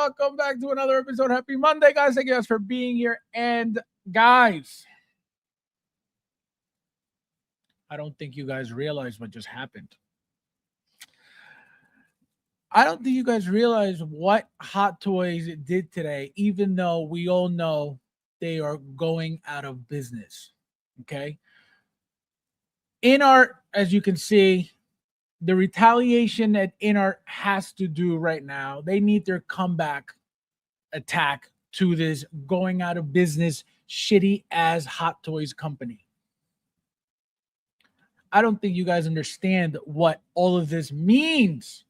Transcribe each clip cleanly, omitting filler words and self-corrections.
welcome back to another episode. Happy Monday, guys. Thank you guys for being here. And guys, I don't think you guys realize what just happened. I don't think you guys realize what Hot Toys did today, even though we all know they are going out of business. Okay. InArt, as you can see, the retaliation that InArt has to do right now, they need their comeback attack to this going out of business, shitty ass Hot Toys company. I don't think you guys understand what all of this means.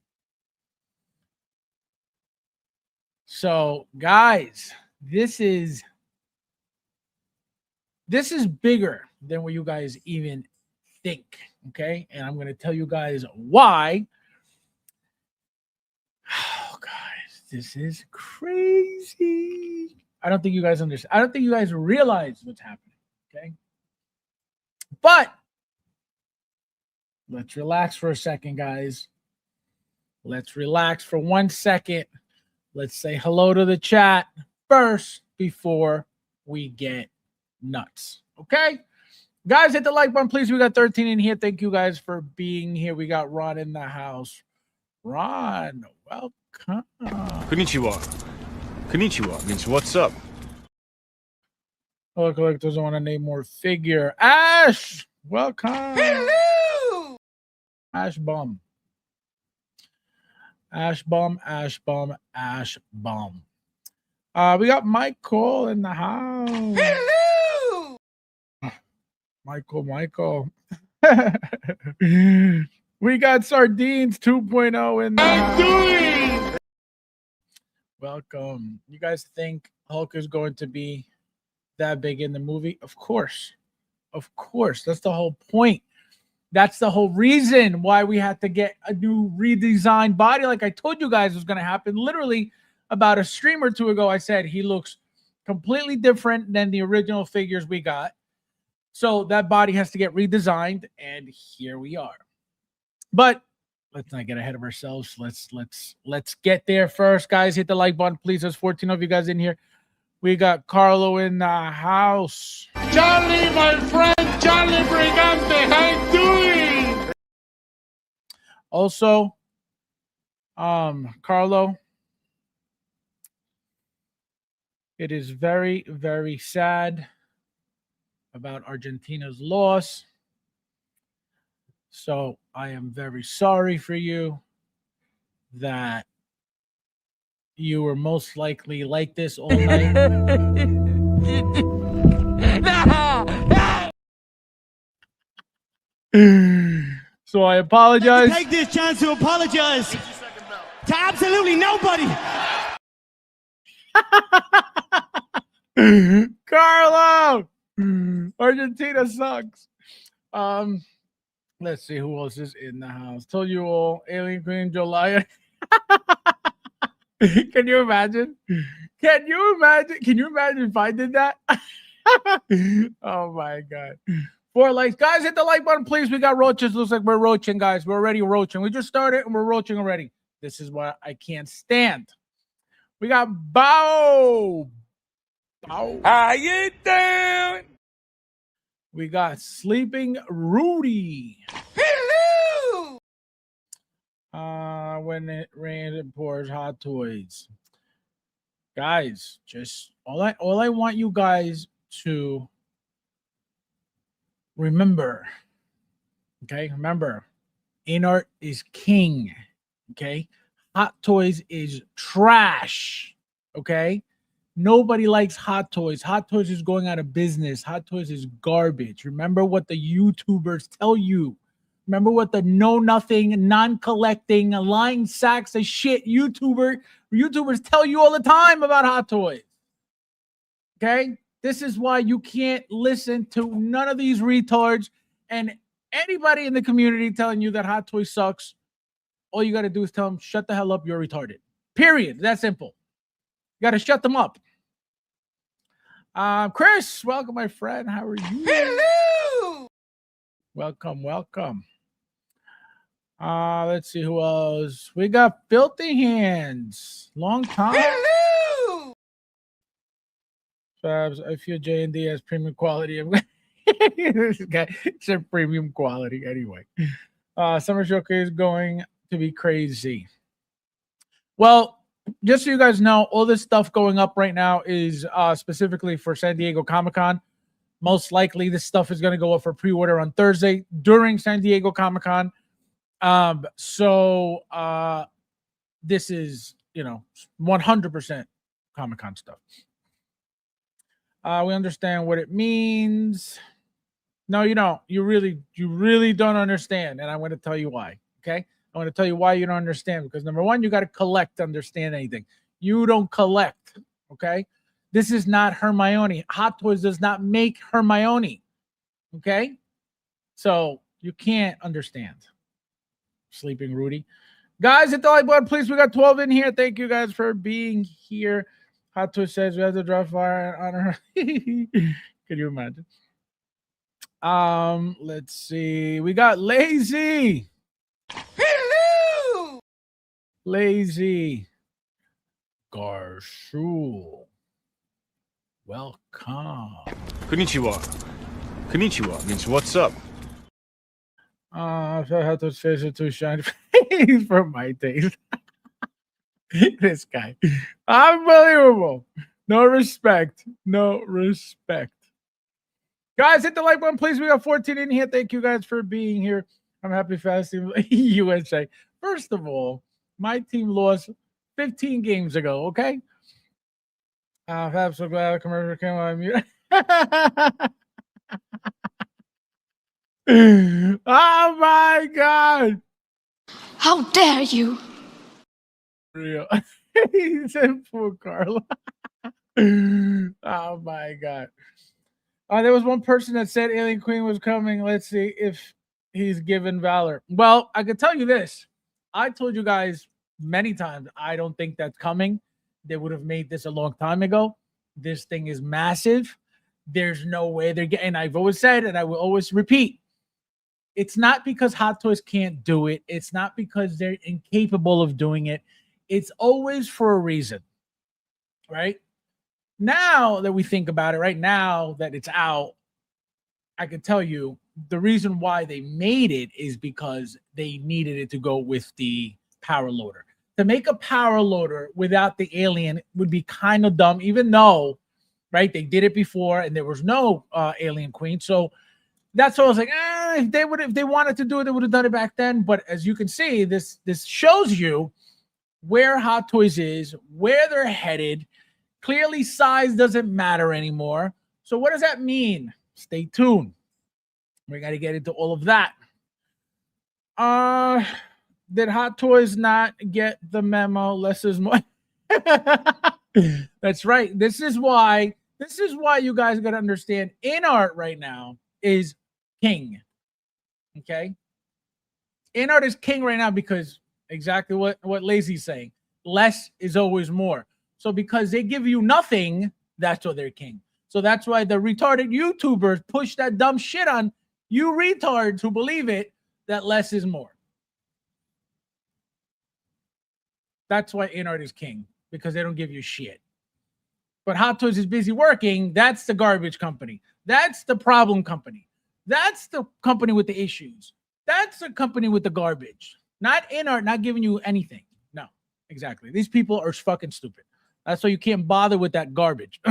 So, guys, this is bigger than what you guys even think, okay? And I'm going to tell you guys why. Oh, guys, this is crazy. I don't think you guys understand. I don't think you guys realize what's happening, okay? But let's relax for a second, guys. Let's relax for 1 second. Let's say hello to the chat first before we get nuts, okay? Guys, hit the like button, please. We got 13 in here. Thank you guys for being here. We got Ron in the house. Ron, welcome. Konnichiwa. Konnichiwa means what's up. Oh, Collector doesn't want to name more figure. Ash, welcome. Hello. Ash Bum. Ash Bum, Ash Bum, Ash Bum. We got Michael in the house. Hello. Michael. We got Sardines 2.0 in the house. Welcome. You guys think Hulk is going to be that big in the movie? Of course. Of course. That's the whole point. That's the whole reason why we had to get a new redesigned body. Like I told you guys was going to happen. Literally about a stream or two ago, I said he looks completely different than the original figures we got. So that body has to get redesigned, and here we are. But let's not get ahead of ourselves. Let's get there first, guys. Hit the like button, please. There's 14 of you guys in here. We got Carlo in the house. Charlie, my friend, Charlie Brigante, how you doing? Also, Carlo, it is very, very sad about Argentina's loss. So I am very sorry for you that you were most likely like this all night. So I apologize. Take this chance to apologize to absolutely nobody. Carlo, Argentina sucks. Let's see who else is in the house. Told you all, Alien Queen July. Can you imagine? Can you imagine if I did that? Oh my god. 4 likes. Guys, hit the like button, please. We got roaches. Looks like we're roaching, guys. We're already roaching. We just started and we're roaching already. This is what I can't stand. We got Bow. How you doing? We got Sleeping Rudy. Hello. When it rains, it pours. Hot Toys. Guys, just all I want you guys to remember. Okay, remember, InArt is king. Okay, Hot Toys is trash. Okay. Nobody likes Hot Toys. Hot Toys is going out of business. Hot Toys is garbage. Remember what the YouTubers tell you. Remember what the know-nothing, non-collecting, lying sacks of shit YouTubers tell you all the time about Hot Toys. Okay? This is why you can't listen to none of these retards and anybody in the community telling you that Hot Toys sucks. All you got to do is tell them, shut the hell up, you're retarded. Period. That simple. You got to shut them up. Chris, welcome, my friend. How are you? Hello. Welcome. Let's see who else. We got Filthy Hands. Long time. Hello. Fabs, I feel J&D has premium quality. This guy said premium quality anyway. Summer Showcase is going to be crazy. Well, just so you guys know, all this stuff going up right now is specifically for San Diego Comic-Con. Most likely, this stuff is going to go up for pre-order on Thursday during San Diego Comic-Con. This is, 100% Comic-Con stuff. We understand what it means. No, you don't. You really don't understand. And I'm going to tell you why. Okay. I'm going to tell you why you don't understand. Because number one, you got to collect to understand anything. You don't collect. Okay. This is not Hermione. Hot Toys does not make Hermione. Okay. So you can't understand. Sleeping Rudy. Guys, hit the like button, please. We got 12 in here. Thank you guys for being here. Hot Toys says we have to drop fire on her. Can you imagine? Let's see. We got Lazy. Hello! Lazy. Garshul. Welcome. Konnichiwa. Konnichiwa means what's up. I feel Hot Toys face are too shiny for my taste. This guy. Unbelievable. No respect. No respect. Guys, hit the like button, please. We got 14 in here. Thank you guys for being here. I'm happy fasting USA. First of all, my team lost 15 games ago, okay? I'm so glad the commercial came on mute. Oh my God. How dare you? Real. He said, poor Carla. Oh my God. There was one person that said Alien Queen was coming. Let's see if he's given Valor. Well, I can tell you this. I told you guys many times, I don't think that's coming. They would have made this a long time ago. This thing is massive. There's no way they're getting. I've always said, and I will always repeat, it's not because Hot Toys can't do it. It's not because they're incapable of doing it. It's always for a reason, right? Now that we think about it, right now that it's out, I can tell you the reason why they made it is because they needed it to go with the power loader. To make a power loader without the alien would be kind of dumb, even though, right, they did it before and there was no Alien Queen. So that's why I was like, if they wanted to do it, they would have done it back then. But as you can see, this shows you where Hot Toys is, where they're headed. Clearly, size doesn't matter anymore. So what does that mean? Stay tuned. We got to get into all of that. Did Hot Toys not get the memo? Less is more. That's right. This is why you guys got to understand in art right now is king. Okay? In art is king right now because exactly what Lazy's saying. Less is always more. So because they give you nothing, that's why they're king. So that's why the retarded YouTubers push that dumb shit on you retards who believe it, that less is more. That's why InArt is king, because they don't give you shit. But Hot Toys is busy working. That's the garbage company. That's the problem company. That's the company with the issues. That's the company with the garbage. Not InArt, not giving you anything. No, exactly. These people are fucking stupid. That's why you can't bother with that garbage.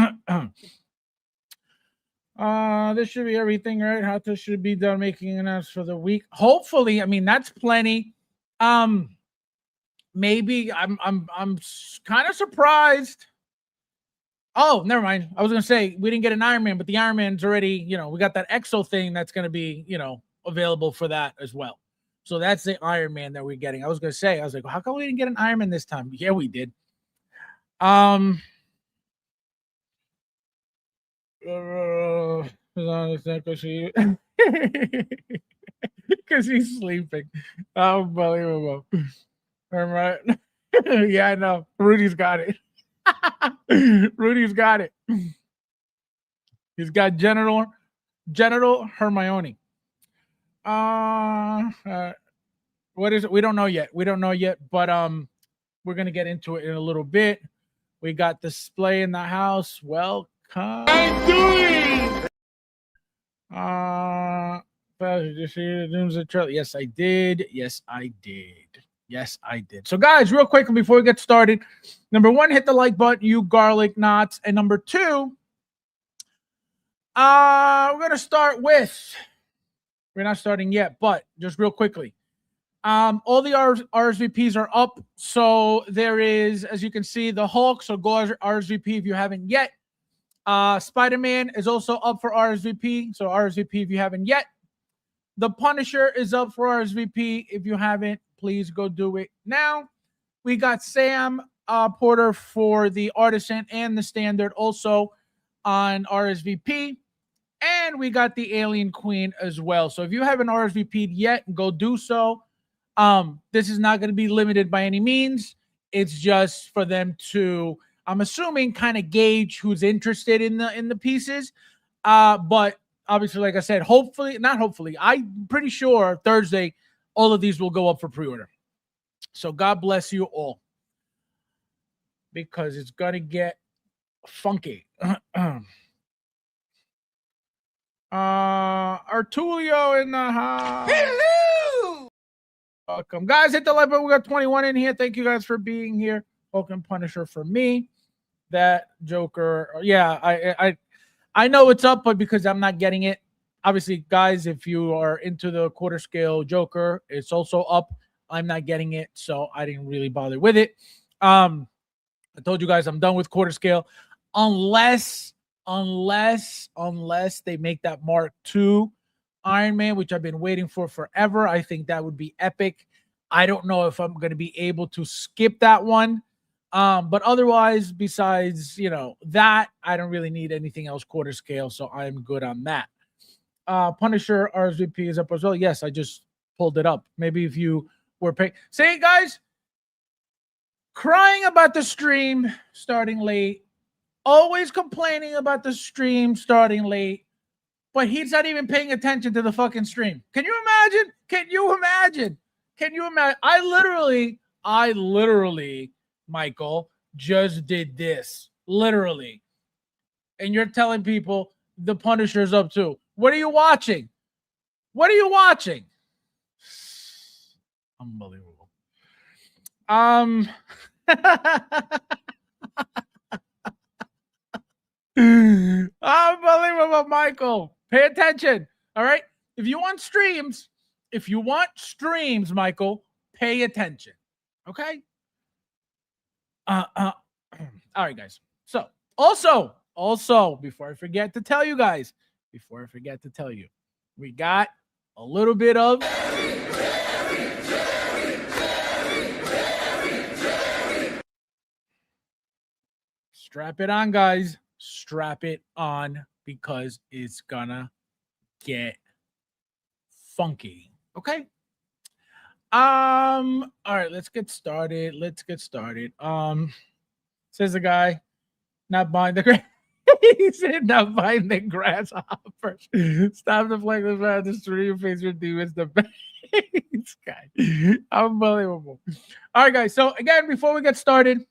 This should be everything, right? Hot Toys should be done making announcements for the week. Hopefully, I mean that's plenty. Maybe I'm kind of surprised. Oh, never mind. I was gonna say we didn't get an Iron Man, but the Iron Man's already, we got that Exo thing that's gonna be, available for that as well. So that's the Iron Man that we're getting. I was gonna say, I was like, well, how come we didn't get an Iron Man this time? Yeah, we did. Because he's sleeping. Unbelievable. All right. Yeah, I know. Rudy's got it. Rudy's got it. He's got genital Hermione. What is it? We don't know yet. But we're gonna get into it in a little bit. We got display in the house. Welcome. I'm doing. Did you see the news of trailer? Yes, I did. Yes, I did. Yes, I did. So, guys, real quick before we get started, number one, hit the like button, you garlic knots, and number two, we're gonna start with. We're not starting yet, but just real quickly. All the RSVPs are up. So there is, as you can see, the Hulk. So go RSVP if you haven't yet. Spider-Man is also up for RSVP. So RSVP if you haven't yet. The Punisher is up for RSVP. If you haven't, please go do it now. We got Sam Porter for the Artisan and the Standard also on RSVP. And we got the Alien Queen as well. So if you haven't RSVP'd yet, go do so. This is not going to be limited by any means. It's just for them to, I'm assuming, kind of gauge who's interested in the pieces. But obviously, like I said, I'm pretty sure Thursday, all of these will go up for pre-order. So God bless you all. Because it's going to get funky. Artulio in the house. Hello! Welcome, guys. Hit the like button. We got 21 in here. Thank you guys for being here. Welcome, Punisher for me. That Joker. Yeah, I know it's up, but because I'm not getting it. Obviously, guys, if you are into the quarter scale Joker, it's also up. I'm not getting it, so I didn't really bother with it. I told you guys I'm done with quarter scale, unless they make that Mark II Iron Man, which I've been waiting for forever. I think that would be epic. I don't know if I'm going to be able to skip that one. But otherwise, besides, that, I don't really need anything else quarter scale, so I'm good on that. Punisher RSVP is up as well. Yes, I just pulled it up. Maybe if you were paying. Say, guys, crying about the stream starting late. Always complaining about the stream starting late, but he's not even paying attention to the fucking stream. Can you imagine? I literally, Michael, just did this. Literally. And you're telling people the Punisher's up too. What are you watching? Unbelievable. Unbelievable, Michael. Pay attention. All right. If you want streams, Michael, pay attention. Okay. All right, guys. So also, before I forget to tell you, we got a little bit of strap it on, guys. Strap it on because it's gonna get funky. Okay. All right, let's get started. Says the guy, not buying the he said not buying the grasshoppers. Stop the flag around the street, face your demons, the base guy. Unbelievable. All right, guys. So again, before we get started,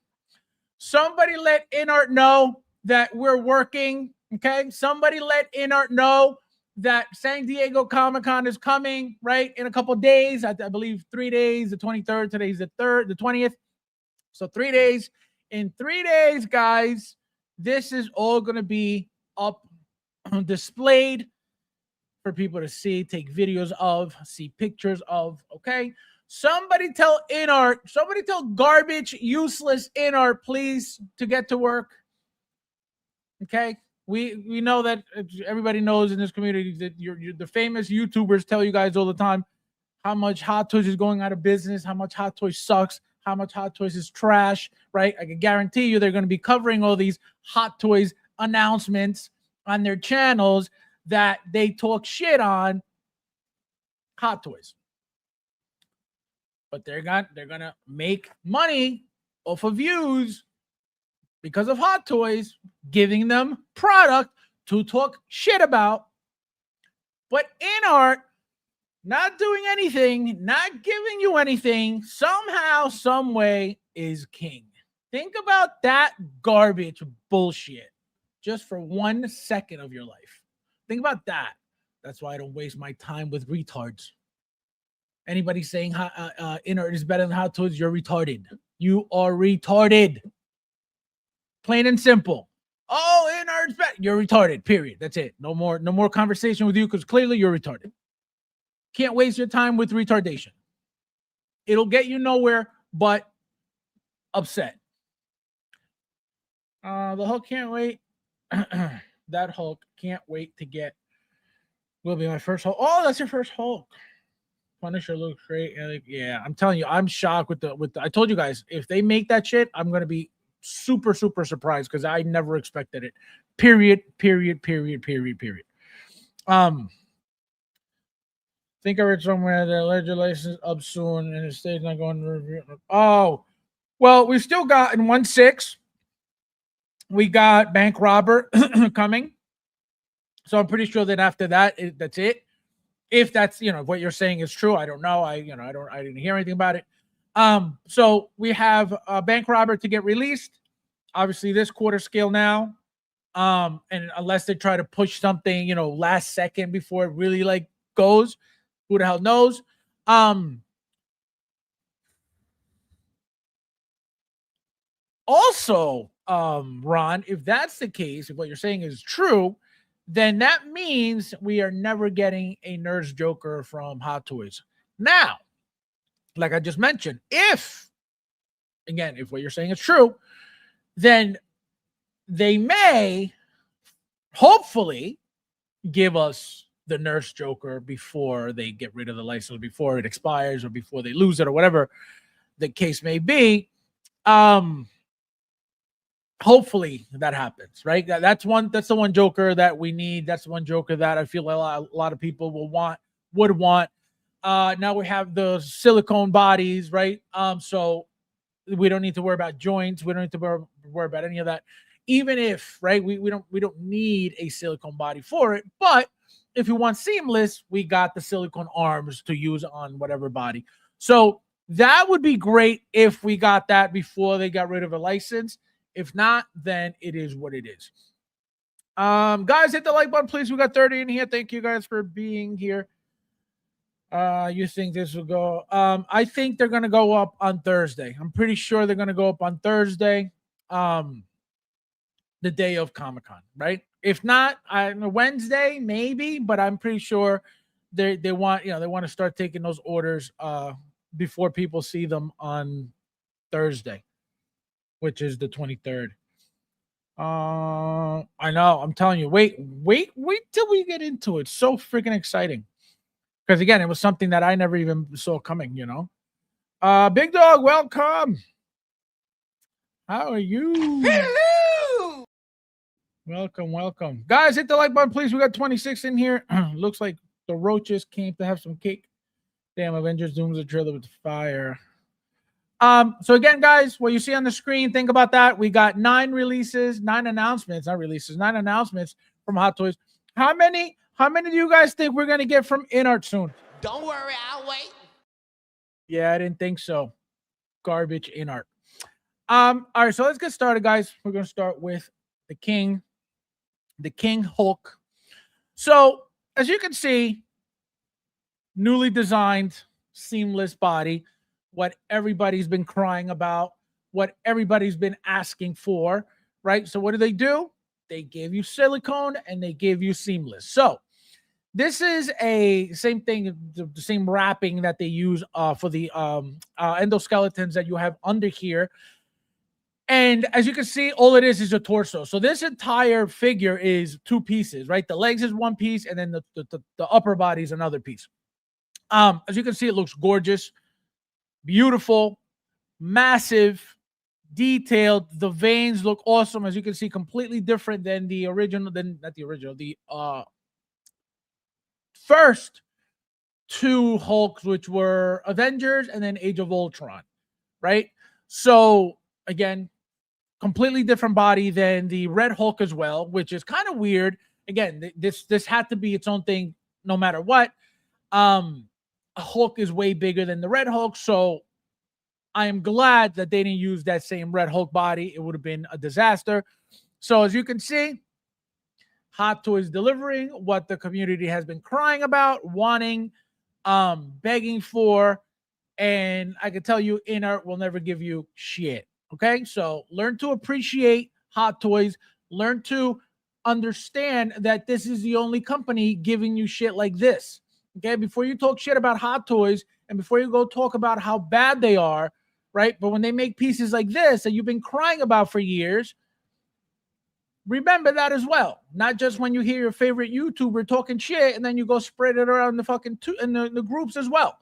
somebody let Inart know that we're working. Okay. Somebody let Inart know that San Diego Comic-Con is coming, right? In a couple of days. I believe 3 days, the 23rd. Today's the 20th. So 3 days. In 3 days, guys, this is all going to be up displayed for people to see, take videos of, see pictures of. Okay. Somebody tell garbage, useless Inart, please, to get to work. Okay. We know that everybody knows in this community that you're the famous YouTubers tell you guys all the time how much Hot Toys is going out of business, how much Hot Toys sucks, how much Hot Toys is trash, right? I can guarantee you they're going to be covering all these Hot Toys announcements on their channels that they talk shit on Hot Toys. But they're gonna make money off of views because of Hot Toys giving them product to talk shit about. But Inart not doing anything, not giving you anything, somehow, some way is king. Think about that garbage bullshit. just for 1 second of your life. Think about that. That's why I don't waste my time with retards. Anybody saying Inert is better than Hot Toys, you're retarded. You are retarded. Plain and simple. Oh, Inert's better. You're retarded. Period. That's it. No more conversation with you because clearly you're retarded. Can't waste your time with retardation. It'll get you nowhere but upset. The Hulk can't wait. That Hulk can't wait to get. Will be my first Hulk. Oh, that's your first Hulk. Punisher looks great. Yeah, I'm telling you, I'm shocked with the. I told you guys, if they make that shit, I'm gonna be super surprised because I never expected it. Period. Think I read somewhere that alleged license up soon and the state's not going to review. Oh, well, we still got in 1/6. We got bank robber coming. So I'm pretty sure that after that, that's it. If that's, what you're saying is true, I don't know. I didn't hear anything about it. So we have a bank robber to get released. Obviously, this quarter scale now. And unless they try to push something, last second before it really goes, who the hell knows? Also, Ron, if that's the case, if what you're saying is true, then that means we are never getting a Nerds Joker from Hot Toys. Now, like I just mentioned, if what you're saying is true, then they may hopefully give us the Nurse Joker before they get rid of the license, before it expires, or before they lose it, or whatever the case may be. Hopefully that happens, right? That's the one Joker that we need. That's the one Joker that I feel a lot of people would want. Now we have the silicone bodies, right? So we don't need to worry about joints. We don't need to worry about any of that. Even if, right, we don't need a silicone body for it. But if you want seamless, we got the silicone arms to use on whatever body. So that would be great if we got that before they got rid of a license. If not, then it is what it is. Guys, hit the like button, please. We got 30 in here. Thank you guys for being here. You think this will go? I think they're gonna go up on Thursday. I'm pretty sure they're gonna go up on Thursday, the day of Comic-Con, right? If not, Wednesday maybe, but I'm pretty sure they want to start taking those orders before people see them on Thursday, which is the 23rd. I know. I'm telling you. Wait till we get into it. So freaking exciting. Because again, it was something that I never even saw coming, Big Dog, welcome. How are you? Hello! Welcome. Guys, hit the like button, please. We got 26 in here. Looks like the roaches came to have some cake. Damn, Avengers Doom's a trailer with fire. So again, guys, what you see on the screen, think about that. We got 9 announcements from Hot Toys. How many do you guys think we're gonna get from Inart soon? Don't worry, I'll wait. Yeah, I didn't think so. Garbage Inart. All right, so let's get started, guys. We're gonna start with the King Hulk. So as you can see, newly designed, seamless body. What everybody's been crying about, what everybody's been asking for, right? So what do? They gave you silicone and they gave you seamless. So this is a same thing, the same wrapping that they use for the endoskeletons that you have under here. And as you can see, all it is a torso. So this entire figure is 2 pieces, right? The legs is 1 piece, and then the upper body is another piece. As you can see, it looks gorgeous. Beautiful, massive, detailed. The veins look awesome. As you can see, completely different than the first 2 Hulks, which were Avengers and then Age of Ultron, right? So again, completely different body than the Red Hulk as well, which is kind of weird. Again, this had to be its own thing no matter what. Hulk is way bigger than the Red Hulk, so I am glad that they didn't use that same Red Hulk body. It would have been a disaster. So as you can see, Hot Toys delivering what the community has been crying about, wanting, begging for, and I can tell you, In-Art will never give you shit. Okay, so learn to appreciate Hot Toys. Learn to understand that this is the only company giving you shit like this. Okay, before you talk shit about Hot Toys and before you go talk about how bad they are, right? But when they make pieces like this that you've been crying about for years, remember that as well. Not just when you hear your favorite YouTuber talking shit and then you go spread it around the fucking in the groups as well.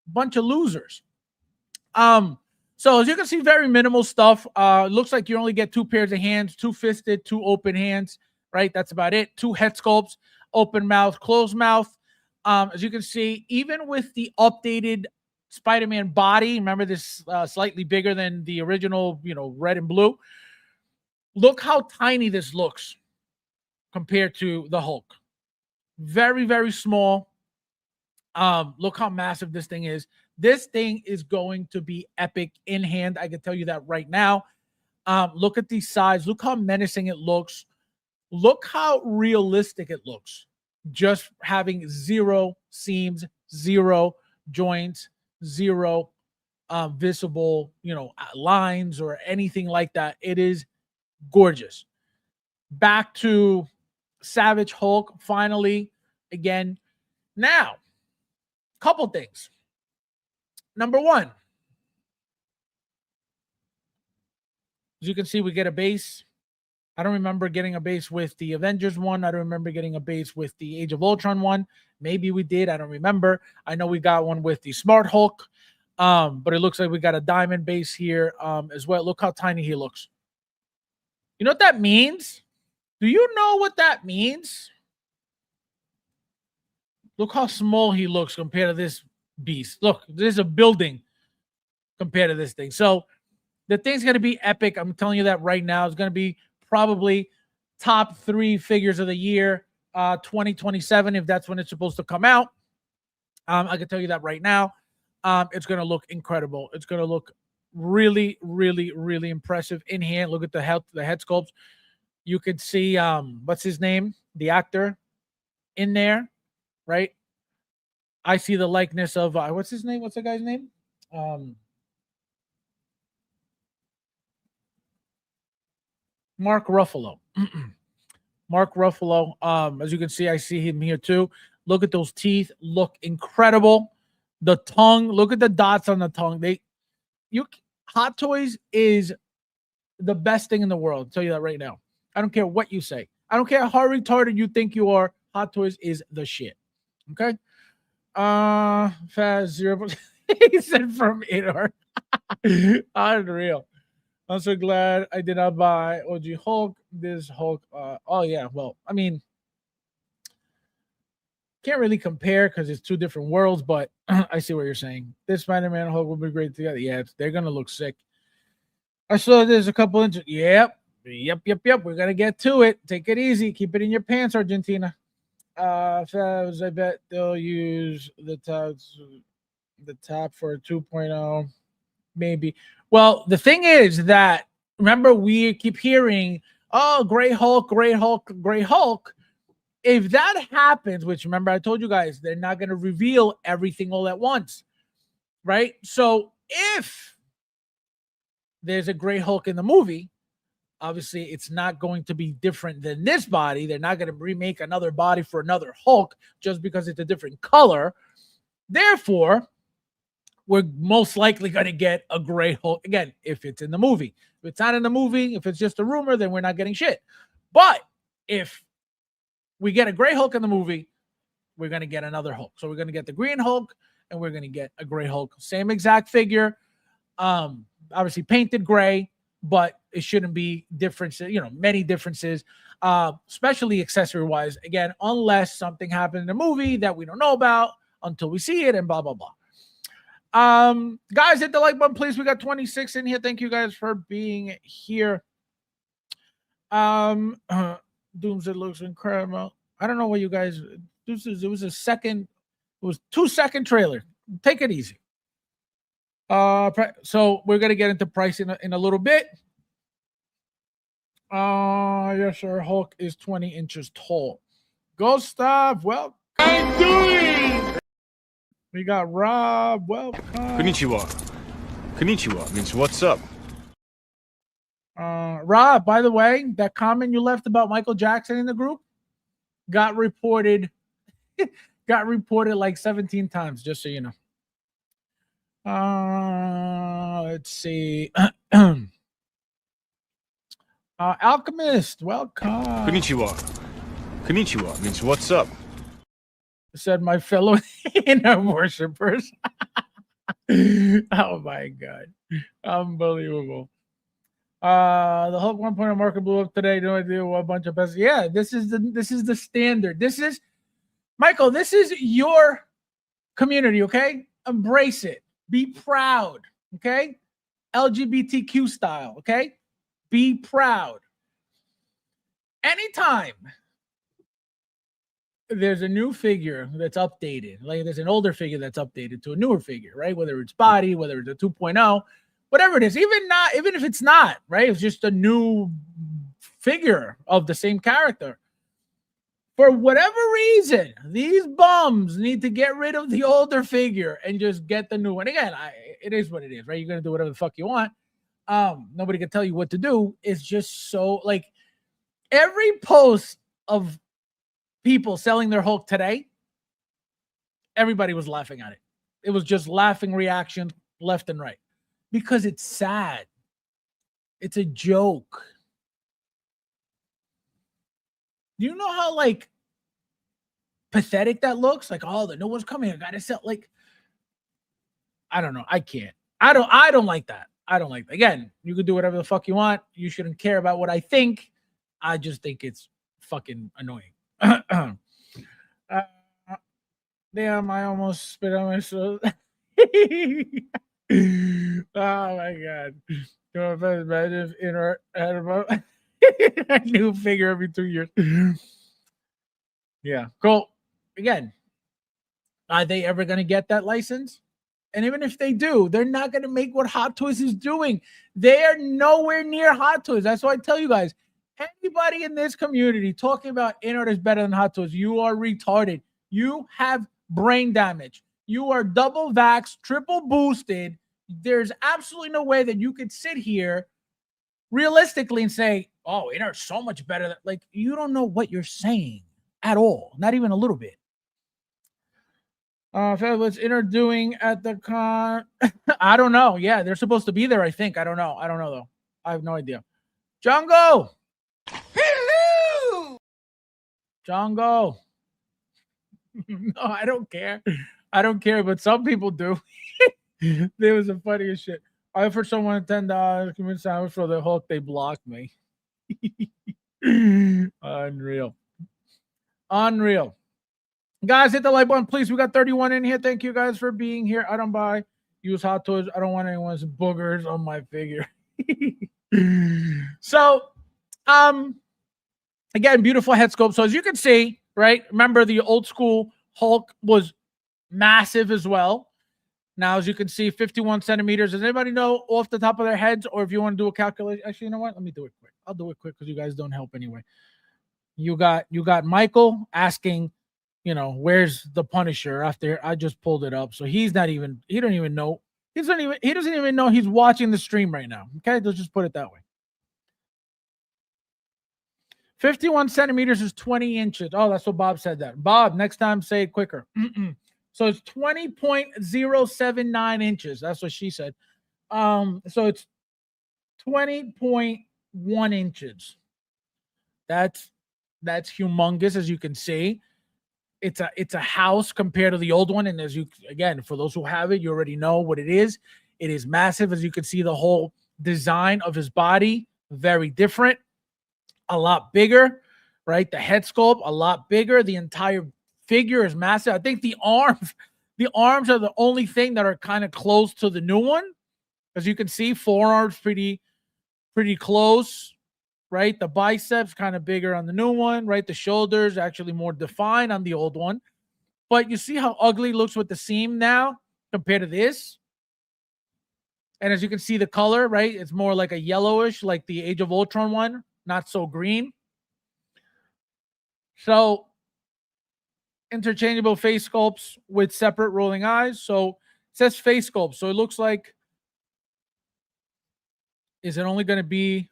Bunch of losers. So as you can see, very minimal stuff. Looks like you only get 2 pairs of hands, 2 fisted, 2 open hands, right? That's about it. 2 head sculpts, open mouth, closed mouth. As you can see, even with the updated Spider-Man body, remember this slightly bigger than the original, red and blue. Look how tiny this looks compared to the Hulk. Very, very small. Look how massive this thing is. This thing is going to be epic in hand. I can tell you that right now. Look at these sides. Look how menacing it looks. Look how realistic it looks. Just having 0 seams, 0 joints, 0 visible, lines or anything like that. It is gorgeous. Back to Savage Hulk finally again. Now, couple things. Number one, as you can see, we get a base. I don't remember getting a base with the Avengers one. I don't remember getting a base with the Age of Ultron one. Maybe we did. I don't remember. I know we got one with the Smart Hulk. But it looks like we got a diamond base here as well. Look how tiny he looks. You know what that means? Do you know what that means? Look how small he looks compared to this beast. Look, there's a building compared to this thing. So the thing's going to be epic. I'm telling you that right now. It's going to be probably top 3 figures of the year, 2027, if that's when it's supposed to come out. I can tell you that right now. It's going to look incredible. It's going to look really, really, really impressive in hand. Look at the head sculpts. You could see, what's his name? The actor in there, right? I see the likeness of, what's his name? What's the guy's name? Mark Ruffalo. Mark Ruffalo. As you can see, I see him here too. Look at those teeth. Look incredible. The tongue. Look at the dots on the tongue. Hot Toys is the best thing in the world. I'll tell you that right now. I don't care what you say. I don't care how retarded you think you are. Hot Toys is the shit. Okay. Fast 0. He said from In-Art. Unreal. I'm so glad I did not buy OG Hulk. This Hulk. Oh yeah. Well, I mean, can't really compare because it's 2 different worlds, but I see what you're saying. This Spider-Man Hulk will be great together. Yeah, they're gonna look sick. I saw there's a couple inches. Yep. We're gonna get to it. Take it easy. Keep it in your pants, Argentina. Fabs, I bet they'll use the top for a 2.0, maybe. Well, the thing is that, remember, we keep hearing, oh, Gray Hulk, Gray Hulk, Gray Hulk. If that happens, which remember I told you guys, they're not going to reveal everything all at once, right? So if there's a Gray Hulk in the movie, obviously it's not going to be different than this body. They're not going to remake another body for another Hulk just because it's a different color. Therefore, we're most likely going to get a Gray Hulk again if it's in the movie. If it's not in the movie, if it's just a rumor, then we're not getting shit. But if we get a Gray Hulk in the movie, we're going to get another Hulk. So we're going to get the Green Hulk and we're going to get a Gray Hulk. Same exact figure. Obviously painted gray, but it shouldn't be differences, many differences, especially accessory wise. Again, unless something happened in the movie that we don't know about until we see it and blah, blah, blah. Guys, hit the like button, please. We got 26 in here. Thank you guys for being here. Doomsday looks incredible. I don't know what you guys, it was a 2-second trailer. Take it easy. So we're going to get into pricing in a little bit. Yes, sir. Hulk is 20 inches tall. Gustav, welcome. Hey, Dewey! We got Rob, welcome. Konnichiwa. Konnichiwa means what's up. Rob, by the way, that comment you left about Michael Jackson in the group got reported like 17 times, just so you know. Let's see. Alchemist, welcome. Konnichiwa. Konnichiwa means what's up. Said my fellow inner worshippers. Oh my god. Unbelievable. The Hulk 1.0 market blew up today. No idea what a bunch of best. Yeah, this is the standard. This is Michael, this is your community, okay? Embrace it. Be proud, okay? LGBTQ style, okay? Be proud. Anytime there's a new figure that's updated, like there's an older figure that's updated to a newer figure, right? Whether it's body, whether it's a 2.0, whatever it is, even if it's not, right? It's just a new figure of the same character. For whatever reason, these bums need to get rid of the older figure and just get the new one. Again, it is what it is, right? You're gonna do whatever the fuck you want. Nobody can tell you what to do. It's just so like every post of people selling their Hulk today, everybody was laughing at it. It was just laughing reaction left and right because it's sad. It's a joke. Do you know how like pathetic that looks? Like, oh, the new one's coming. I gotta sell. Like, I don't know. I can't. I don't like that. I don't like that. Again, you can do whatever the fuck you want. You shouldn't care about what I think. I just think it's fucking annoying. Damn, I almost spit on myself. Oh my god. Imagine if Inner had a new figure every 2 years. Yeah, cool. Again, are they ever going to get that license? And even if they do, they're not going to make what Hot Toys is doing. They are nowhere near Hot Toys. That's why I tell you guys, anybody in this community talking about Inner is better than Hot Toys, you are retarded. You have brain damage. You are double vaxxed, triple boosted. There's absolutely no way that you could sit here realistically and say, oh, Inner's so much better than, like, you don't know what you're saying at all. Not even a little bit. What's Inner doing at the con? I don't know. Yeah, they're supposed to be there, I think. I don't know though. I have no idea. Django! Hello! Django! No, I don't care. I don't care, but some people do. There was the funniest shit. I offered someone $10 convince sandwich for the Hulk. They blocked me. Unreal. Guys, hit the like button, please. We got 31 in here. Thank you guys for being here. I don't buy used Hot Toys. I don't want anyone's boogers on my figure. So, again, beautiful head sculpt. So as you can see, right? Remember the old school Hulk was massive as well. Now, as you can see, 51 centimeters. Does anybody know off the top of their heads, or if you want to do a calculation? Actually, you know what? Let me do it quick. I'll do it quick because you guys don't help anyway. You got Michael asking, where's the Punisher after I just pulled it up. So he don't even know. He doesn't even know he's watching the stream right now. Okay, let's just put it that way. 51 centimeters is 20 inches. Oh, that's what Bob said that. Bob, next time say it quicker. So it's 20.079 inches. That's what she said. So it's 20.1 inches. That's humongous, as you can see. It's a house compared to the old one. And for those who have it, you already know what it is. It is massive. As you can see, the whole design of his body, very different, a lot bigger, right? The head sculpt, a lot bigger. The entire figure is massive. I think the arms are the only thing that are kind of close to the new one. As you can see, forearms pretty close. Right, the biceps kind of bigger on the new one, right? The shoulders actually more defined on the old one. But you see how ugly it looks with the seam now compared to this? And as you can see, the color, right? It's more like a yellowish, like the Age of Ultron one, not so green. So interchangeable face sculpts with separate rolling eyes. So it says face sculpt. So it looks like, is it only going to be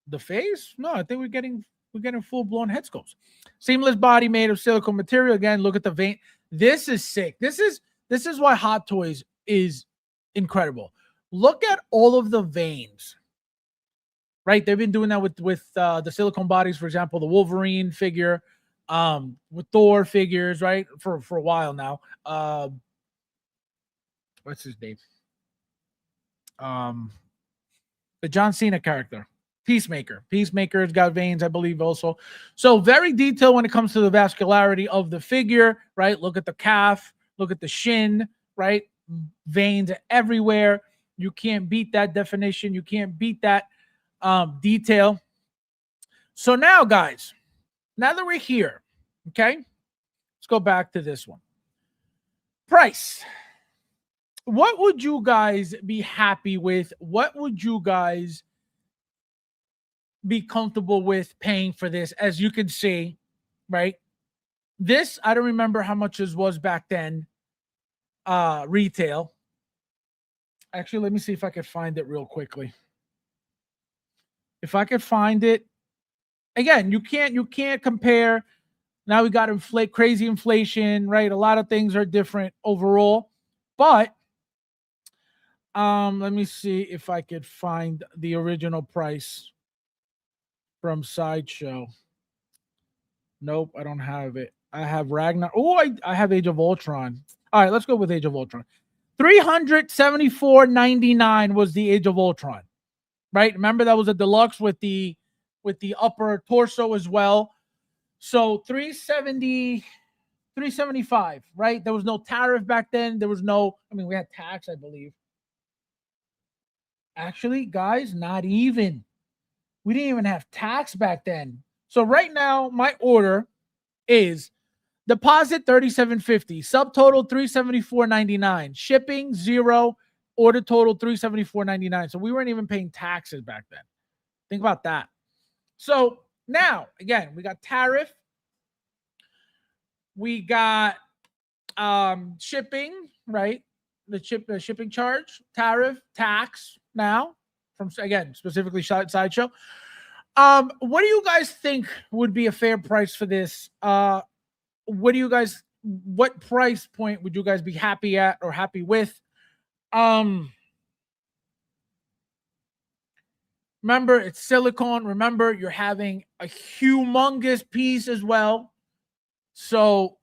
the face? No, I think we're getting full blown head sculpts. Seamless body made of silicone material. Again, look at the vein. This is sick. This is why Hot Toys is incredible. Look at all of the veins. Right, they've been doing that with the silicone bodies, for example, the Wolverine figure, with Thor figures, right, for a while now. What's his name? The John Cena character, Peacemaker. Peacemaker's got veins, I believe, also. So very detailed when it comes to the vascularity of the figure, right? Look at the calf, look at the shin, right? Veins everywhere. You can't beat that definition. You can't beat that detail. So now, guys, now that we're here, okay, let's go back to this one. Price. What would you guys be happy with? What would you guys be comfortable with paying for this? As you can see, right, this, I don't remember how much this was back then, retail. Actually, let me see if I could find it real quickly. If I could find it, again, you can't compare. Now we got crazy inflation, right? A lot of things are different overall, but let me see if I could find the original price from Sideshow. Nope, I don't have it. I have Ragnar. Oh, I have Age of Ultron. All right, let's go with Age of Ultron. $374.99 was the Age of Ultron. Right? Remember that was a deluxe with the upper torso as well. So $375, right? There was no tariff back then. There was no, I mean, we had tax, I believe. Actually, guys, not even. We didn't even have tax back then. So right now, my order is deposit $37.50, subtotal $374.99, shipping $0. Order total $374.99. So we weren't even paying taxes back then. Think about that. So now, again, we got tariff. We got shipping, right? The shipping charge, tariff, tax now from, again, specifically Sideshow. What do you guys think would be a fair price for this? What price point would you guys be happy at or happy with? Remember, it's silicone. Remember, you're having a humongous piece as well. So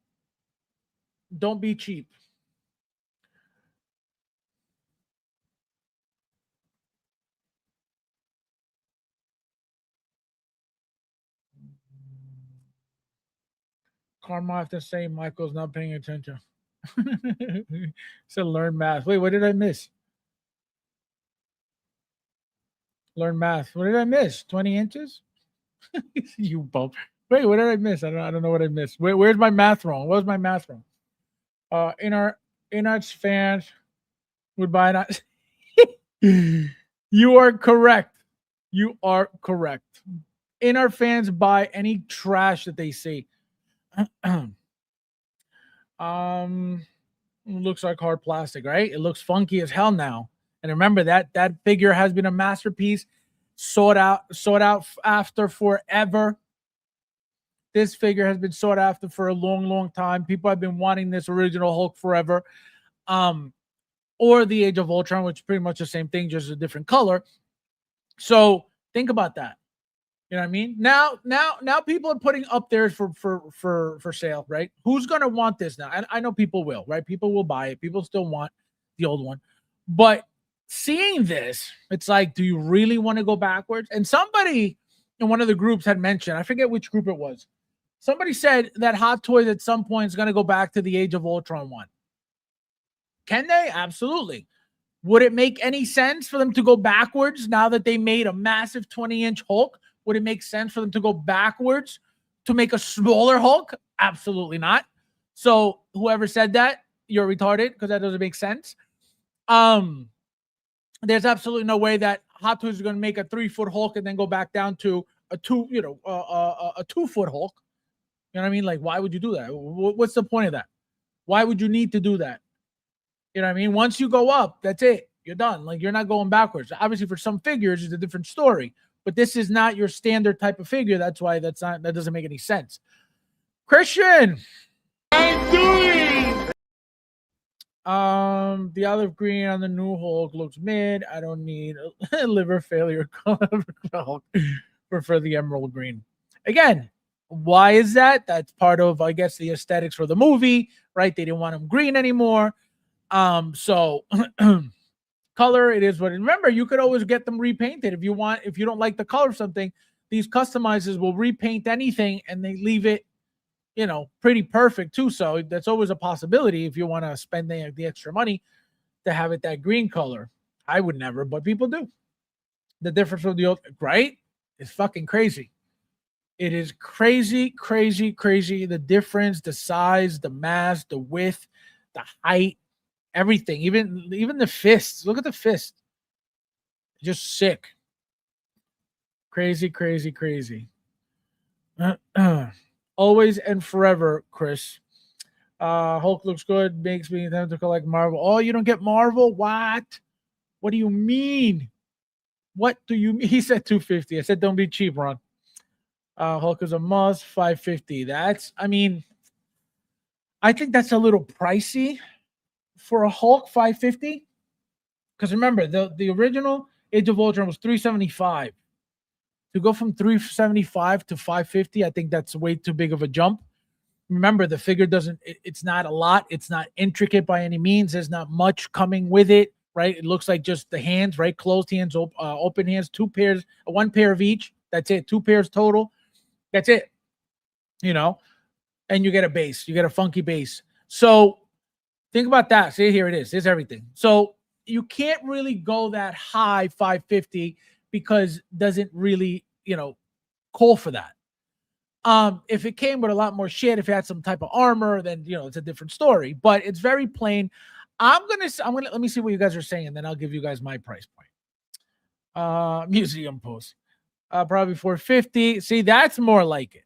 don't be cheap. Karma after saying Michael's not paying attention. So learn math. Wait, what did I miss? Learn math. What did I miss? 20 inches? You bump. Wait, what did I miss? I don't know what I missed. Where's my math wrong? What was my math wrong? Inarts fans would buy not. You are correct. You are correct. Inart fans buy any trash that they see. Looks like hard plastic, right? It looks funky as hell now. And remember that figure has been a masterpiece, sought out after forever. This figure has been sought after for a long, long time. People have been wanting this original Hulk forever. Or the Age of Ultron, which is pretty much the same thing, just a different color. So think about that. You know what I mean? Now people are putting up theirs for sale, right? Who's gonna want this now? I know people will, right? People will buy it. People still want the old one, but seeing this, it's like, do you really want to go backwards? And somebody in one of the groups had mentioned, I forget which group it was. Somebody said that Hot Toys at some point is going to go back to the Age of Ultron one. Can they? Absolutely. Would it make any sense for them to go backwards now that they made a massive 20-inch Hulk? Would it make sense for them to go backwards to make a smaller Hulk? Absolutely not. So whoever said that, you're retarded, because that doesn't make sense. There's absolutely no way that Hot Toys is going to make a 3-foot Hulk and then go back down to a 2-foot Hulk. You know what I mean? Like, why would you do that? What's the point of that? Why would you need to do that? You know what I mean? Once you go up, that's it. You're done. Like, you're not going backwards. Obviously, for some figures, it's a different story. But this is not your standard type of figure. That's why that doesn't make any sense. Christian. I'm doing. The olive green on the new Hulk looks mid. I don't need a liver failure Hulk. Prefer the emerald green. Again, why is that? That's part of, I guess, the aesthetics for the movie, right? They didn't want him green anymore. So color, it is what. Remember, you could always get them repainted if you want. If you don't like the color of something, these customizers will repaint anything and they leave it, pretty perfect too. So that's always a possibility if you want to spend the extra money to have it that green color. I would never, but people do. The difference with the old, right? It's fucking crazy. It is crazy, crazy, crazy. The difference, the size, the mass, the width, the height, everything. Even the fists. Look at the fist. Just sick. Crazy, crazy, crazy. Always and forever, Chris. Hulk looks good. Makes me tempted to collect Marvel. Oh, you don't get Marvel? What? What do you mean? What do you mean? He said 250. I said don't be cheap, Ron. Hulk is a must. 550. I think that's a little pricey for a Hulk. 550. Because remember, the original Age of Ultron was 375. To go from 375 to 550, I think that's way too big of a jump. Remember, the figure it's not a lot. It's not intricate by any means. There's not much coming with it, right? It looks like just the hands, right? Closed hands, open hands, 2 pairs, 1 pair of each. That's it. 2 pairs total. That's it. And you get a base. You get a funky base. So think about that. See, here it is. Here's everything. So you can't really go that high, 550, because doesn't really, call for that. If it came with a lot more shit, if it had some type of armor, then it's a different story. But it's very plain. I'm gonna let me see what you guys are saying, and then I'll give you guys my price point. Museum post. Probably 450. See, that's more like it.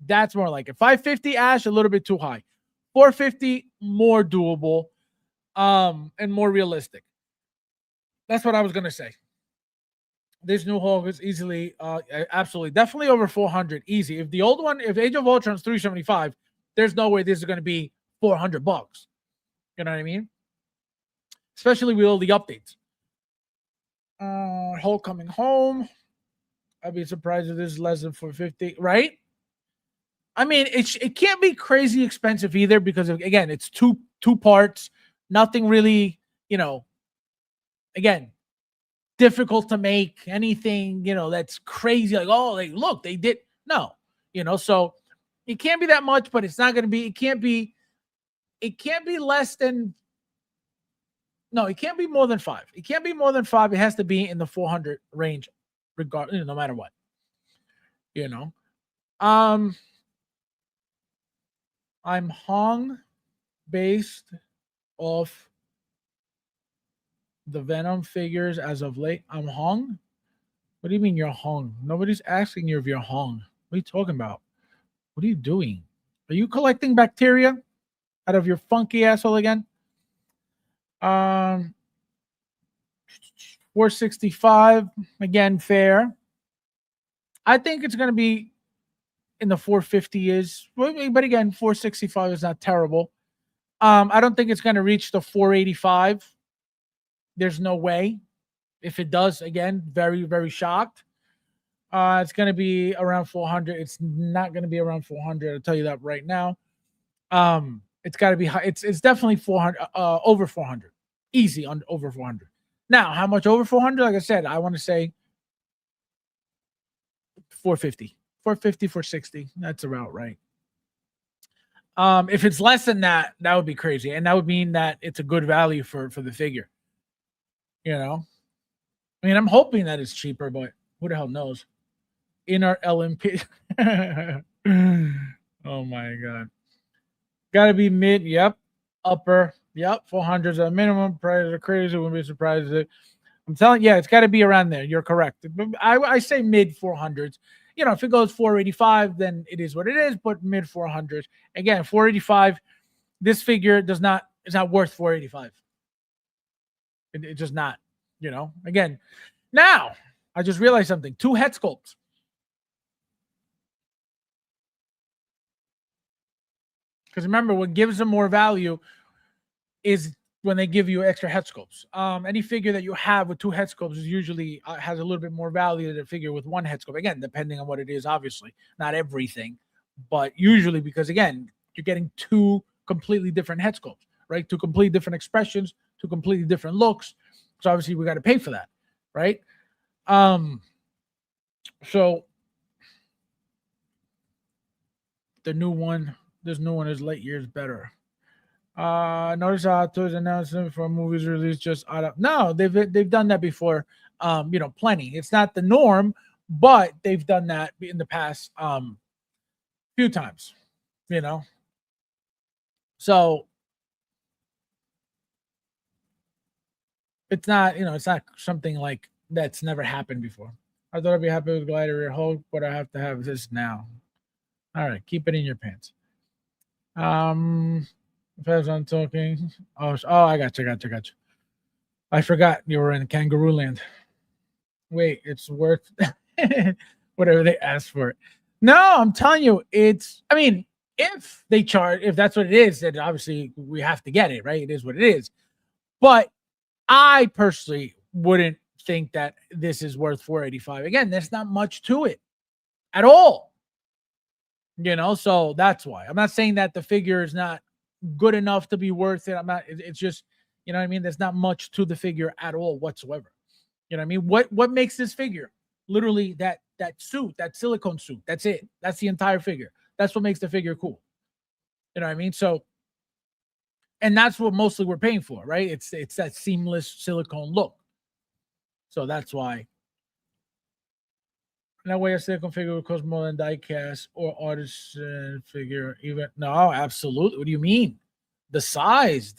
550, Ash, a little bit too high. 450, more doable, and more realistic. That's what I was gonna say. This new Hulk is easily, absolutely, definitely over 400, easy. If the old one, if Age of Ultron is 375, there's no way this is going to be $400. You know what I mean? Especially with all the updates. Hulk coming home. I'd be surprised if this is less than 450, right? It can't be crazy expensive either because again, it's two parts. Nothing really, again, difficult to make anything, that's crazy. Like, oh, look, they did. No, so it can't be that much, but it's not going to be, it can't be less than, no, it can't be more than 5. It can't be more than 5. It has to be in the 400 range, regardless, no matter what, I'm hung based off the Venom figures as of late. I'm hung? What do you mean you're hung? Nobody's asking you if you're hung. What are you talking about? What are you doing? Are you collecting bacteria out of your funky asshole again? 465, again, fair. I think it's going to be in the 450 is, but again, 465 is not terrible. I don't think it's going to reach the 485. There's no way. If it does, again, very, very shocked. It's going to be around 400. It's not going to be around 400. I'll tell you that right now. It's got to be high. It's definitely 400, over 400. Easy on over 400. Now, how much over 400? Like I said, I want to say 450. 450, 460. That's about right. If it's less than that, that would be crazy. And that would mean that it's a good value for the figure. I'm hoping that it's cheaper, but who the hell knows? In our LMP. Oh my God. Gotta be mid. Yep. Upper. Yep. 400s at minimum. Prices are crazy. Wouldn't be surprised if I'm telling you, it's got to be around there. You're correct. I say mid 400s. you know, if it goes 485, then it is what it is. But mid 400s, again, 485. This figure is not worth 485. It's just not. You know, again, now I just realized something. 2 head sculpts. Because remember, what gives them more value is when they give you extra head sculpts. Any figure that you have with 2 head sculpts is usually has a little bit more value than a figure with 1 head sculpt. Again, depending on what it is, obviously, not everything, but usually because again, you're getting 2 completely different head sculpts, right? 2 completely different expressions, 2 completely different looks. So obviously, we got to pay for that, right? So the new one. This new one is light years better. Notice how Toys announcement for movies released just out of no, they've done that before. You know, plenty. It's not the norm, but they've done that in the past few times, you know. So it's not, you know, it's not something like that's never happened before. I thought I'd be happy with Glider Hulk, but I have to have this now. All right, keep it in your pants. As I'm talking. Oh, I got you. I forgot you were in Kangaroo Land. Wait, it's worth whatever they asked for it. No, I'm telling you, it's. I mean, if they charge, if that's what it is, then obviously we have to get it, right? It is what it is. But I personally wouldn't think that this is worth 485. Again, there's not much to it at all. You know, so that's why. I'm not saying that the figure is not good enough to be worth it. It's just, you know what I mean? There's not much to the figure at all whatsoever. You know what I mean? What makes this figure? Literally that suit, that silicone suit. That's it. That's the entire figure. That's what makes the figure cool. You know what I mean? So, and that's what mostly we're paying for, right? It's that seamless silicone look. So that's why. No way a silicone figure would cost more than die cast or artisan figure. Even no, absolutely. What do you mean? The size.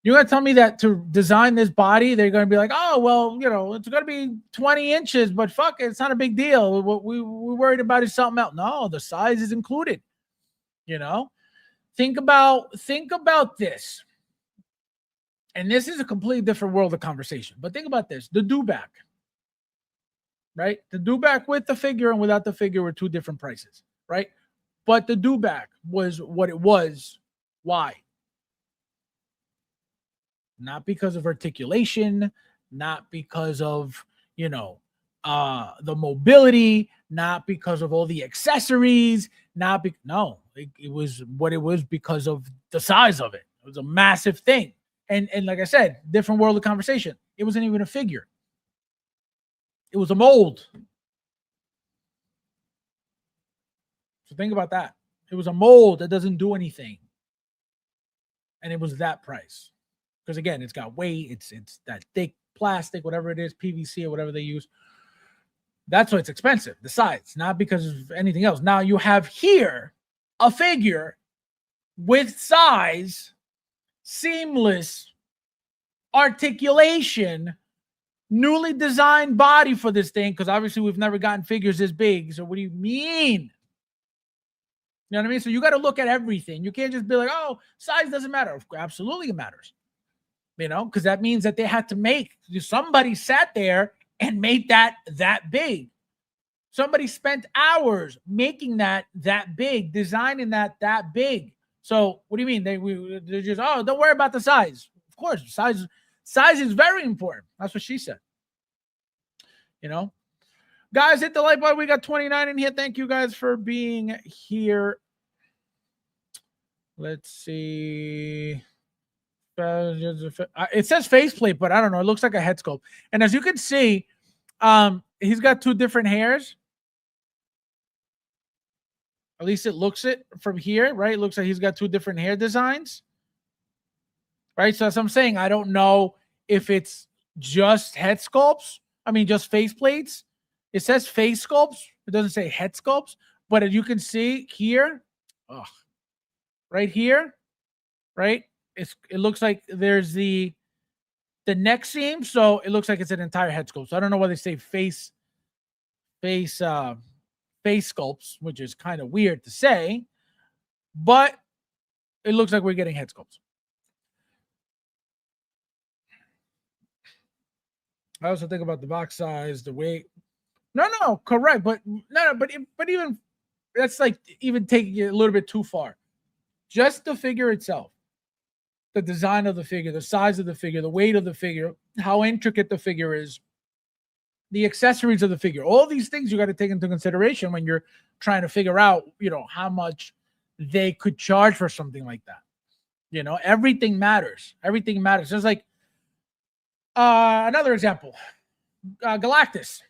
You're gonna tell me that to design this body, they're gonna be like, oh well, you know, it's gonna be 20 inches, but fuck it, it's not a big deal. What we're worried about is something else. No, the size is included. You know, think about this. And this is a completely different world of conversation. But think about this: the dewback. Right? The dewback with the figure and without the figure were 2 different prices, right? But the dewback was what it was. Why? Not because of articulation, not because of, you know, the mobility, not because of all the accessories, no, it was what it was because of the size of it. It was a massive thing. And like I said, different world of conversation. It wasn't even a figure. It was a mold. So think about that. It was a mold that doesn't do anything. And it was that price. Because again, it's got weight. It's that thick plastic, whatever it is, PVC or whatever they use. That's why it's expensive. The size, not because of anything else. Now you have here a figure with size, seamless articulation, newly designed body for this thing, because obviously we've never gotten figures this big. So what do you mean? You know what I mean? So you got to look at everything. You can't just be like, oh, size doesn't matter. Absolutely it matters. You know, because that means that they had to make, somebody sat there and made that big. Somebody spent hours making that big, designing that big. So what do you mean? They're just, oh, don't worry about the size. Of course, size is very important. That's what she said. You know, guys, hit the like button. We got 29 in here. Thank you guys for being here. Let's see. It says faceplate, but I don't know. It looks like a head sculpt. And as you can see, he's got 2 different hairs. At least it looks it from here, right? It looks like he's got 2 different hair designs. Right? So as I'm saying, I don't know if it's just head sculpts. I mean, just face plates. It says face sculpts. It doesn't say head sculpts. But as you can see here, right here, right? It looks like there's the neck seam. So it looks like it's an entire head sculpt. So I don't know why they say face face sculpts, which is kind of weird to say, but it looks like we're getting head sculpts. I also think about the box size, the weight. No, correct, but but even that's like even taking it a little bit too far. Just the figure itself, the design of the figure, the size of the figure, the weight of the figure, how intricate the figure is, the accessories of the figure, all these things you got to take into consideration when you're trying to figure out, how much they could charge for something like that. Everything matters. Everything matters. There's like another example, Galactus.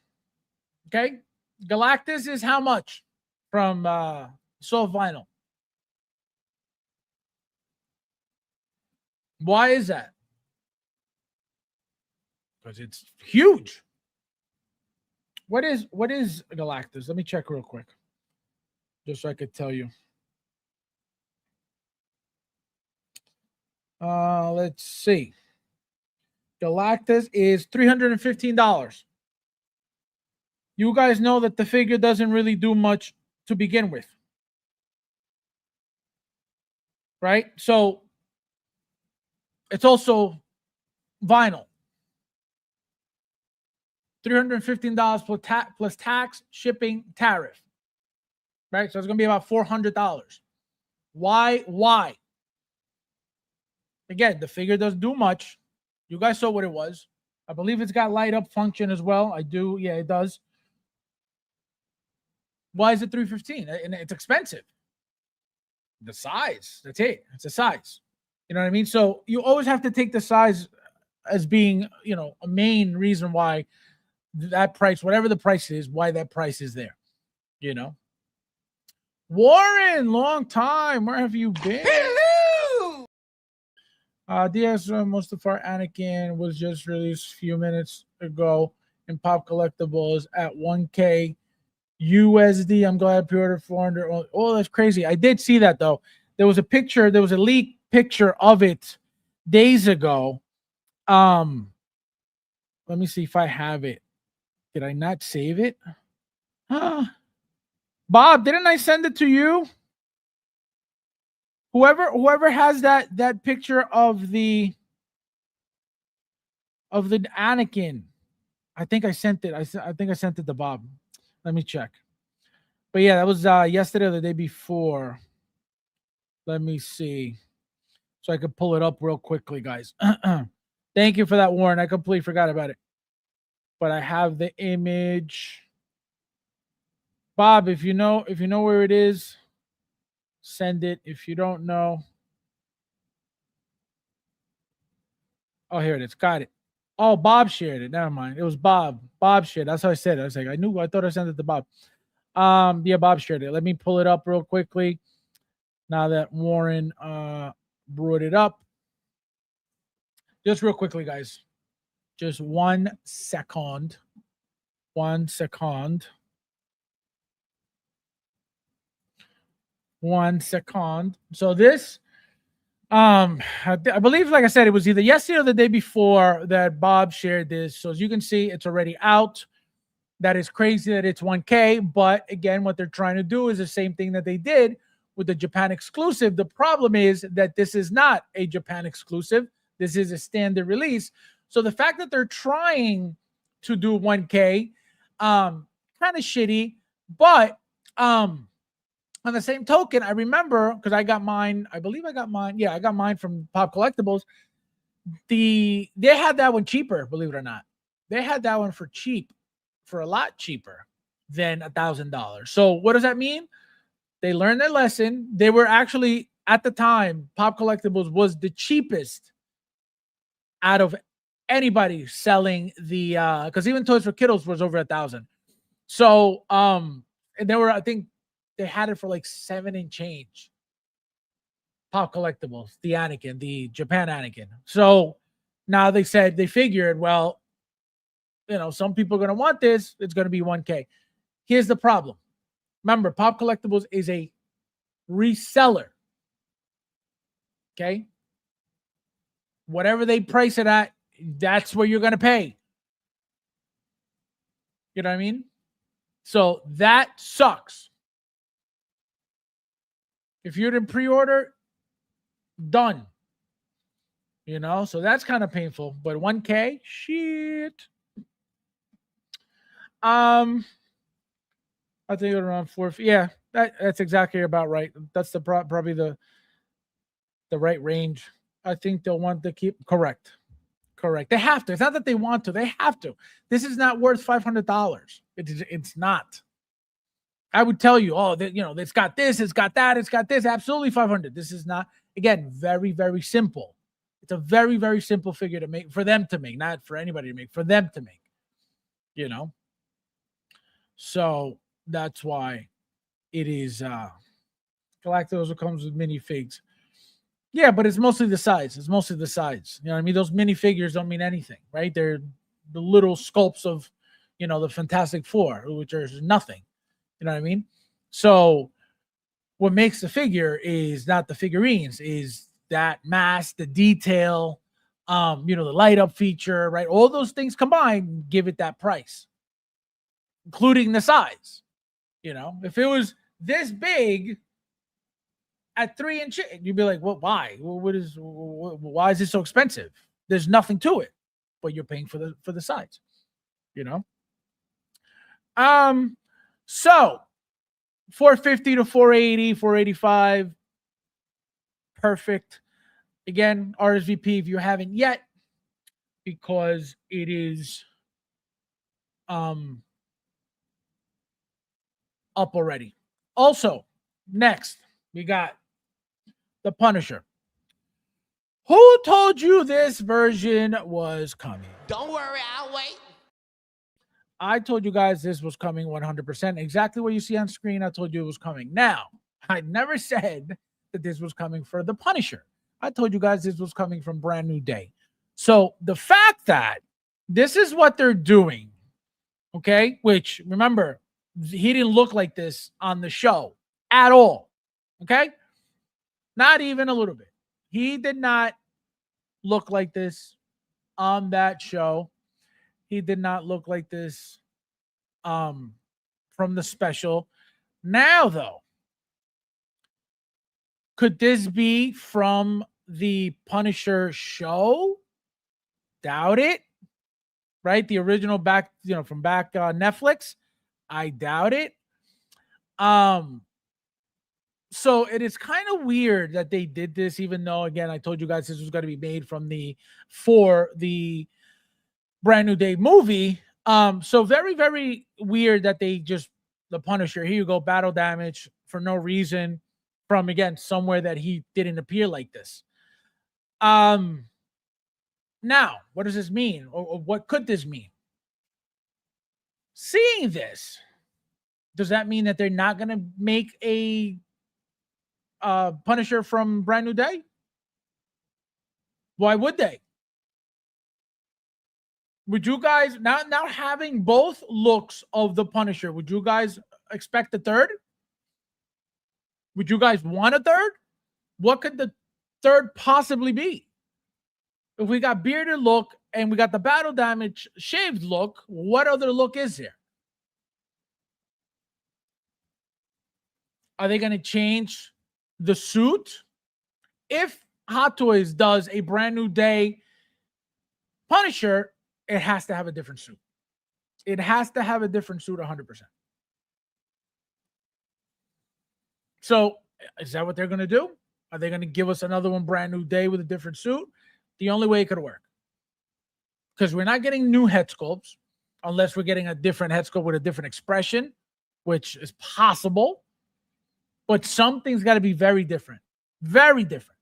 Okay, Galactus is how much from soft vinyl? Why is that? Because it's huge. What is Galactus? Let me check real quick, just so I could tell you. Let's see. Galactus is $315. You guys know that the figure doesn't really do much to begin with, right? So it's also vinyl. $315 plus tax, shipping, tariff, right? So it's going to be about $400. Why? Again, the figure doesn't do much. You guys saw what it was. I believe it's got light up function as well. I do. Yeah, it does. Why is it $315? And it's expensive. The size. That's it. It's a size. You know what I mean? So you always have to take the size as being, a main reason why that price, whatever the price is, why that price is there. Warren, long time. Where have you been? Hello! DS Mustafar Anakin was just released a few minutes ago in Pop Collectibles at 1K USD. I'm glad I pre-ordered 400. Oh, that's crazy. I did see that though. There was a leaked picture of it days ago. Let me see if I have it. Did I not save it? Bob, didn't I send it to you? Whoever has that picture of the Anakin, I think I sent it. I think I sent it to Bob. Let me check. But yeah, that was yesterday or the day before. Let me see. So I could pull it up real quickly, guys. Thank you for that, Warren. I completely forgot about it. But I have the image. Bob, if you know where it is, send it. If you don't know. Oh, here it is. Got it. Oh, Bob shared it. Never mind. It was Bob. Bob shared. That's how I said it. I was like, I thought I sent it to Bob. Yeah, Bob shared it. Let me pull it up real quickly. Now that Warren brought it up. Just real quickly, guys. Just 1 second. 1 second. 1 second. So this, I believe, like I said, it was either yesterday or the day before that Bob shared this. So as you can see, it's already out. That is crazy that it's 1K. But again, what they're trying to do is the same thing that they did with the Japan exclusive. The problem is that this is not a Japan exclusive. This is a standard release. So the fact that they're trying to do 1K, kind of shitty. But on the same token, I remember, because I got mine, I believe I got mine. Yeah, I got mine from Pop Collectibles. They had that one cheaper, believe it or not. They had that one for a lot cheaper than $1,000. So what does that mean? They learned their lesson. They were actually, at the time, Pop Collectibles was the cheapest out of anybody selling the, because even Toys for Kiddos was over 1,000. So, and they were, I think, they had it for like 7 and change. Pop Collectibles, the Anakin, the Japan Anakin. So now they figured, well, some people are going to want this. It's going to be 1K. Here's the problem. Remember, Pop Collectibles is a reseller. Okay? Whatever they price it at, that's what you're going to pay. You know what I mean? So that sucks. If you didn't pre-order, done. You know, so that's kind of painful. But 1K, shit. I think around 4. Yeah, that's exactly about right. That's probably the right range. I think they'll want to keep correct. They have to. It's not that they want to. They have to. This is not worth $500. It's not. I would tell you, oh, it's got this, it's got that, it's got this. Absolutely 500. This is not. Again, very, very simple. It's a very, very simple figure to make, for them to make, not for anybody to make, for them to make. You know. So that's why it is Galacticos comes with minifigs. Yeah, but it's mostly the size. You know what I mean? Those minifigures don't mean anything, right? They're the little sculpts of, the Fantastic Four, which are nothing. You know what I mean? So what makes the figure is not the figurines, is that mask, the detail, the light up feature, right? All those things combined give it that price, including the size. If it was this big at 3 inches, you'd be like, well, why? Why is it so expensive? There's nothing to it, but you're paying for the size, So 450 to 480, 485. Perfect. Again, RSVP if you haven't yet, because it is up already. Also, next, we got the Punisher. Who told you this version was coming? Don't worry, I'll wait. I told you guys this was coming 100%. Exactly what you see on screen, I told you it was coming. Now, I never said that this was coming for the Punisher. I told you guys this was coming from Brand New Day. So the fact that this is what they're doing, okay, which, remember, he didn't look like this on the show at all, okay? Not even a little bit. He did not look like this on that show. He did not look like this from the special. Now, though, could this be from the Punisher show? Doubt it. Right? The original back, from back Netflix. I doubt it. So it is kind of weird that they did this, even though, again, I told you guys this was going to be made for the Brand New Day movie. So very, very weird that they just, the Punisher, here you go, battle damage for no reason from, again, somewhere that he didn't appear like this. Now, what does this mean? Or what could this mean? Seeing this, does that mean that they're not going to make a Punisher from Brand New Day? Why would they? Would you guys, now having both looks of the Punisher, would you guys expect a third? Would you guys want a third? What could the third possibly be? If we got bearded look and we got the battle damage shaved look, what other look is there? Are they going to change the suit? If Hot Toys does a Brand New Day Punisher, it has to have a different suit. It has to have a different suit 100%. So is that what they're going to do? Are they going to give us another one Brand New Day with a different suit? The only way it could work. Because we're not getting new head sculpts unless we're getting a different head sculpt with a different expression, which is possible. But something's got to be very different. Very different.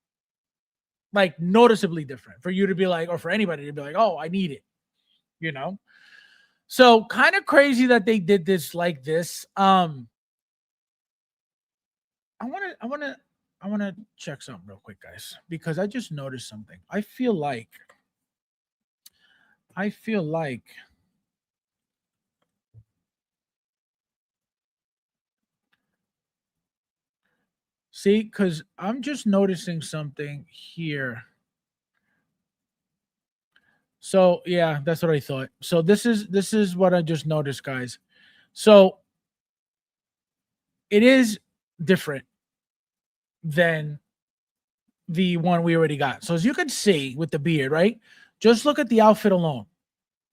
Like noticeably different for you to be like, or for anybody to be like, oh, I need it. So kind of crazy that they did this like this. I want to check something real quick, guys, because I just noticed something. I feel like see, because I'm just noticing something here. So yeah, that's what I thought. So this is what I just noticed, guys. So it is different than the one we already got. So as you can see with the beard, right? Just look at the outfit alone.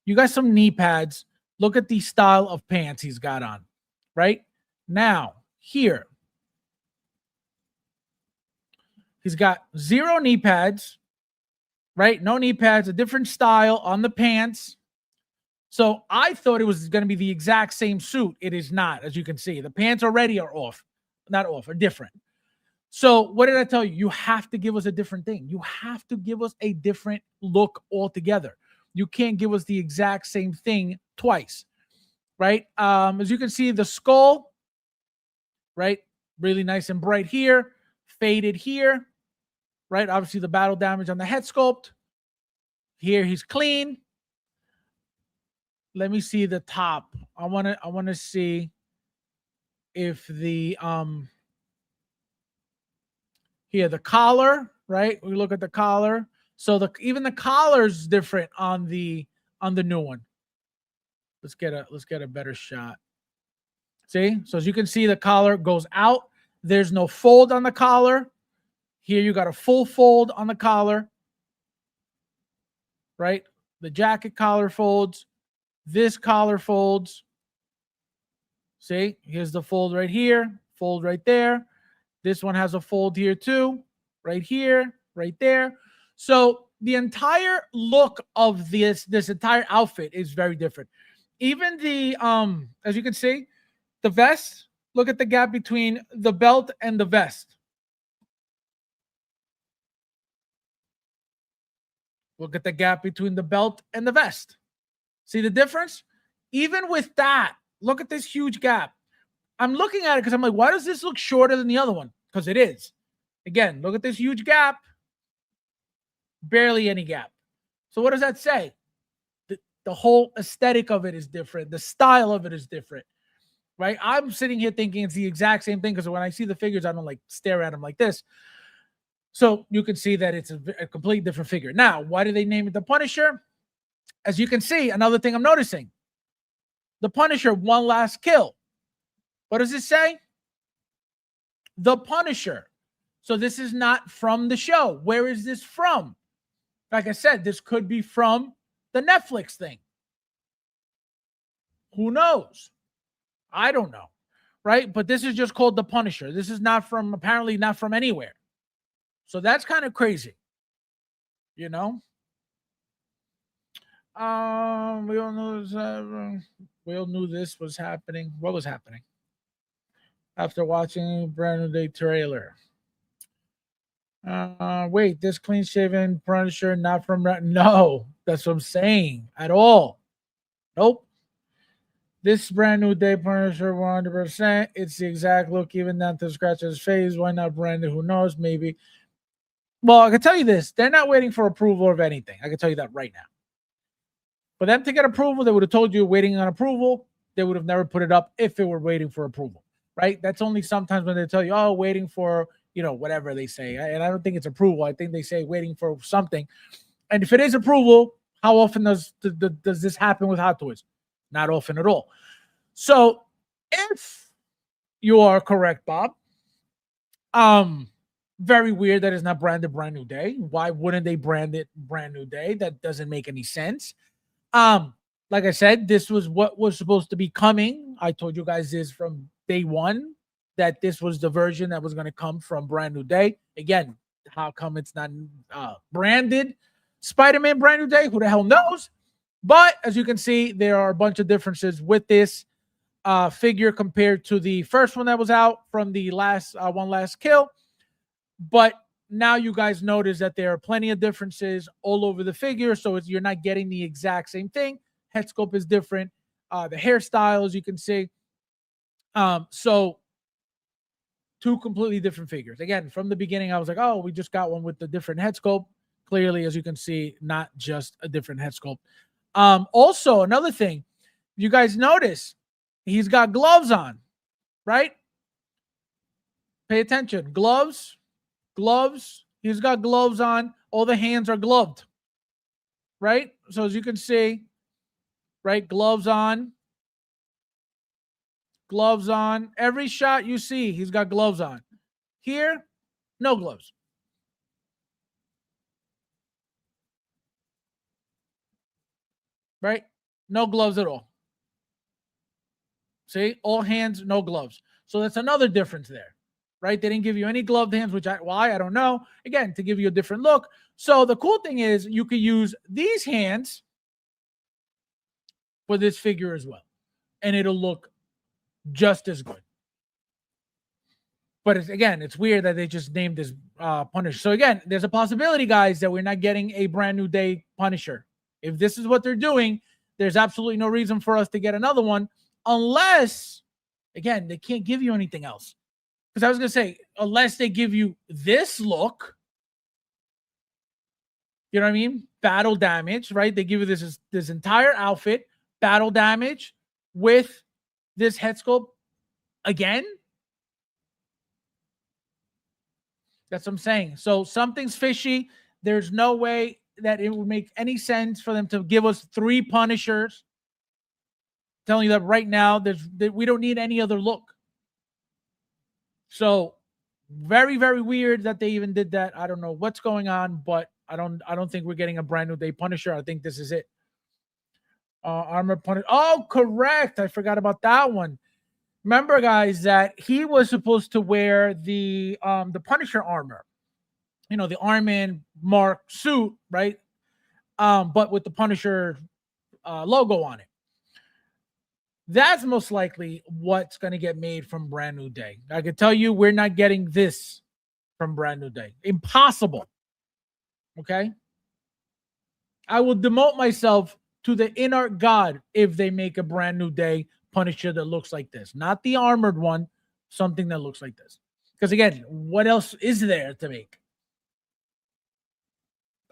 You got some knee pads. Look at the style of pants he's got on, right? Now, here, he's got 0 knee pads, right? No knee pads, a different style on the pants. So I thought it was going to be the exact same suit. It is not, as you can see. The pants already are off. Not off, are different. So what did I tell you? You have to give us a different thing. You have to give us a different look altogether. You can't give us the exact same thing twice, right? As you can see, the skull, right? Really nice and bright here. Faded here, right? Obviously, the battle damage on the head sculpt. Here, he's clean. Let me see the top. I want to see if the here the collar, right? We look at the collar. So even the collar's different on the new one. Let's get a better shot. See? So as you can see, the collar goes out. There's no fold on the collar. Here you got a full fold on the collar. Right? The jacket collar folds. This collar folds. See? Here's the fold right here, fold right there. This one has a fold here too, right here, right there. So the entire look of this entire outfit is very different. Even the as you can see, the vest, look at the gap between the belt and the vest. Look at the gap between the belt and the vest. See the difference? Even with that, look at this huge gap. I'm looking at it because I'm like, why does this look shorter than the other one? Because it is. Again, look at this huge gap. Barely any gap. So what does that say? The whole aesthetic of it is different. The style of it is different. Right? I'm sitting here thinking it's the exact same thing because when I see the figures, I don't like stare at them like this. So you can see that it's a completely different figure. Now, why do they name it the Punisher? As you can see, another thing I'm noticing. The Punisher, one last kill. What does it say? The Punisher. So this is not from the show. Where is this from? Like I said, this could be from the Netflix thing. Who knows? I don't know. Right? But this is just called The Punisher. This is not from, apparently not from anywhere. So that's kind of crazy. You know? We all knew this was happening. What was happening? After watching Brand New Day trailer. Wait, this clean shaven Punisher not from no, that's what I'm saying at all. Nope. This Brand New Day Punisher 100%. It's the exact look, even down to scratch his face. Why not brand new? Who knows? Maybe. Well, I can tell you this: they're not waiting for approval of anything. I can tell you that right now. For them to get approval, they would have told you waiting on approval. They would have never put it up if it were waiting for approval. Right? That's only sometimes when they tell you, oh, waiting for, you know, whatever they say. And I don't think it's approval. I think they say waiting for something. And if it is approval, how often does this happen with Hot Toys? Not often at all. So if you are correct, Bob, very weird that it's not branded Brand New Day. Why wouldn't they brand it Brand New Day? That doesn't make any sense. Like I said, this was what was supposed to be coming. I told you guys this from day one, that this was the version that was going to come from Brand New Day. Again, how come it's not branded Spider-Man Brand New Day? Who the hell knows? But as you can see, there are a bunch of differences with this figure compared to the first one that was out from the last One Last Kill. But now you guys notice that there are plenty of differences all over the figure, so you're not getting the exact same thing. Head sculpt is different. The hairstyle, as you can see. So two completely different figures. Again, from the beginning, I was like, oh, we just got one with the different head sculpt. Clearly, as you can see, not just a different head sculpt. Also, another thing, you guys notice he's got gloves on, right? Pay attention. Gloves. He's got gloves on. All the hands are gloved, right? So as you can see, right, gloves on. gloves on. Every shot you see, he's got gloves on. Here, no gloves. Right? No gloves at all. See, all hands, no gloves. So that's another difference there, right? They didn't give you any gloved hands, why I don't know. Again, to give you a different look. So the cool thing is you could use these hands for this figure as well, and it'll look just as good. But it's weird that they just named this Punisher. So again, there's a possibility, guys, that we're not getting a brand new day Punisher. If this is what they're doing, there's absolutely no reason for us to get another one, unless, again, they can't give you anything else. Because I was going to say, unless they give you this look, you know what I mean? Battle damage, right? They give you this entire outfit, battle damage, with this head sculpt again. That's what I'm saying. So something's fishy. There's no way that it would make any sense for them to give us 3 Punishers. I'm telling you that right now, we don't need any other look. So very, very weird that they even did that. I don't know what's going on, but I don't think we're getting a brand new day Punisher. I think this is it. Armor Punisher. Oh, correct. I forgot about that one. Remember, guys, that he was supposed to wear the Punisher armor, the Armin Mark suit, right? But with the Punisher logo on it. That's most likely what's going to get made from Brand New Day. I can tell you, we're not getting this from Brand New Day. Impossible. Okay? I will demote myself to the inert god if they make a Brand New Day Punisher that looks like this. Not the armored one, something that looks like this. Because again, what else is there to make?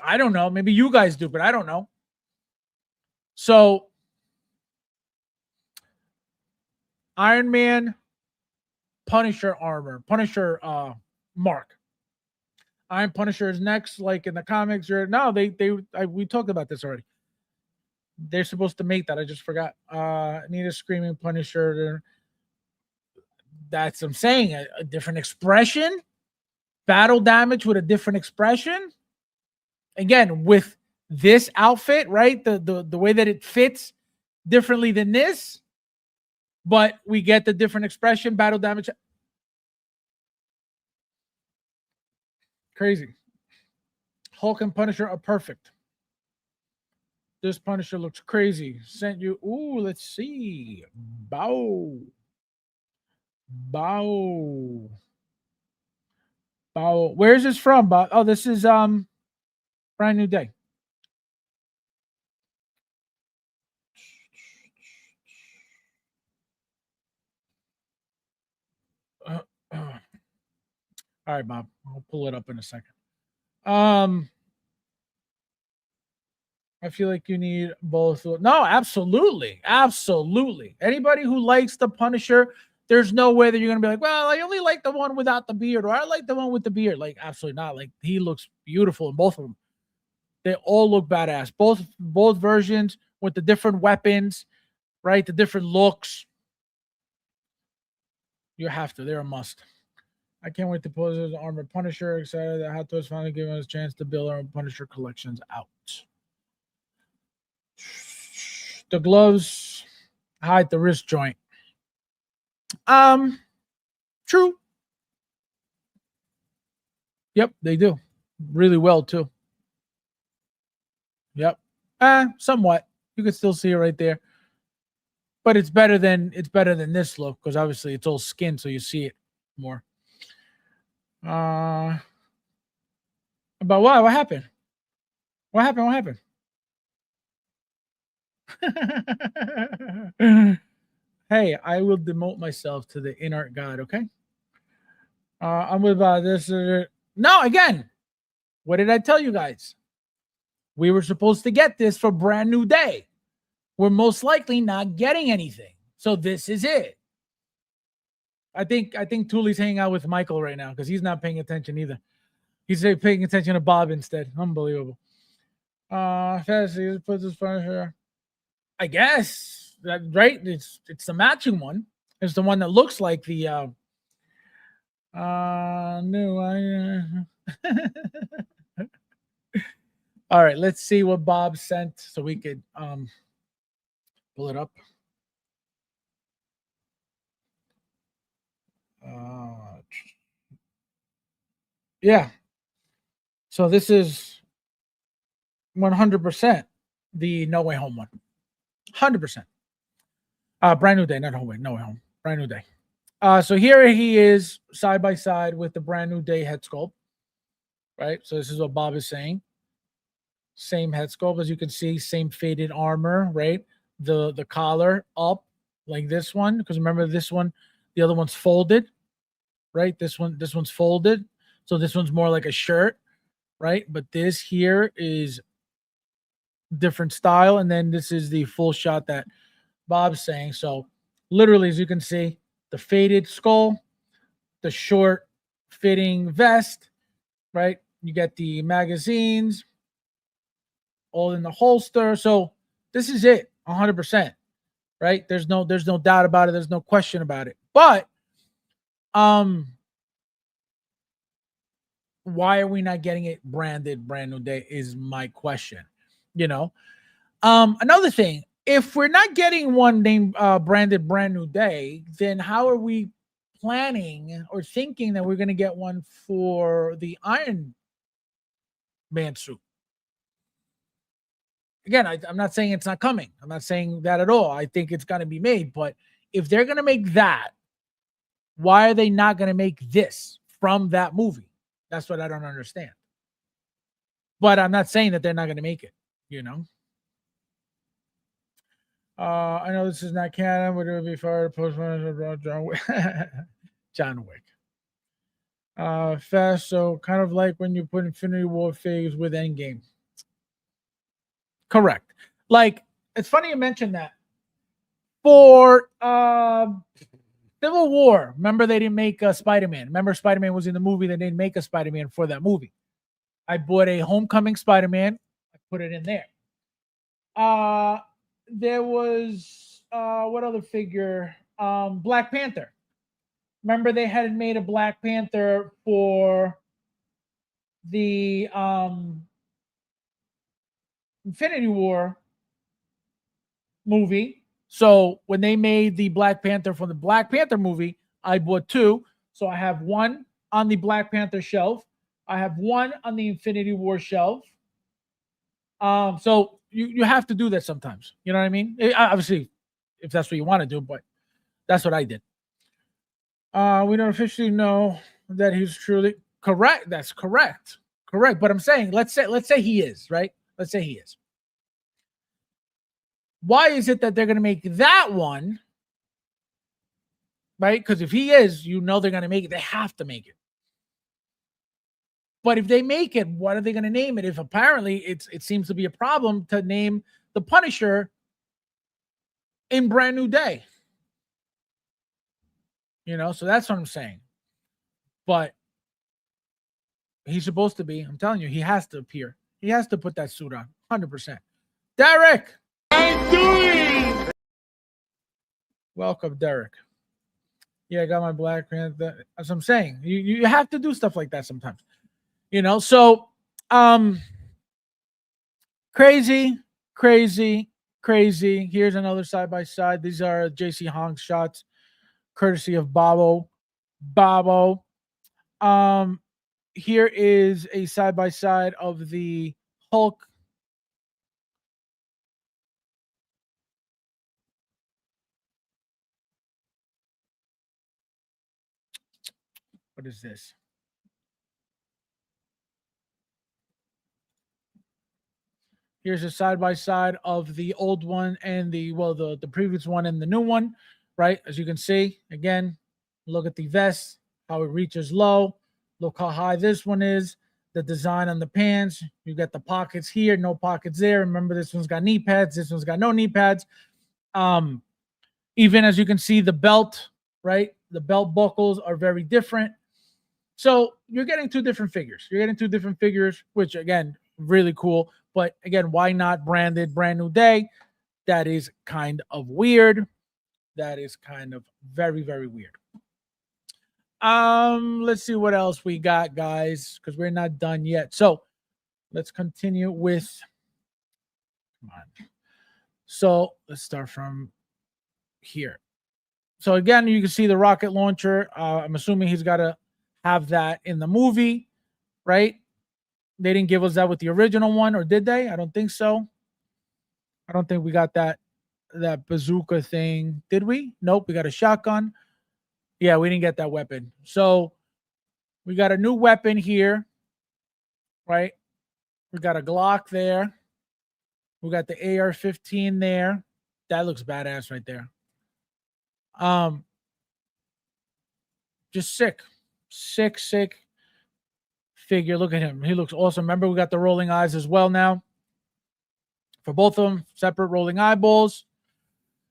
I don't know. Maybe you guys do, but I don't know. So, Iron Man, Punisher armor, Punisher mark. Iron Punisher is next, like in the comics. We talked about this already. They're supposed to make that. I just forgot. Need a screaming Punisher. That's what I'm saying. A different expression. Battle damage with a different expression. Again, with this outfit, right? The way that it fits differently than this. But we get the different expression, battle damage. Crazy. Hulk and Punisher are perfect. This Punisher looks crazy. Sent you. Ooh, let's see. Bow. Where's this from, Bob? Oh, this is Brand New Day. All right, Bob. I'll pull it up in a second. I feel like you need both. No, absolutely. Anybody who likes the Punisher, there's no way that you're going to be like, well, I only like the one without the beard, or I like the one with the beard. Like, absolutely not. Like, he looks beautiful in both of them. They all look badass. Both versions with the different weapons, right? The different looks. You have to. They're a must. I can't wait to pose as Armored Punisher. Excited that Hot Toys finally giving us a chance to build our Punisher collections out. The gloves hide the wrist joint. True. Yep, they do. Really well, too. Yep. Somewhat. You can still see it right there. But it's better than this look, because obviously it's all skin, so you see it more. About what? What happened? What happened? Hey, I will demote myself to the inert god, okay? I'm with this. No, again, what did I tell you guys? We were supposed to get this for Brand New Day. We're most likely not getting anything. So this is it. I think Tooley's hanging out with Michael right now because he's not paying attention either. He's paying attention to Bob instead. Unbelievable. Fantasy put this Punisher. I guess that right. It's the matching one. is the one that looks like the new. All right, let's see what Bob sent so we could pull it up. Yeah. So this is 100% the No Way Home one. 100%. Brand New Day, not Home Way, No Way Home. Brand New Day. So here he is side by side with the Brand New Day head sculpt. Right? So this is what Bob is saying. Same head sculpt, as you can see, same faded armor, right? The collar up like this one, because remember this one, the other one's folded, right? This one's folded. So this one's more like a shirt, right? But this here is different style, and then this is the full shot that Bob's saying. So literally, as you can see, the faded skull, the short fitting vest, right? You get the magazines all in the holster. So this is it, 100%, right? There's no doubt about it. There's no question about it. But why are we not getting it branded Brand New Day is my question. You know, another thing, if we're not getting one named branded Brand New Day, then how are we planning or thinking that we're going to get one for the Iron Man suit? Again, I'm not saying it's not coming. I'm not saying that at all. I think it's going to be made. But if they're going to make that, why are they not going to make this from that movie? That's what I don't understand. But I'm not saying that they're not going to make it, you know. I know this is not canon. Would it be far to post John Wick? John Wick. Fast, so kind of like when you put Infinity War phase with Endgame. Correct. Like, it's funny you mentioned that. For Civil War, remember they didn't make a Spider-Man. Remember Spider-Man was in the movie. They didn't make a Spider-Man for that movie. I bought a Homecoming Spider-Man. I put it in there. There was what other figure? Black Panther. Remember they had made a Black Panther for the Infinity War movie. So when they made the Black Panther from the Black Panther movie, I bought two. So I have one on the Black Panther shelf. I have one on the Infinity War shelf. So you have to do that sometimes. You know what I mean? Obviously, if that's what you want to do, but that's what I did. We don't officially know that he's truly correct. That's correct. Correct. But I'm saying, let's say he is, right? Let's say he is. Why is it that they're going to make that one? Right? Because if he is, you know they're going to make it. They have to make it. But if they make it, what are they going to name it? If apparently it seems to be a problem to name the Punisher in Brand New Day. You know, so that's what I'm saying. But he's supposed to be. I'm telling you, he has to appear. He has to put that suit on, 100%. Derek! I'm doing. Welcome, Derek. Yeah, I got my Black Panther. That's what I'm saying. You have to do stuff like that sometimes. You know, so crazy. Here's another side by side. These are JC Hong's shots, courtesy of Babo. Here is a side by side of the Hulk. What is this? Here's a side by side of the old one and the previous one and the new one, right? As you can see, again, look at the vest, how it reaches low. Look how high this one is. The design on the pants. You got the pockets here, no pockets there. Remember, this one's got knee pads. This one's got no knee pads. Even as you can see, the belt, right? The belt buckles are very different. So you're getting two different figures. Which again, really cool. But again, why not branded Brand New Day? That is kind of weird. That is kind of very, very weird. Let's see what else we got, guys, because we're not done yet. So let's continue with. Come on. So let's start from here. So again, you can see the rocket launcher. I'm assuming he's got to have that in the movie, right? They didn't give us that with the original one, or did they? I don't think so. I don't think we got that bazooka thing. Did we? Nope, we got a shotgun. Yeah, we didn't get that weapon. So we got a new weapon here, right? We got a Glock there. We got the AR-15 there. That looks badass right there. Just sick figure. Look at him. He looks awesome. Remember, we got the rolling eyes as well now. For both of them, separate rolling eyeballs.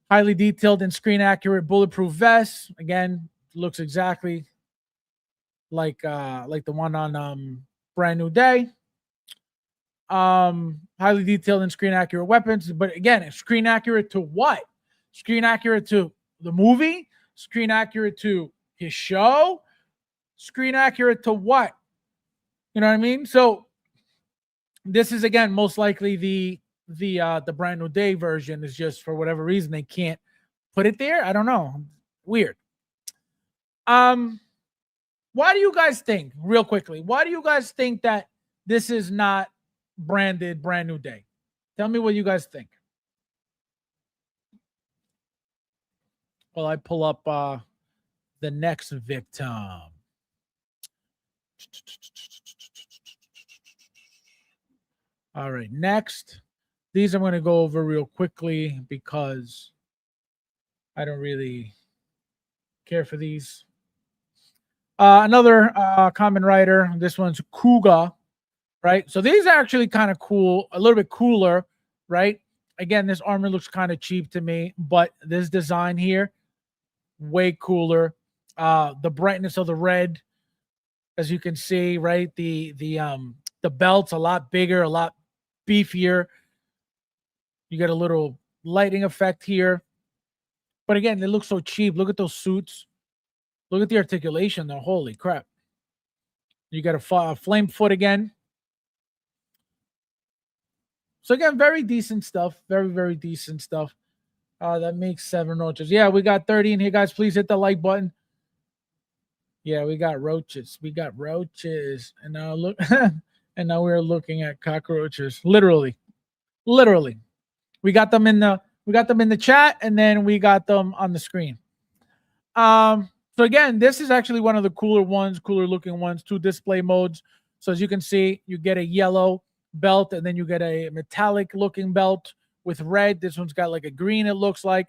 Highly detailed and screen accurate bulletproof vest. Again, looks exactly like the one on Brand New Day. Highly detailed and screen accurate weapons, but again, screen accurate to what? Screen accurate to the movie? Screen accurate to his show? Screen accurate to what? You know what I mean? So this is, again, most likely the Brand New Day version. Is just for whatever reason they can't put it there. I don't know. Weird. Why do you guys think, real quickly, why do you guys think that this is not branded Brand New Day? Tell me what you guys think. Well, I pull up the next victim. All right, next. These I'm going to go over real quickly because I don't really care for these. Another Kamen Rider. This one's Kuga, right? So these are actually kind of cool, a little bit cooler, right? Again, this armor looks kind of cheap to me, but this design here, way cooler. The brightness of the red, as you can see, right? The belt's a lot bigger, a lot beefier. You get a little lighting effect here. But again, they look so cheap. Look at those suits. Look at the articulation, though. Holy crap. You got a flame foot again. So again, very decent stuff. Very, very decent stuff. That makes 7 roaches. Yeah, we got 30 in here, guys. Please hit the like button. Yeah, we got roaches. We got roaches. And now look, and now we're looking at cockroaches. Literally. We got them in the chat, and then we got them on the screen. So again, this is actually one of the cooler looking ones, 2 display modes. So as you can see, you get a yellow belt, and then you get a metallic looking belt with red. This one's got like a green, it looks like.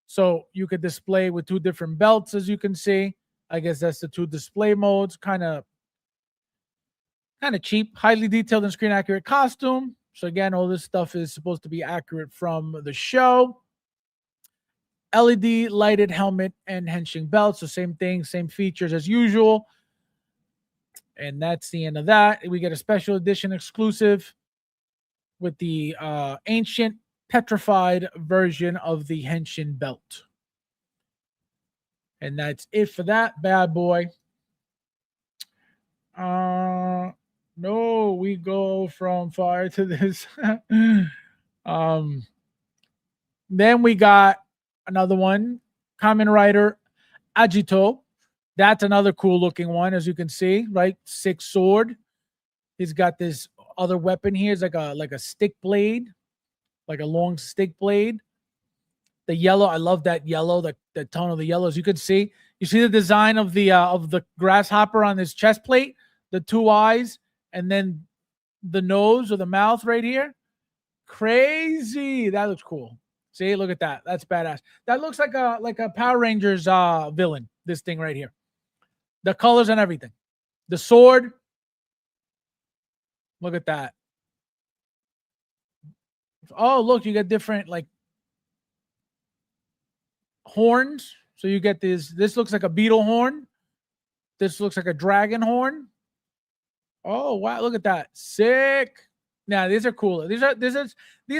So you could display with 2 different belts, as you can see. I guess that's the 2 display modes. Kind of cheap. Highly detailed and screen accurate costume. So again, all this stuff is supposed to be accurate from the show. LED lighted helmet and henshin belt. So same thing, same features as usual. And that's the end of that. We get a special edition exclusive with the ancient petrified version of the henshin belt. And that's it for that bad boy. No, we go from fire to this. Then we got another one, Kamen Rider Agito. That's another cool looking one, as you can see, right? 6 sword. He's got this other weapon here. It's like a stick blade, like a long stick blade. The yellow, I love that yellow, the tone of the yellow. As you can see, you see the design of the grasshopper on his chest plate, the 2 eyes, and then the nose or the mouth right here. Crazy. That looks cool. See, look at that. That's badass. That looks like a Power Rangers villain, this thing right here. The colors and everything. The sword. Look at that. Oh, look, you get different like horns. So you get this looks like a beetle horn. This looks like a dragon horn. Oh, wow, look at that. Sick. Now, these are cooler. These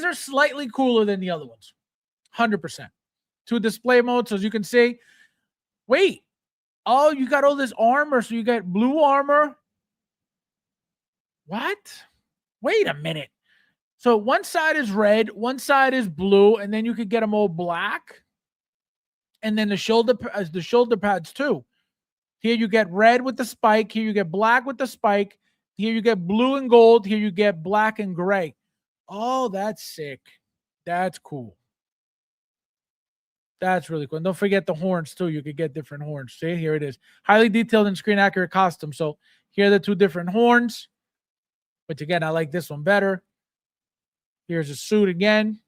are slightly cooler than the other ones. 100%. 2 display modes. So as you can see, wait, oh, you got all this armor. So you got blue armor. What? Wait a minute. So one side is red, one side is blue, and then you could get them all black. And then the shoulder pads too. Here you get red with the spike. Here you get black with the spike. Here you get blue and gold. Here you get black and gray. Oh, that's sick. That's cool. That's really cool. And don't forget the horns too. You could get different horns. See, here it is. Highly detailed and screen accurate costume. So here are the 2 different horns. Which again, I like this one better. Here's a suit again.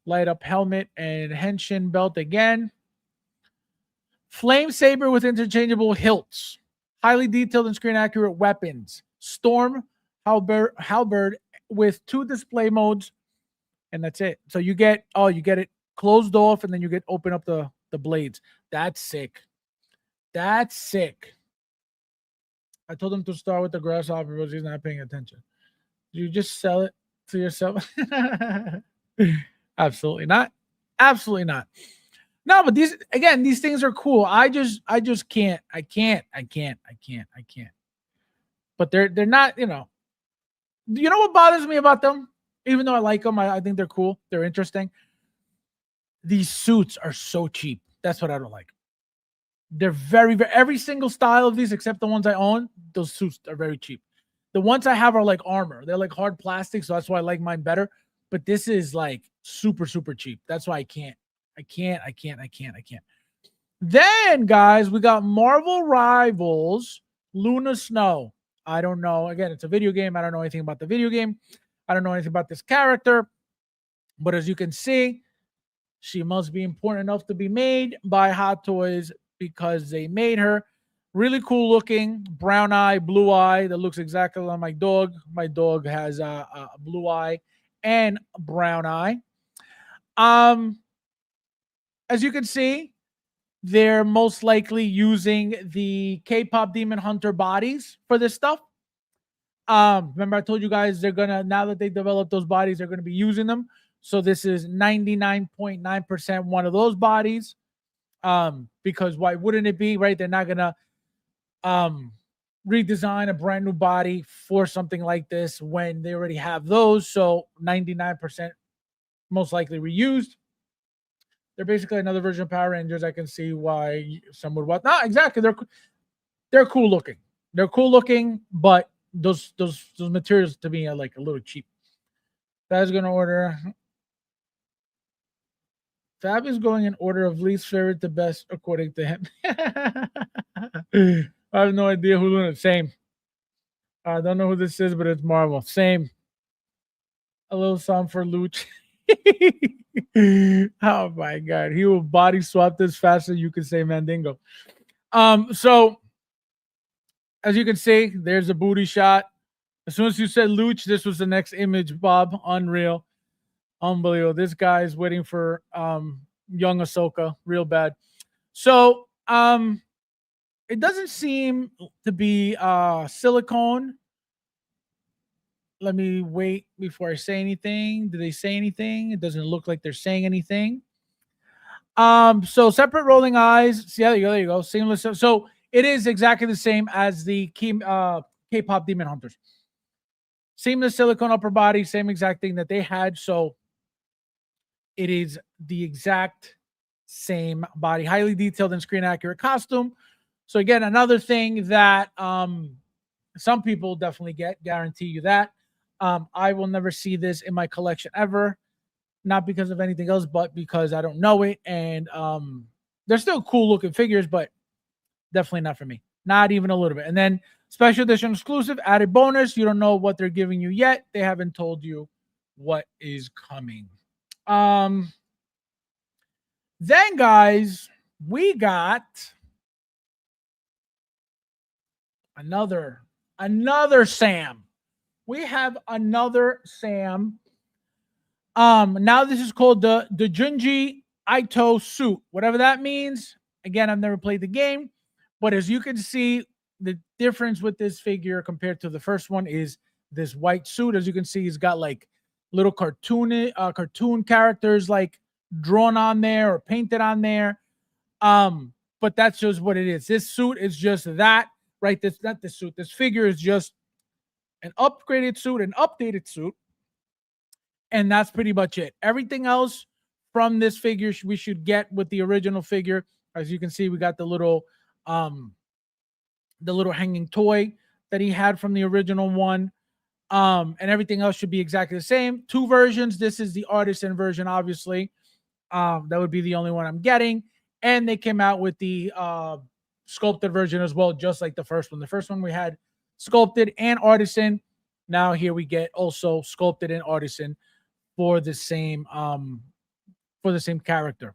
Light up helmet and henshin belt again. Flame saber with interchangeable hilts. Highly detailed and screen accurate weapons. Storm halberd with 2 display modes. And that's it. So you get it closed off and then you get open up the blades. That's sick. That's sick. I told him to start with the grasshopper, but he's not paying attention. You just sell it to yourself. Absolutely not. Absolutely not. No, but these things are cool. I just can't. I can't. But they're not, you know what bothers me about them? Even though I like them, I think they're cool. They're interesting. These suits are so cheap. That's what I don't like. They're very, very, every single style of these, except the ones I own, those suits are very cheap. The ones I have are like armor. They're like hard plastic, so that's why I like mine better. But this is like super, super cheap. That's why I can't. Then, guys, we got Marvel Rivals Luna Snow. I don't know. Again, it's a video game. I don't know anything about the video game. I don't know anything about this character. But as you can see, she must be important enough to be made by Hot Toys because they made her. Really cool looking. Brown eye, blue eye. That looks exactly like my dog. My dog has a blue eye and brown eye. As you can see, they're most likely using the K-pop Demon Hunter bodies for this stuff. Remember I told you guys now that they developed those bodies, they're gonna be using them. So this is 99.9% one of those bodies. Because why wouldn't it be, right? They're not gonna redesign a brand new body for something like this when they already have those. So 99% most likely reused. They're basically another version of Power Rangers. I can see why some would want. No, exactly. They're cool looking. They're cool looking, but those materials to me are like a little cheap. Fab's gonna order. Fab is going in order of least favorite to best according to him. I have no idea who doing it. Same. I don't know who this is, but it's Marvel. Same. A little song for Luch. Oh my god, he will body swap this faster you can say Mandingo. So as you can see, there's a booty shot. As soon as you said Luch, this was the next image, Bob. Unreal. Unbelievable. This guy is waiting for young Ahsoka real bad. So it doesn't seem to be silicone. Let me wait before I say anything. Do they say anything? It doesn't look like they're saying anything. So separate rolling eyes. See, there you go. Seamless. So it is exactly the same as the K-pop Demon Hunters. Seamless silicone upper body, same exact thing that they had. So it is the exact same body, highly detailed and screen accurate costume. So again, another thing that some people definitely get, guarantee you that. I will never see this in my collection ever, not because of anything else, but because I don't know it. And they're still cool looking figures, but definitely not for me. Not even a little bit. And then special edition exclusive, added bonus. You don't know what they're giving you yet. They haven't told you what is coming. Then, guys, we got another Sam. We have another Sam. Now this is called the Junji Ito suit, whatever that means. Again, I've never played the game, but as you can see, the difference with this figure compared to the first one is this white suit. As you can see, he's got like little cartoon characters like drawn on there or painted on there. But that's just what it is. This suit is just that, right? This not the suit. This figure is just an upgraded suit, an updated suit, and that's pretty much it. Everything else from this figure we should get with the original figure. As you can see, we got the little hanging toy that he had from the original one. And everything else should be exactly the same. 2 versions. This is the artisan version, obviously. That would be the only one I'm getting. And they came out with the sculpted version as well, just like the first one. The first one we had sculpted and artisan. Now here we get also sculpted and artisan for the same character.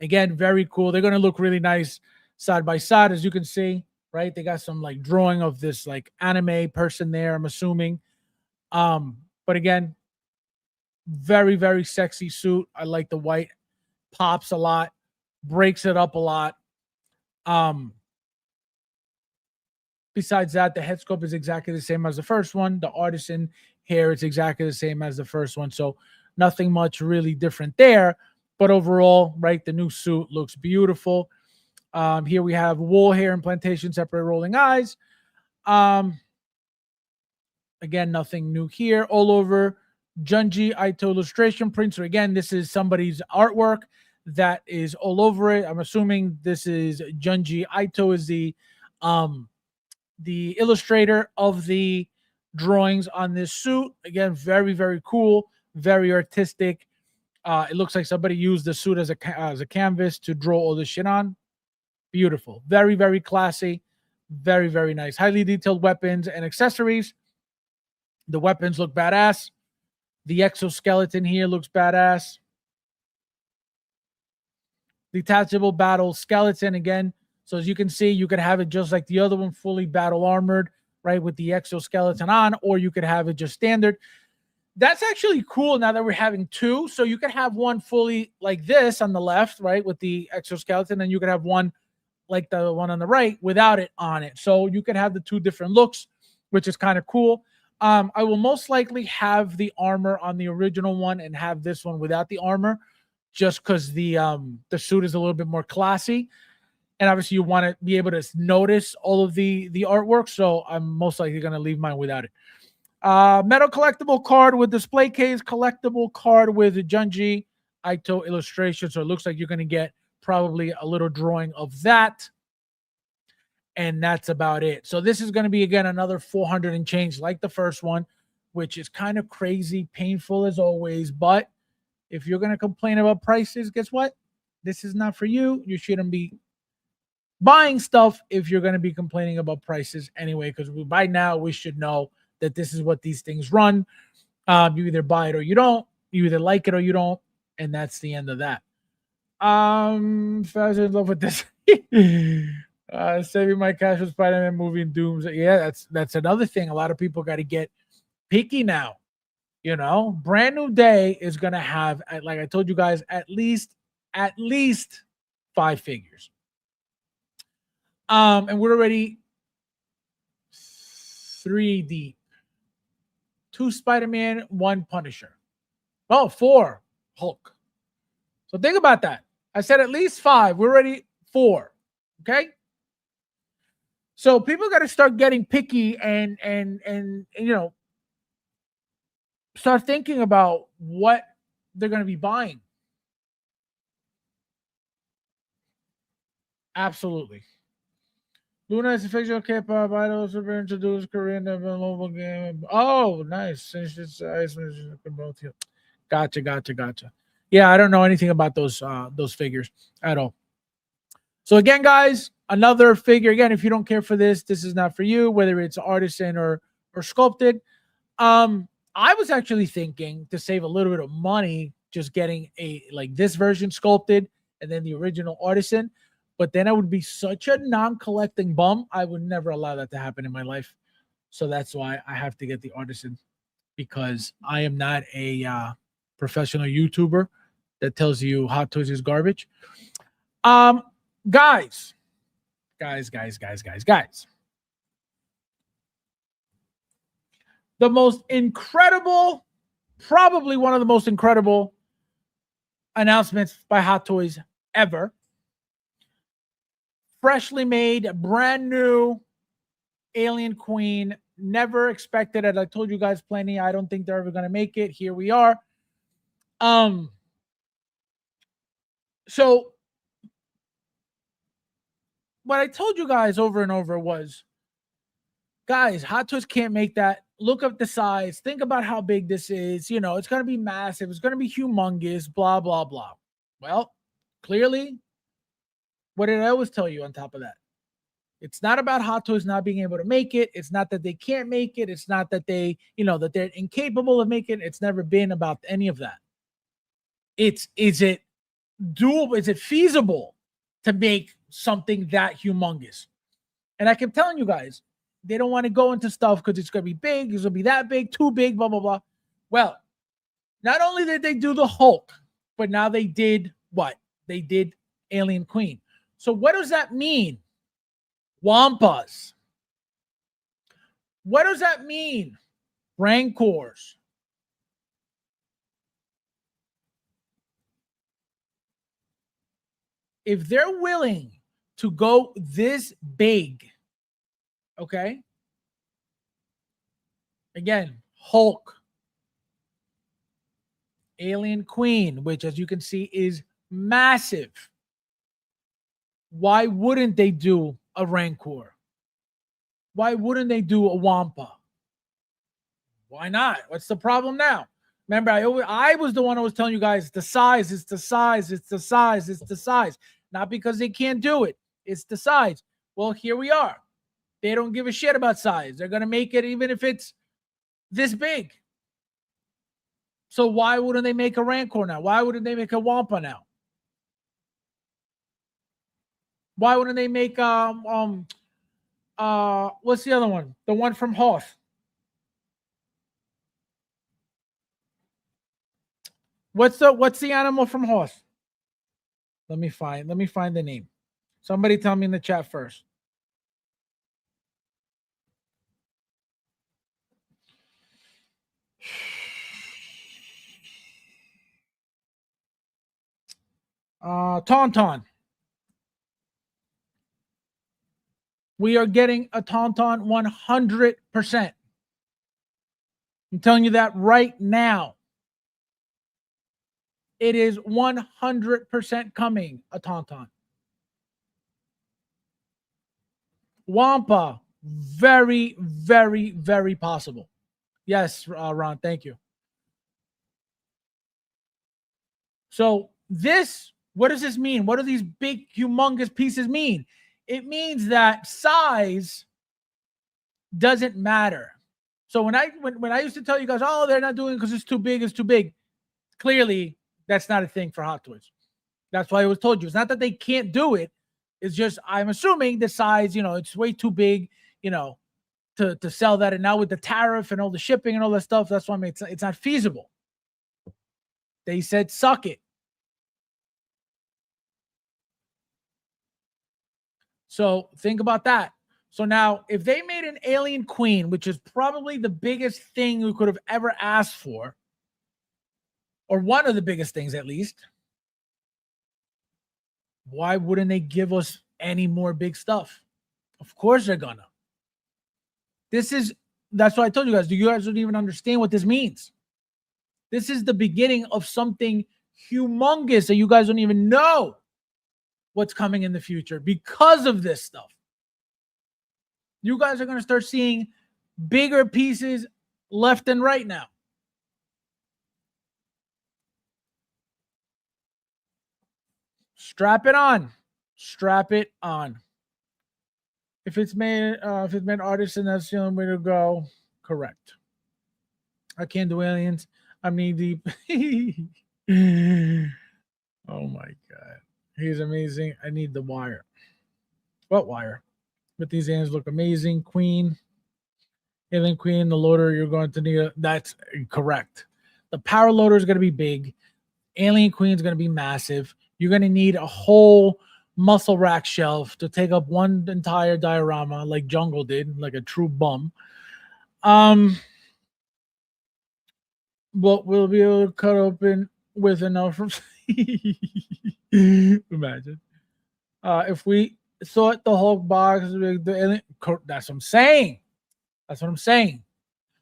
Again, very cool. They're going to look really nice side by side, as you can see, right? They got some like drawing of this like anime person there, I'm assuming. But again, very, very sexy suit. I like the white. Pops a lot, breaks it up a lot. Besides that, the head sculpt is exactly the same as the first one. The artisan hair is exactly the same as the first one. So nothing much really different there. But overall, right, the new suit looks beautiful. Here we have wool hair implantation, separate rolling eyes. Again, nothing new here. All over Junji Ito illustration print. So again, this is somebody's artwork that is all over it. I'm assuming this is Junji Ito is the illustrator of the drawings on this suit. Again, very, very cool, very artistic. It looks like somebody used the suit as a canvas to draw all this shit on. Beautiful. Very, very classy. Very, very nice. Highly detailed weapons and accessories. The weapons look badass. The exoskeleton here looks badass. Detachable battle skeleton again. So as you can see, you could have it just like the other one, fully battle armored, right, with the exoskeleton on, or you could have it just standard. That's actually cool now that we're having 2. So you could have one fully like this on the left, right, with the exoskeleton, and you could have one like the one on the right without it on it. So you could have the 2 different looks, which is kind of cool. I will most likely have the armor on the original one and have this one without the armor, just because the suit is a little bit more classy. And obviously you want to be able to notice all of the artwork. So I'm most likely going to leave mine without it. Metal collectible card with display case, collectible card with Junji Ito illustration. So it looks like you're going to get probably a little drawing of that. And that's about it. So this is going to be, again, another 400 and change like the first one, which is kind of crazy, painful as always. But if you're going to complain about prices, guess what? This is not for you. You shouldn't be buying stuff if you're going to be complaining about prices anyway, because by now we should know that this is what these things run. You either buy it or you don't. You either like it or you don't. And that's the end of that. Fast in love with this. Saving my cash with Spider-Man movie and Dooms. Yeah, that's another thing. A lot of people got to get picky now. You know, brand new day is gonna have, like I told you guys, at least 5 figures. And we're already 3 deep. 2 Spider-Man, 1 Punisher. Oh, 4 Hulk. So think about that. I said at least 5. We're already 4. Okay. So people got to start getting picky and you know, start thinking about what they're going to be buying. Absolutely. Luna is a fictional K-pop idol super introduced Korean mobile game. Oh, nice. Gotcha. Yeah, I don't know anything about those figures at all. So again, guys, another figure. Again, if you don't care for this, this is not for you, whether it's artisan or sculpted. I was actually thinking to save a little bit of money, just getting a like this version sculpted and then the original artisan. But then I would be such a non-collecting bum. I would never allow that to happen in my life. So that's why I have to get the artisan, because I am not a professional YouTuber that tells you Hot Toys is garbage. Guys. The most incredible probably one of the most incredible announcements by Hot Toys ever. Freshly made, brand new Alien Queen. Never expected it. I told you guys plenty. I don't think they're ever going to make it. Here we are. So what I told you guys over and over was, guys, Hot Toys can't make that. Look up the size. Think about how big this is. You know, it's going to be massive. It's going to be humongous, blah, blah, blah. Well, clearly, what did I always tell you on top of that? It's not about Hot Toys not being able to make it. It's not that they can't make it. It's not that they, you know, that they're incapable of making it. It's never been about any of that. Is it doable? Is it feasible to make something that humongous? And I kept telling you guys, they don't want to go into stuff because it's going to be big. It's going to be that big, too big, blah, blah, blah. Well, not only did they do the Hulk, but now they did what? They did Alien Queen. So what does that mean? Wampas. What does that mean? Rancors. If they're willing to go this big, okay? Again, Hulk, Alien Queen, which as you can see is massive. Why wouldn't they do a Rancor? Why wouldn't they do a Wampa? Why not? What's the problem now? Remember, I was the one who was telling you guys the size, it's the size, it's the size, it's the size. Not because they can't do it. It's the size. Well, here we are. They don't give a shit about size. They're going to make it even if it's this big. So why wouldn't they make a Rancor now? Why wouldn't they make a Wampa now? Why wouldn't they make what's the other one? The one from Hoth. What's the animal from Hoth? Let me find the name. Somebody tell me in the chat first. Tauntaun. We are getting a Tauntaun 100%. I'm telling you that right now. It is 100% coming, a Tauntaun. Wampa, very, very, very possible. Yes, Ron, thank you. So this, what does this mean? What do these big, humongous pieces mean? It means that size doesn't matter. So when I used to tell you guys, oh, they're not doing it because it's too big, it's too big. Clearly, that's not a thing for Hot Toys. That's why I was told you. It's not that they can't do it. It's just, I'm assuming the size, you know, it's way too big, you know, to sell that. And now with the tariff and all the shipping and all that stuff, that's why it's not feasible. They said, suck it. So think about that. So now, if they made an Alien Queen, which is probably the biggest thing we could have ever asked for, or one of the biggest things at least, why wouldn't they give us any more big stuff? Of course they're gonna. That's why I told you guys, you guys don't even understand what this means. This is the beginning of something humongous that you guys don't even know what's coming in the future because of this stuff. You guys are going to start seeing bigger pieces left and right now. Strap it on. Strap it on. If it's made artisan, that's the only way to go. Correct. I can't do aliens. I'm knee deep. Oh my God. He's amazing. I need the wire. What wire? But these hands look amazing. Queen. Alien Queen, the loader you're going to need. That's correct. The power loader is going to be big. Alien Queen is going to be massive. You're going to need a whole muscle rack shelf to take up one entire diorama like Jungle did, like a true bum. what we'll be able to cut open with enough from imagine. If we thought the Hulk box, that's what I'm saying. That's what I'm saying.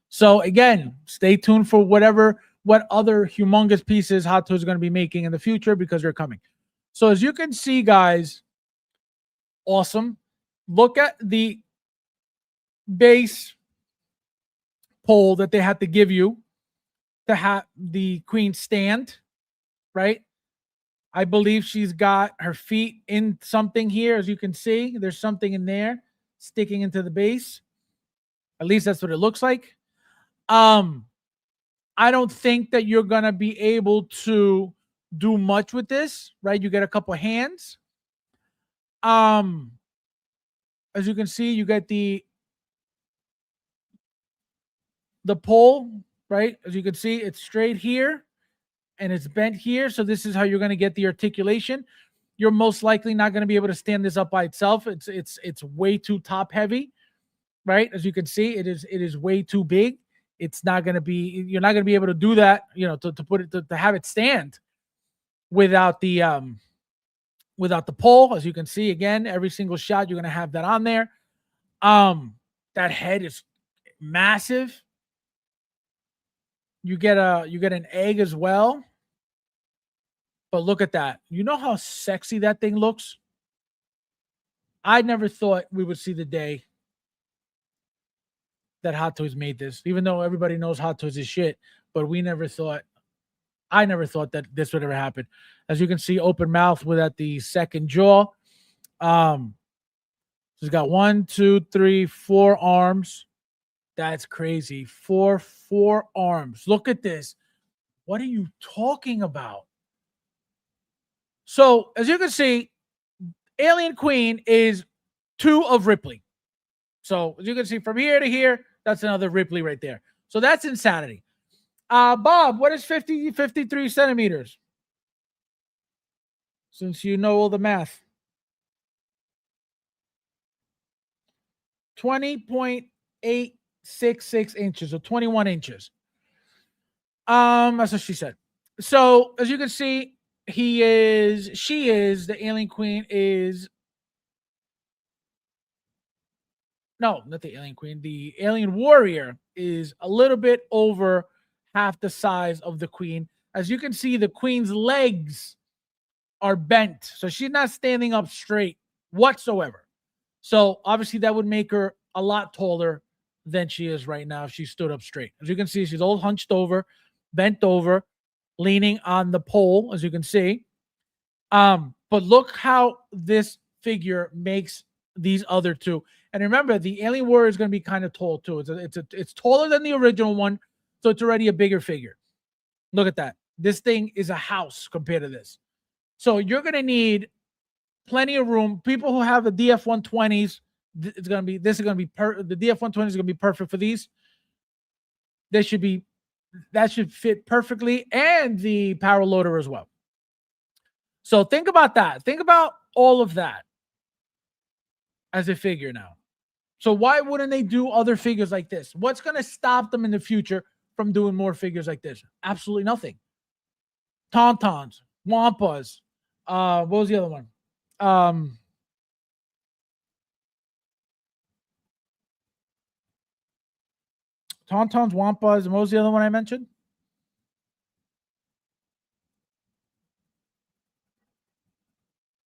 So again, stay tuned for what other humongous pieces Hot Toys is going to be making in the future because they're coming. So as you can see, guys, awesome. Look at the base pole that they had to give you to have the queen stand, right? I believe she's got her feet in something here. As you can see, there's something in there sticking into the base. At least that's what it looks like. I don't think that you're going to be able to do much with this, right? You get a couple hands. As you can see, you get the pole, right? As you can see, it's straight here and it's bent here. So this is how you're going to get the articulation. You're most likely not going to be able to stand this up by itself. It's way too top heavy, right? As you can see, it is way too big. It's not going to be, you're not going to be able to do that, to put it, to have it stand without the pole. As you can see, again, every single shot, you're going to have that on there. That head is massive. You get an egg as well. But look at that. You know how sexy that thing looks? I never thought we would see the day that Hot Toys made this, even though everybody knows Hot Toys is shit, but I never thought that this would ever happen. As you can see, open mouth without the second jaw. She's got 1, 2, 3, 4 arms. That's crazy. Four arms. Look at this. What are you talking about? So, as you can see, Alien Queen is 2 of Ripley. So, as you can see, from here to here, that's another Ripley right there. So, that's insanity. Bob, what is 53 centimeters? Since you know all the math. 20.866 inches, or 21 inches. That's what she said. So, as you can see, the Alien Queen is, no, not the Alien Queen. The Alien Warrior is a little bit over half the size of the Queen. As you can see, the Queen's legs are bent. So she's not standing up straight whatsoever. So obviously that would make her a lot taller than she is right now if she stood up straight. As you can see, she's all hunched over, bent over, leaning on the pole, as you can see. But look how this figure makes these other two. And remember, the Alien Warrior is going to be kind of tall too. It's taller than the original one, so it's already a bigger figure. Look at that. This thing is a house compared to this. So you're going to need plenty of room. People who have the DF-120s, the DF-120 is going to be perfect for these. That should fit perfectly, and the power loader as well. So think about that. Think about all of that as a figure now. So why wouldn't they do other figures like this? What's going to stop them in the future from doing more figures like this? Absolutely nothing. Tauntauns, Wampas. What was the other one? Tauntauns, Wampas, and what was the other one I mentioned?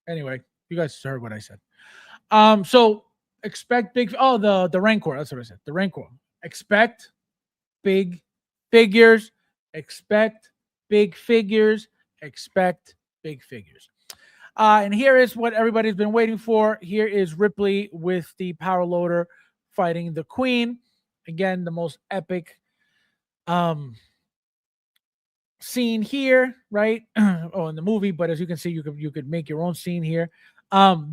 Anyway, you guys heard what I said. So expect big. Oh, the Rancor. That's what I said. The Rancor. Expect big figures. Expect big figures. Expect big figures. And here is what everybody's been waiting for. Here is Ripley with the power loader fighting the Queen. Again, the most epic scene here, right? Oh, in the movie, but as you can see, you could make your own scene here.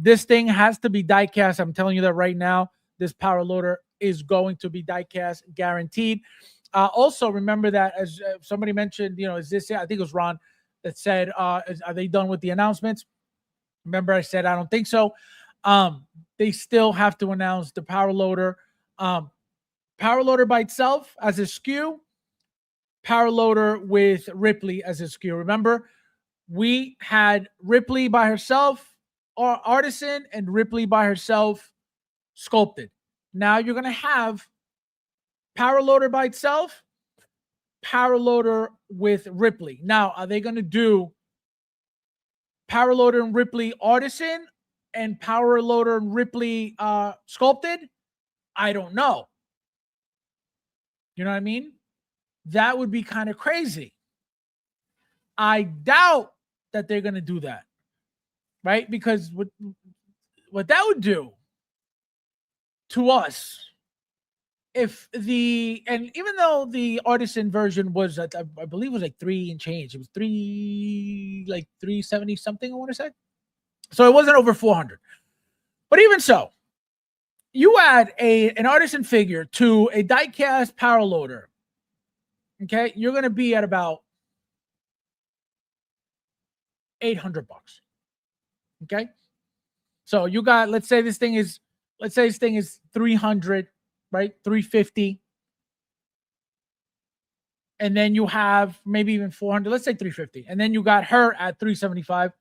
This thing has to be die cast. I'm telling you that right now. This power loader is going to be die cast, guaranteed. Also, remember that as somebody mentioned, is this? I think it was Ron that said, "Are they done with the announcements?" Remember, I said I don't think so. They still have to announce the power loader. Power loader by itself as a SKU, power loader with Ripley as a SKU. Remember, we had Ripley by herself, or artisan, and Ripley by herself, sculpted. Now you're gonna have power loader by itself, power loader with Ripley. Now, are they gonna do power loader and Ripley artisan and power loader and Ripley sculpted? I don't know. You know what I mean? That would be kind of crazy. I doubt that they're going to do that, right? Because what that would do to us, if and even though the artisan version was, I believe it was like 3 and change, it was 370 something, I want to say. So it wasn't over 400. But even so, you add an artisan figure to a die-cast power loader, okay, you're going to be at about $800. Okay, so you got, let's say this thing is 300, right? 350, and then you have maybe even 400. Let's say 350, and then you got her at 375.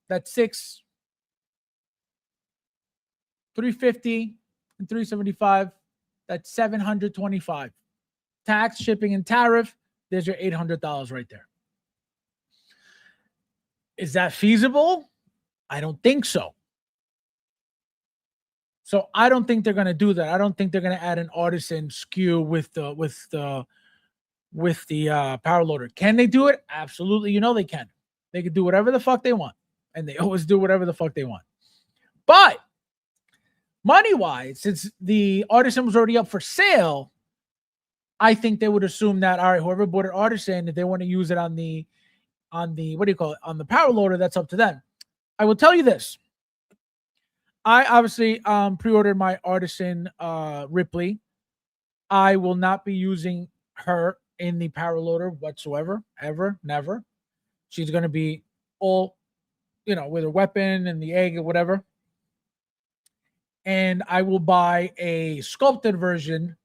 That's 350 and 375. That's 725. Tax, shipping, and tariff. There's your $800 right there. Is that feasible? I don't think so. So I don't think they're going to do that. I don't think they're going to add an artisan SKU with the power loader. Can they do it? Absolutely. You know they can. They can do whatever the fuck they want, and they always do whatever the fuck they want. But money-wise, since the artisan was already up for sale, I think they would assume that, all right, whoever bought an artisan, if they want to use it on the what do you call it, on the power loader, that's up to them. I will tell you this. I obviously pre-ordered my artisan Ripley. I will not be using her in the power loader whatsoever, ever, never. She's going to be all, with her weapon and the egg or whatever. And I will buy a sculpted version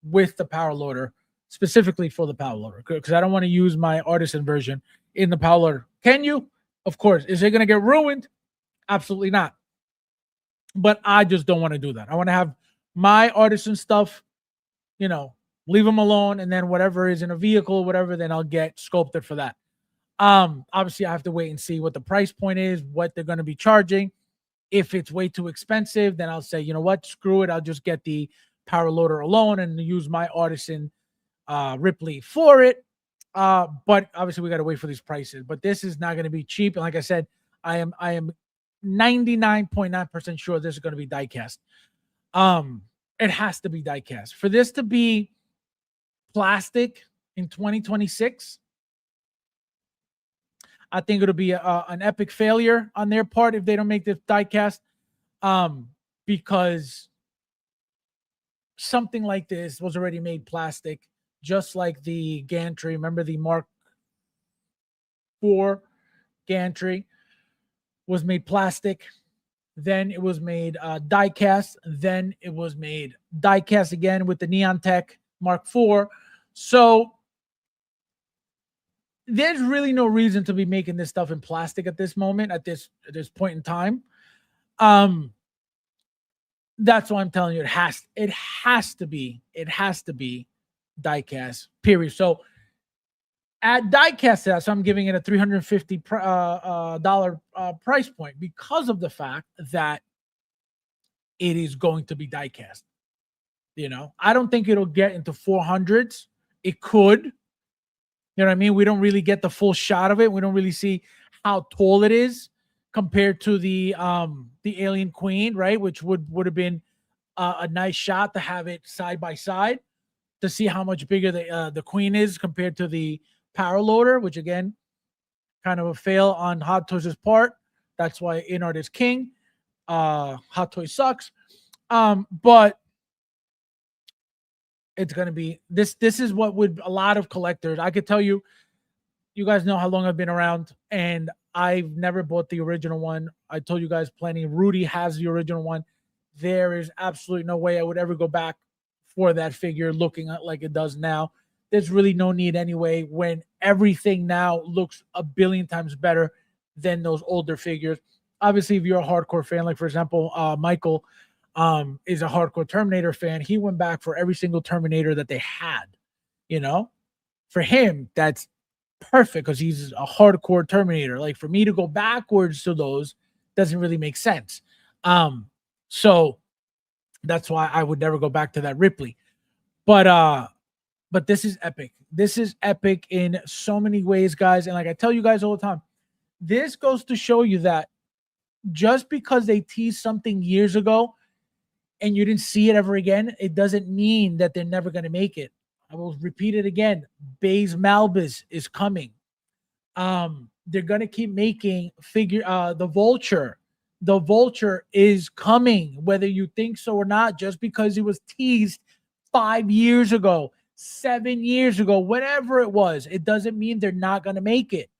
with the power loader, specifically for the power loader, because I don't want to use my artisan version in the power loader. Can you? Of course. Is it going to get ruined? Absolutely not. But I just don't want to do that. I want to have my artisan stuff, leave them alone, and then whatever is in a vehicle, whatever, then I'll get sculpted for that. Obviously I have to wait and see what the price point is, what they're going to be charging. If it's way too expensive, then I'll say, you know what, screw it. I'll just get the power loader alone and use my artisan Ripley for it. But obviously we got to wait for these prices. But this is not going to be cheap. And like I said, I am 99.9% sure this is going to be die cast. It has to be die cast. For this to be plastic in 2026, I think it'll be an epic failure on their part if they don't make this die cast. Because something like this was already made plastic, just like the gantry. Remember the Mark IV gantry was made plastic. Then it was made die cast. Then it was made die cast again with the Neon Tech Mark IV. So there's really no reason to be making this stuff in plastic at this moment, at this point in time. That's why I'm telling you, it has to be die cast, period. So at die cast, so I'm giving it a $350 price point because of the fact that it is going to be die cast. I don't think it'll get into 400s. It could. You know what I mean? We don't really get the full shot of it. We don't really see how tall it is compared to the Alien Queen, right? Which would have been a nice shot to have it side by side to see how much bigger the Queen is compared to the power loader, which again, kind of a fail on Hot Toys' part. That's why in-art is king. Hot Toys sucks. But it's going to be this is what would a lot of collectors, I could tell you, you guys know how long I've been around, and I've never bought the original one. I told you guys plenty. Rudy has the original one. There is absolutely no way I would ever go back for that figure looking like it does now. there's really no need anyway when everything now looks a billion times better than those older figures. Obviously, if you're a hardcore fan, like for example, Michael is a hardcore Terminator fan. He went back for every single Terminator that they had. You know, for him, that's perfect because he's a hardcore Terminator. Like for me to go backwards to those doesn't really make sense. So that's why I would never go back to that Ripley. But this is epic. This is epic in so many ways, guys. And like I tell you guys all the time, this goes to show you that just because they teased something years ago and you didn't see it ever again, it doesn't mean that they're never going to make it. I will repeat it again. Baze Malbus is coming. They're going to keep making the Vulture. The Vulture is coming, whether you think so or not, just because it was teased 5 years ago, 7 years ago, whatever it was. It doesn't mean they're not going to make it.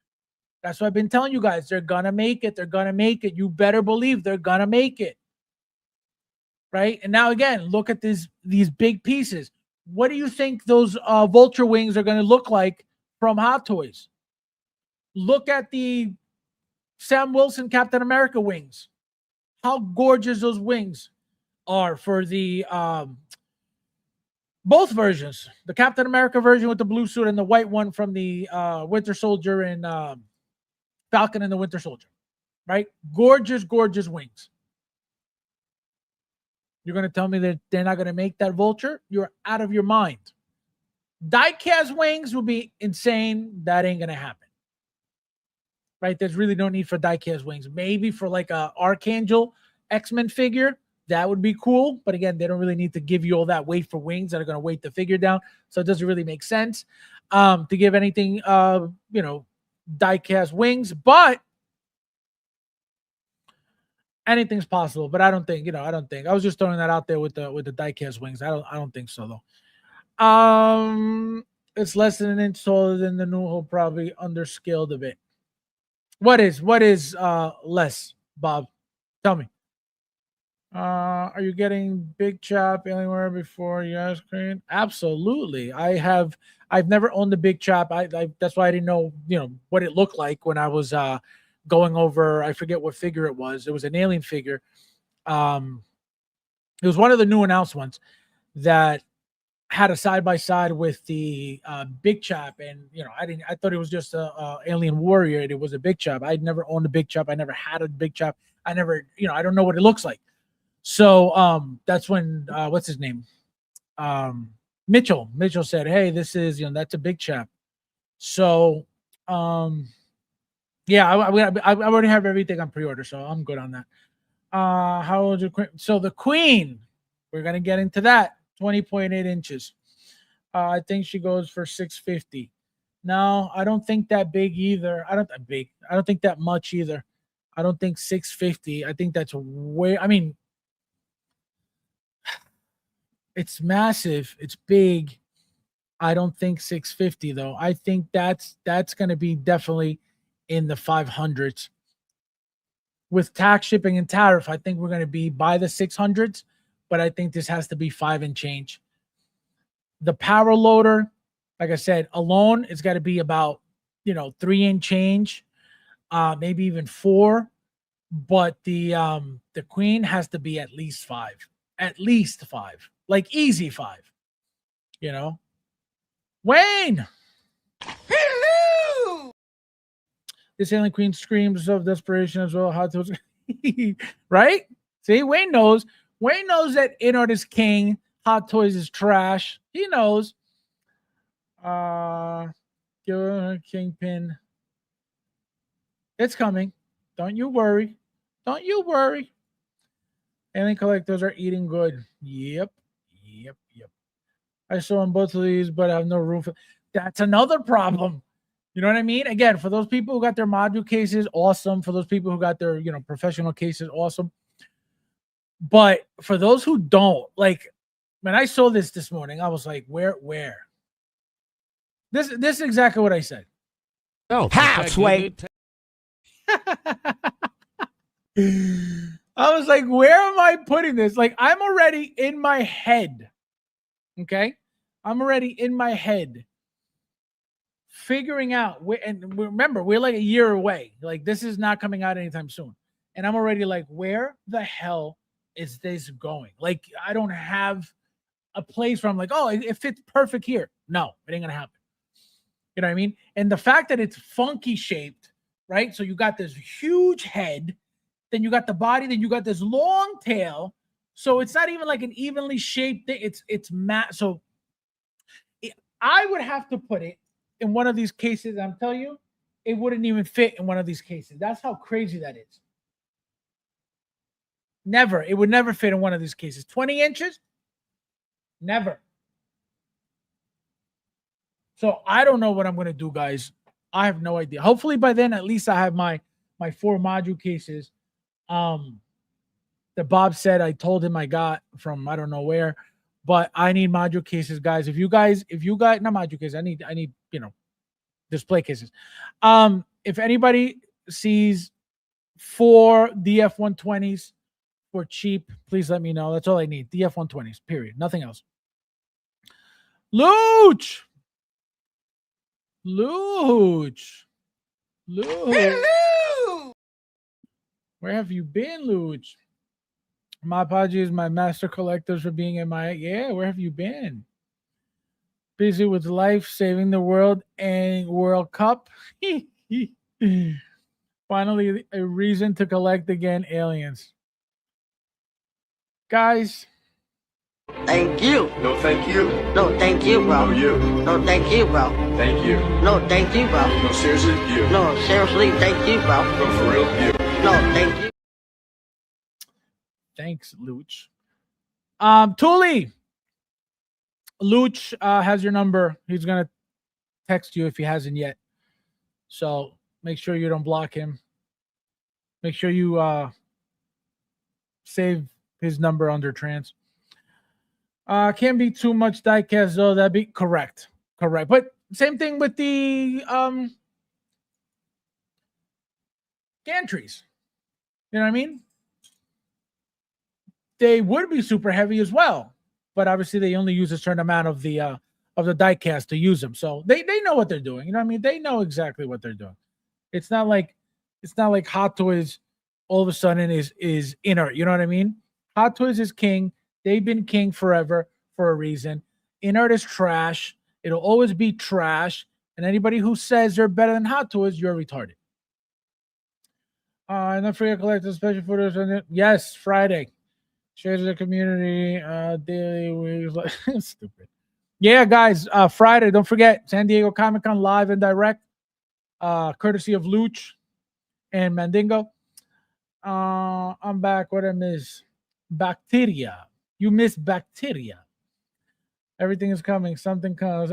That's what I've been telling you guys. They're going to make it. They're going to make it. You better believe they're going to make it. Right? And now, again, look at these big pieces. What do you think those Vulture wings are going to look like from Hot Toys? Look at the Sam Wilson Captain America wings. How gorgeous those wings are for the both versions. The Captain America version with the blue suit and the white one from the Winter Soldier and Falcon and the Winter Soldier. Right? Gorgeous, gorgeous wings. You're going to tell me that they're not going to make that Vulture? You're out of your mind. Die-cast wings will be insane. That ain't going to happen. Right? There's really no need for die-cast wings. Maybe for like a Archangel X-Men figure, that would be cool. But again, they don't really need to give you all that weight for wings that are going to weight the figure down. So it doesn't really make sense to give anything, die-cast wings. But anything's possible, but I don't think. I was just throwing that out there with the die-cast wings. I don't think so though. It's less than an inch taller than the new hole, probably underscaled a bit. What is less, Bob? Tell me. Are you getting Big Chop anywhere before your screen? Absolutely. I've never owned the Big Chop. I that's why I didn't know what it looked like when I was going over, I forget what figure it was. It was an alien figure. It was one of the new announced ones that had a side-by-side with the Big Chop. And, I thought it was just a alien warrior. And it was a Big Chop. I'd never owned a Big Chop. I never had a Big Chop. I never, I don't know what it looks like. So that's when, what's his name? Mitchell said, hey, this is, that's a Big Chop. So, yeah, I already have everything on pre-order, so I'm good on that. How old is your queen? So the queen, we're gonna get into that. 20.8 inches. I think she goes for $650. No, I don't think that big either. I don't think that much either. I don't think $650. I think that's way. I mean, it's massive. It's big. I don't think $650 though. I think that's gonna be definitely in the 500s with tax, shipping, and tariff. I think we're going to be by the 600s, but I think this has to be 5 and change. The power loader, like I said, alone it's got to be about 3 and change, maybe even 4. But the queen has to be at least 5, like easy 5. Wayne. Hello! This alien queen screams of desperation as well. Hot Toys, right? See, Wayne knows. Wayne knows that Inart is king. Hot Toys is trash. He knows. Kingpin. It's coming. Don't you worry. Alien collectors are eating good. Yep. I saw on both of these, but I have no room for. That's another problem. You know what I mean? Again, for those people who got their module cases, awesome. For those people who got their, professional cases, awesome. But for those who don't, like, when I saw this morning, I was like, where? This is exactly what I said. Oh, halfway. I was like, where am I putting this? Like, I'm already in my head. Okay? I'm already in my head figuring out and remember, we're like a year away. Like, this is not coming out anytime soon. And I'm already like, where the hell is this going? Like, I don't have a place where I'm like, oh, it fits perfect here. No, it ain't gonna happen. You know what I mean? And the fact that it's funky shaped, right? So you got this huge head, then you got the body, then you got this long tail. So it's not even like an evenly shaped thing. It's so I would have to put it in one of these cases. I'm telling you, it wouldn't even fit in one of these cases. That's how crazy that is. Never. It would never fit in one of these cases. 20 inches? Never. So I don't know what I'm going to do, guys. I have no idea. Hopefully by then, at least I have my 4 module cases that Bob said I told him I got from I don't know where, but I need module cases, guys. If you got not module cases, I need display cases. If anybody sees 4 DF120s for cheap, please let me know. That's all I need. DF120s, period. Nothing else. Luch. Hello! Where have you been, Luch? My apologies, my master collectors, for being in my... Yeah, where have you been? Busy with life, saving the world, and World Cup. Finally, a reason to collect again, aliens. Guys. Thank you. No, thank you. No, thank you, bro. No, you. No, thank you, bro. Thank you. No, thank you, bro. No, seriously, you. No, seriously, thank you, bro. No, for real, you. No, thank you. Thanks, Luch. Tuli. Luch has your number. He's gonna text you if he hasn't yet. So make sure you don't block him. Make sure you save his number under trans. Can't be too much diecast though. That'd be correct. But same thing with the gantries. You know what I mean? They would be super heavy as well, but obviously they only use a certain amount of the diecast to use them. So they know what they're doing. You know what I mean? They know exactly what they're doing. It's not like Hot Toys all of a sudden is inert. You know what I mean? Hot Toys is king. They've been king forever for a reason. Inert is trash. It'll always be trash. And anybody who says they're better than Hot Toys, you're retarded. And don't forget to collect the special photos on it. Yes, Friday. Share to the community. Daily. Stupid. Yeah, guys. Friday. Don't forget San Diego Comic-Con live and direct. Courtesy of Luch and Mandingo. I'm back. What I miss? Bacteria. You miss bacteria. Everything is coming. Something comes.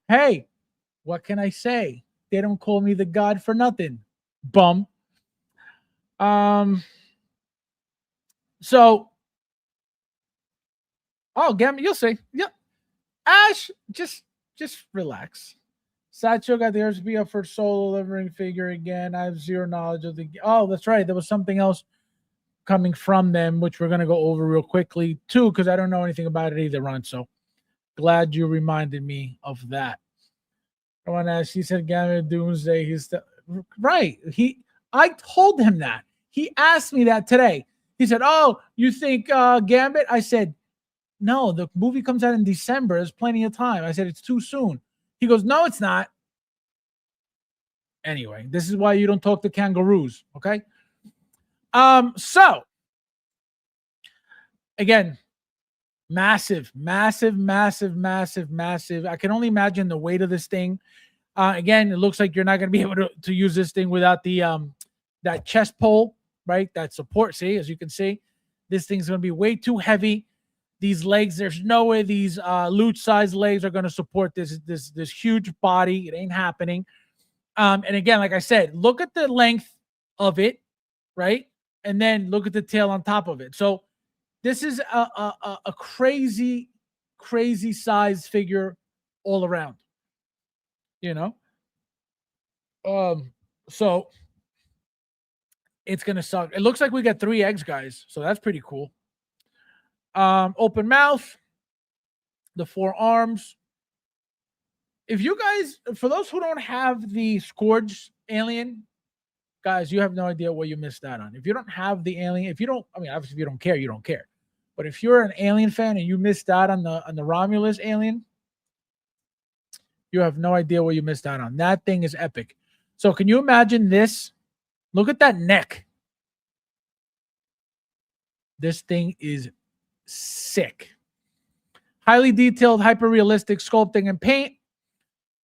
Hey, what can I say? They don't call me the god for nothing. Bum. So, Gambit, you'll see. Yeah. Ash, just relax. Satchel got the RSP up for solo delivering figure again. I have zero knowledge of the... Oh, that's right. There was something else coming from them, which we're going to go over real quickly, too, because I don't know anything about it either, Ron. So, glad you reminded me of that. I want to ask, he said Gambit Doomsday. He's right. I told him that. He asked me that today. He said, oh, you think Gambit? I said, no, the movie comes out in December. There's plenty of time. I said, it's too soon. He goes, no, it's not. Anyway, this is why you don't talk to kangaroos, okay? So, again, massive. I can only imagine the weight of this thing. Again, it looks like you're not going to be able to use this thing without the that chest pole, right? That support. See, as you can see, this thing's going to be way too heavy. These legs, there's no way these Luch size legs are going to support this huge body. It ain't happening. And again, like I said, look at the length of it, right? And then look at the tail on top of it. So this is a crazy size figure all around, you know? So it's going to suck. It looks like we got 3 eggs, guys. So that's pretty cool. Open mouth, the 4 arms, if you guys, for those who don't have the Scourge alien, guys, you have no idea what you missed out on. If you don't have the alien, if you don't, I mean, obviously, if you don't care, you don't care. But if you're an alien fan and you missed out on the Romulus alien, you have no idea what you missed out on. That thing is epic. So can you imagine this? Look at that neck. This thing is sick. Highly detailed, hyper-realistic sculpting and paint.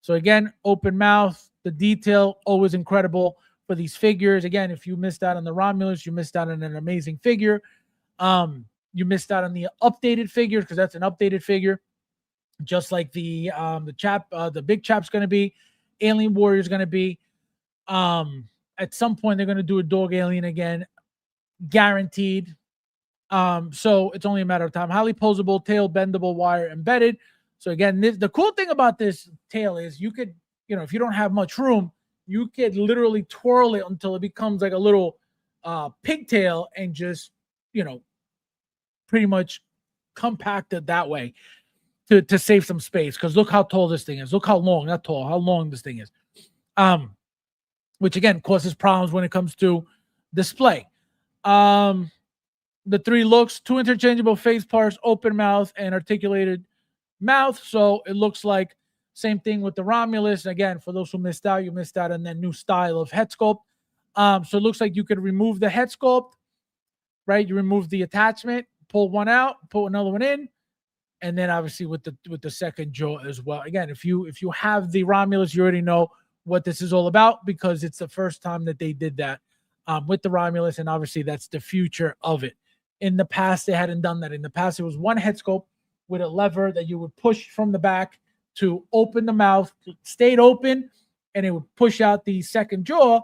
So again, open mouth, the detail, always incredible for these figures. Again, if you missed out on the Romulus, you missed out on an amazing figure. You missed out on the updated figures because that's an updated figure. Just like the big chap's going to be, Alien Warrior's going to be. At some point, they're going to do a dog alien again, guaranteed. So it's only a matter of time. Highly posable, tail bendable, wire embedded. So again, the cool thing about this tail is you could, if you don't have much room, you could literally twirl it until it becomes like a little pigtail and just, pretty much compact it that way to save some space. Because look how tall this thing is. Look how long, not tall, how long this thing is. Which again causes problems when it comes to display. The 3 looks, 2 interchangeable face parts, open mouth and articulated mouth. So it looks like same thing with the Romulus. Again, for those who missed out, you missed out on that new style of head sculpt. So it looks like you could remove the head sculpt, right? You remove the attachment, pull one out, pull another one in, and then obviously with the second jaw as well. Again, if you have the Romulus, you already know what this is all about because it's the first time that they did that with the Romulus, and obviously that's the future of it. In the past, they hadn't done that. In the past, it was one head sculpt with a lever that you would push from the back to open the mouth. It stayed open, and it would push out the second jaw.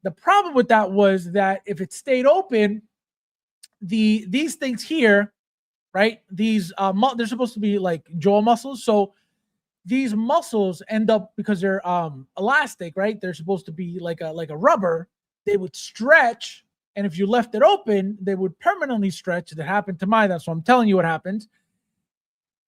The problem with that was that if it stayed open, these things here, right? These they're supposed to be like jaw muscles. So these muscles end up, because they're elastic, right? They're supposed to be like a rubber. They would stretch. And if you left it open, they would permanently stretch. That happened to mine. That's what I'm telling you what happens.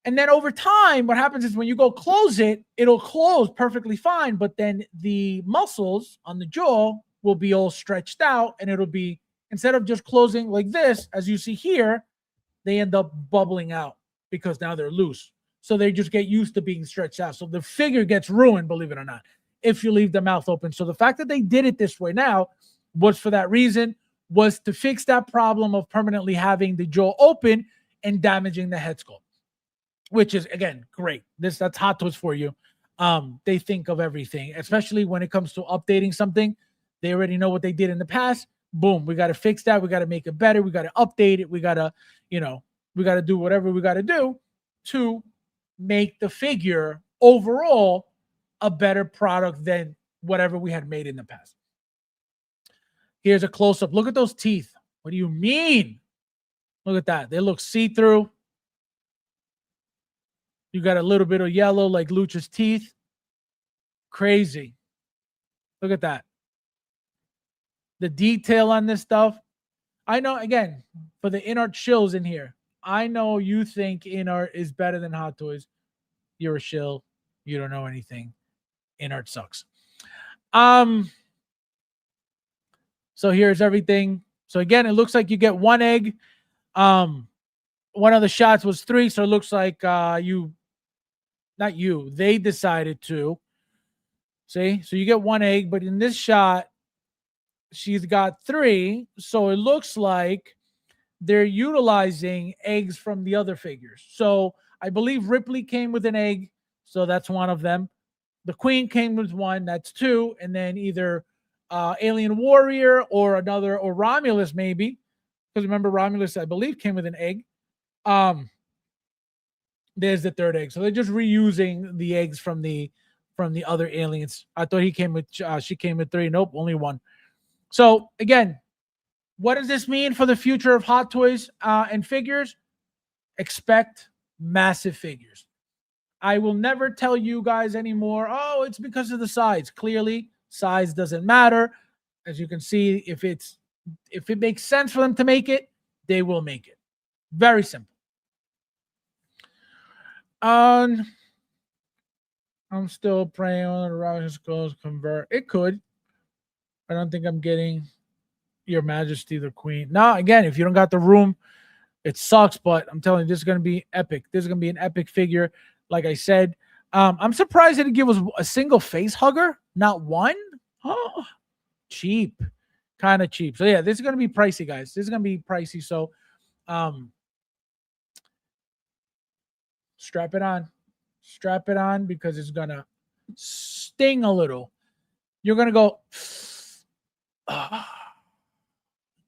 And then over time, what happens is when you go close it, it'll close perfectly fine. But then the muscles on the jaw will be all stretched out. And it'll be, instead of just closing like this, as you see here, they end up bubbling out because now they're loose. So they just get used to being stretched out. So the figure gets ruined, believe it or not, if you leave the mouth open. So the fact that they did it this way now was for that reason, was to fix that problem of permanently having the jaw open and damaging the head sculpt, which is, again, great. That's Hot Toys for you. They think of everything, especially when it comes to updating something. They already know what they did in the past. Boom, we got to fix that. We got to make it better. We got to update it. We got to, we got to do whatever we got to do to make the figure overall a better product than whatever we had made in the past. Here's a close-up. Look at those teeth. What do you mean? Look at that. They look see-through. You got a little bit of yellow like Lucha's teeth. Crazy. Look at that. The detail on this stuff. I know, again, for the InArt shills in here, I know you think InArt is better than Hot Toys. You're a shill. You don't know anything. InArt sucks. So here's everything. So again, it looks like you get 1 egg. One of the shots was 3, so it looks like they decided to. See? So you get 1 egg, but in this shot, she's got 3. So it looks like they're utilizing eggs from the other figures. So I believe Ripley came with an egg, so that's one of them. The Queen came with 1, that's 2, and then either Alien Warrior or another, or Romulus maybe, because remember Romulus, I believe, came with an egg. There's the 3rd egg. So they're just reusing the eggs from the other aliens. I thought she came with 3. Nope, only 1. So again, what does this mean for the future of Hot Toys and figures? Expect massive figures. I will never tell you guys anymore, oh, it's because of the size. Clearly, size doesn't matter. As you can see, if it makes sense for them to make it, they will make it. Very simple. I'm still praying on the Russian schools convert. It could. I don't think I'm getting Your Majesty the Queen. No, again, if you don't got the room, it sucks, but I'm telling you, this is going to be epic. This is going to be an epic figure. Like I said, I'm surprised they didn't give us a single face hugger, not one. Oh, cheap, kind of cheap. So yeah, this is going to be pricey, guys. This is going to be pricey. So, strap it on because it's going to sting a little. You're going to go,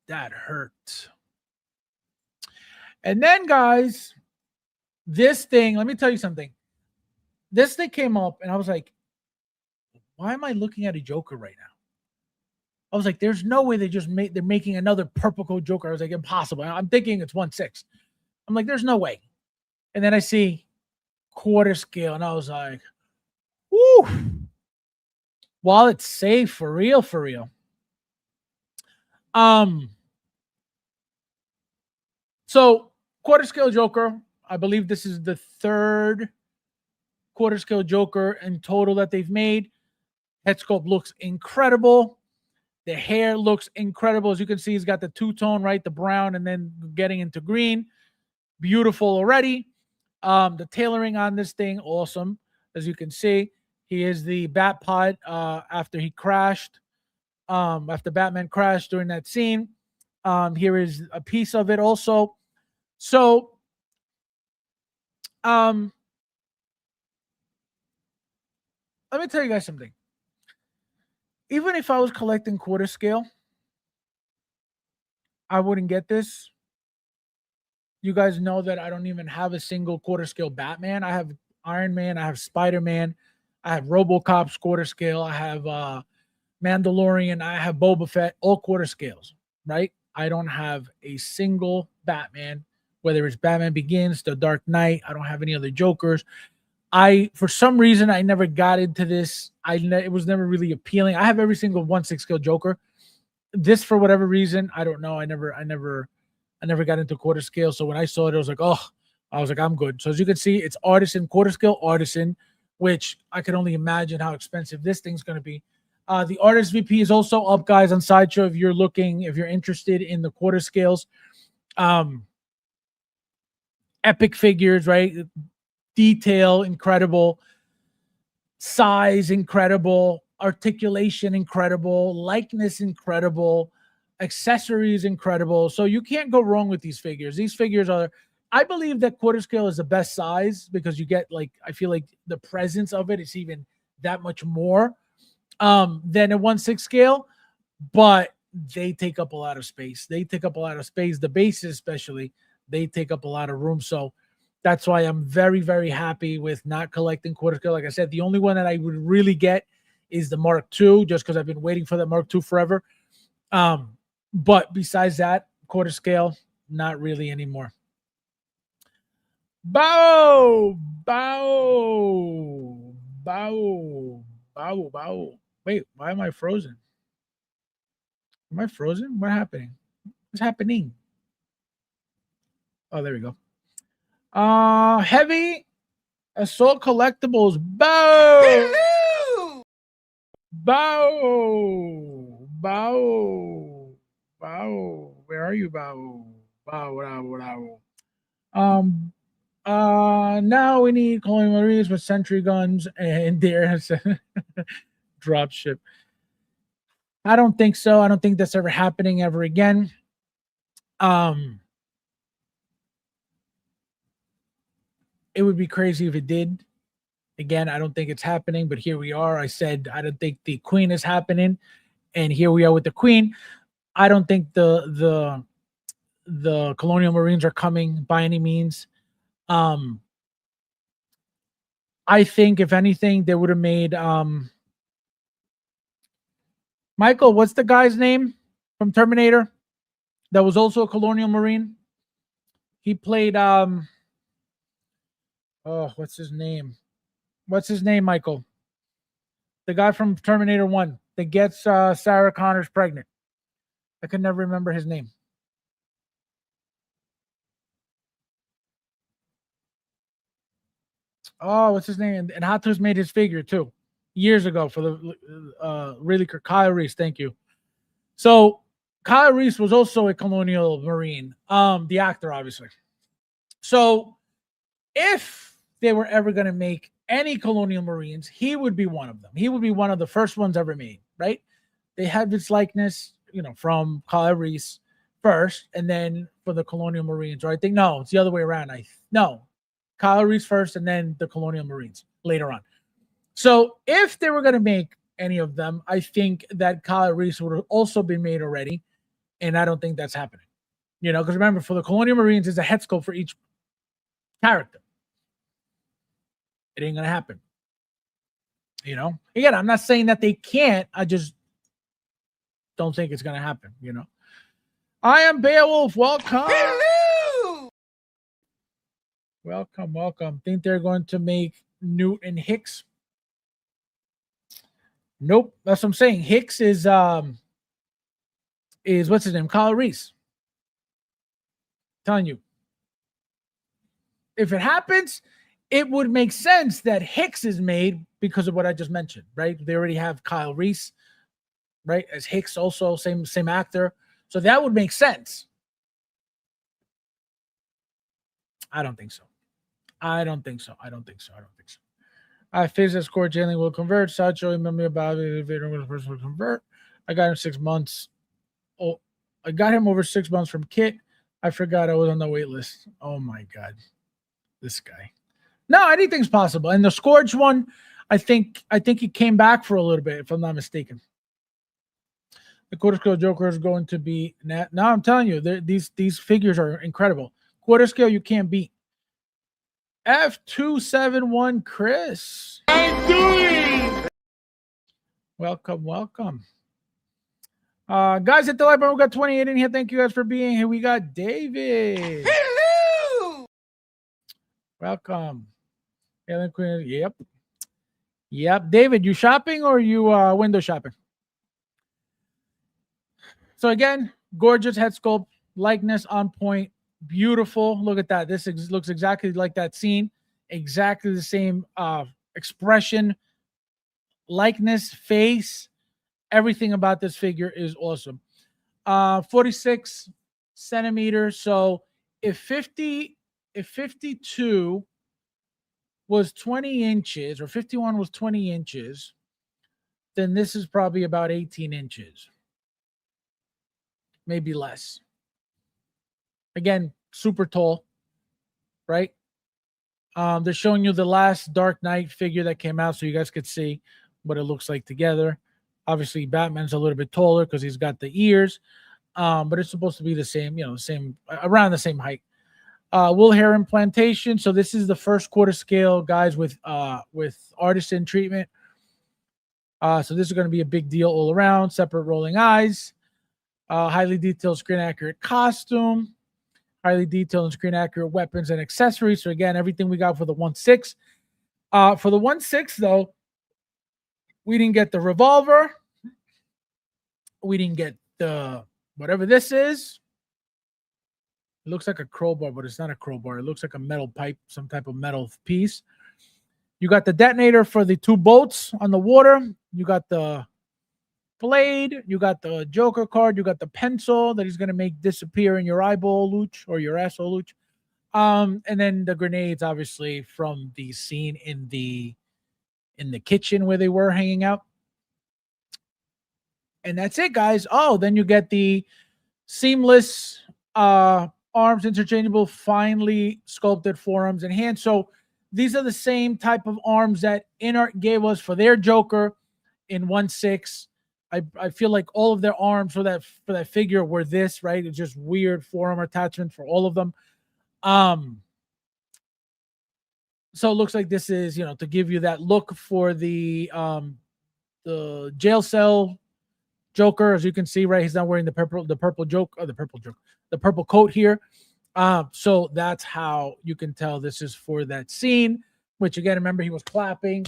that hurt. And then, guys, this thing, let me tell you something. This thing came up, and I was like, why am I looking at a Joker right now? I was like, there's no way they're making another purple coat Joker. I was like, impossible. I'm thinking it's 1/6. I'm like, there's no way. And then I see quarter scale, and I was like, whoo. While it's safe, for real, for real. So quarter scale Joker, I believe this is the third quarter scale Joker in total that they've made. Head sculpt looks incredible. The hair looks incredible. As you can see, he's got the two-tone, right? The brown and then getting into green. Beautiful already. The tailoring on this thing, awesome. As you can see, he is the Bat Pod after he crashed. After Batman crashed during that scene. Here is a piece of it also. So, let me tell you guys something. Even if I was collecting quarter scale, I wouldn't get this. You guys know that I don't even have a single quarter scale Batman. I have Iron Man, I have Spider-Man, I have RoboCop's quarter scale, I have Mandalorian, I have Boba Fett, all quarter scales, right? I don't have a single Batman, whether it's Batman Begins, The Dark Knight. I don't have any other Jokers. For some reason, I never got into this. It was never really appealing. I have every single 1/6 scale Joker. This, for whatever reason, I don't know. I never got into quarter scale. So when I saw it, I was like, I'm good. So as you can see, it's Artisan, quarter scale Artisan, which I can only imagine how expensive this thing's going to be. The Artist VP is also up, guys, on Sideshow if you're interested in the quarter scales. Epic figures, right? Detail, incredible. Size, incredible. Articulation, incredible. Likeness, incredible. Accessories, incredible. So you can't go wrong with these figures. These figures I believe that quarter scale is the best size because you get, like, I feel like the presence of it is even that much more than a 1/6 scale, but they take up a lot of space. The bases, especially, they take up a lot of room. So that's why I'm very, very happy with not collecting quarter scale. Like I said, the only one that I would really get is the Mark II, just because I've been waiting for that Mark II forever. But besides that, quarter scale, not really anymore. Bow. Wait, why am I frozen? Am I frozen? What's happening? Oh, there we go. Heavy Assault Collectibles. Bow. Where are you, Bow? Now we need Colonial Marines with sentry guns and there's drop ship. I don't think so. I don't think that's ever happening ever again. It would be crazy if it did. Again, I don't think it's happening, but here we are. I said I don't think the Queen is happening, and here we are with the Queen. I don't think the Colonial Marines are coming by any means. I think if anything, they would have made Michael, what's the guy's name from Terminator that was also a Colonial Marine? He played what's his name? What's his name, Michael? The guy from Terminator 1 that gets Sarah Connors pregnant. I can never remember his name. Oh, what's his name? And Hot Toys made his figure too years ago for the really Kyle Reese. Thank you. So Kyle Reese was also a Colonial Marine, the actor, obviously. So if they were ever going to make any Colonial Marines, he would be one of them. He would be one of the first ones ever made, right? They had this likeness, from Kyle Reese first, and then for the Colonial Marines, or I think no, it's the other way around. No, Kyle Reese first, and then the Colonial Marines later on. So if they were going to make any of them, I think that Kyle Reese would have also been made already, and I don't think that's happening. Because remember, for the Colonial Marines, there's a head sculpt for each character. It ain't going to happen. Again, I'm not saying that they can't. I just don't think it's going to happen, I am Beowulf. Welcome. Hello! Welcome. Think they're going to make Newt and Hicks? Nope. That's what I'm saying. Hicks is what's his name? Kyle Reese. Telling you. If it happens, it would make sense that Hicks is made because of what I just mentioned, right? They already have Kyle Reese, right, as Hicks, also same actor. So that would make sense. I don't think so. Physics score Jalen will convert. Sacho remember about it. If Vader was the first one to convert. I got him 6 months. Oh, I got him over 6 months from Kit. I forgot I was on the wait list. Oh my God. This guy. No, anything's possible. And the Scourge one, I think he came back for a little bit, if I'm not mistaken. The quarter scale Joker is going to be now. I'm telling you, these figures are incredible. Quarter scale you can't beat. F271 Chris. I'm doing. Welcome. Guys at the library, we got 28 in here. Thank you guys for being here. We got David. Hello! Welcome. Ellen Queen. Yep. David, you shopping or you window shopping? So again, gorgeous head sculpt, likeness on point, beautiful. Look at that. This looks exactly like that scene. Exactly the same expression, likeness, face. Everything about this figure is awesome. 46 centimeters. So if 52 was 20 inches or 51 was 20 inches, then this is probably about 18 inches. Maybe less. Again, super tall, right? They're showing you the last Dark Knight figure that came out so you guys could see what it looks like together. Obviously, Batman's a little bit taller because he's got the ears, but it's supposed to be the same, around the same height. Wool hair implantation. So this is the first quarter scale, guys, with artisan treatment. So this is going to be a big deal all around. Separate rolling eyes. Highly detailed screen accurate costume, highly detailed and screen accurate weapons and accessories. So again, everything we got for the 1/6. For the 1/6 though, we didn't get the revolver. We didn't get the whatever this is. It looks like a crowbar, but it's not a crowbar. It looks like a metal pipe, some type of metal piece. You got the detonator for the 2 bolts on the water. You got the blade, you got the Joker card, you got the pencil that he's going to make disappear in your eyeball, Luch, or your asshole, Luch. And then the grenades, obviously, from the scene in the kitchen where they were hanging out. And that's it, guys. Oh, then you get the seamless arms, interchangeable, finely sculpted forearms and hands. So these are the same type of arms that InArt gave us for their Joker in 1/6. I feel like all of their arms for that figure were this, right? It's just weird forearm attachment for all of them. So it looks like this is, to give you that look for the jail cell Joker. As you can see, right, he's not wearing the purple coat here. So that's how you can tell this is for that scene, which again, remember he was clapping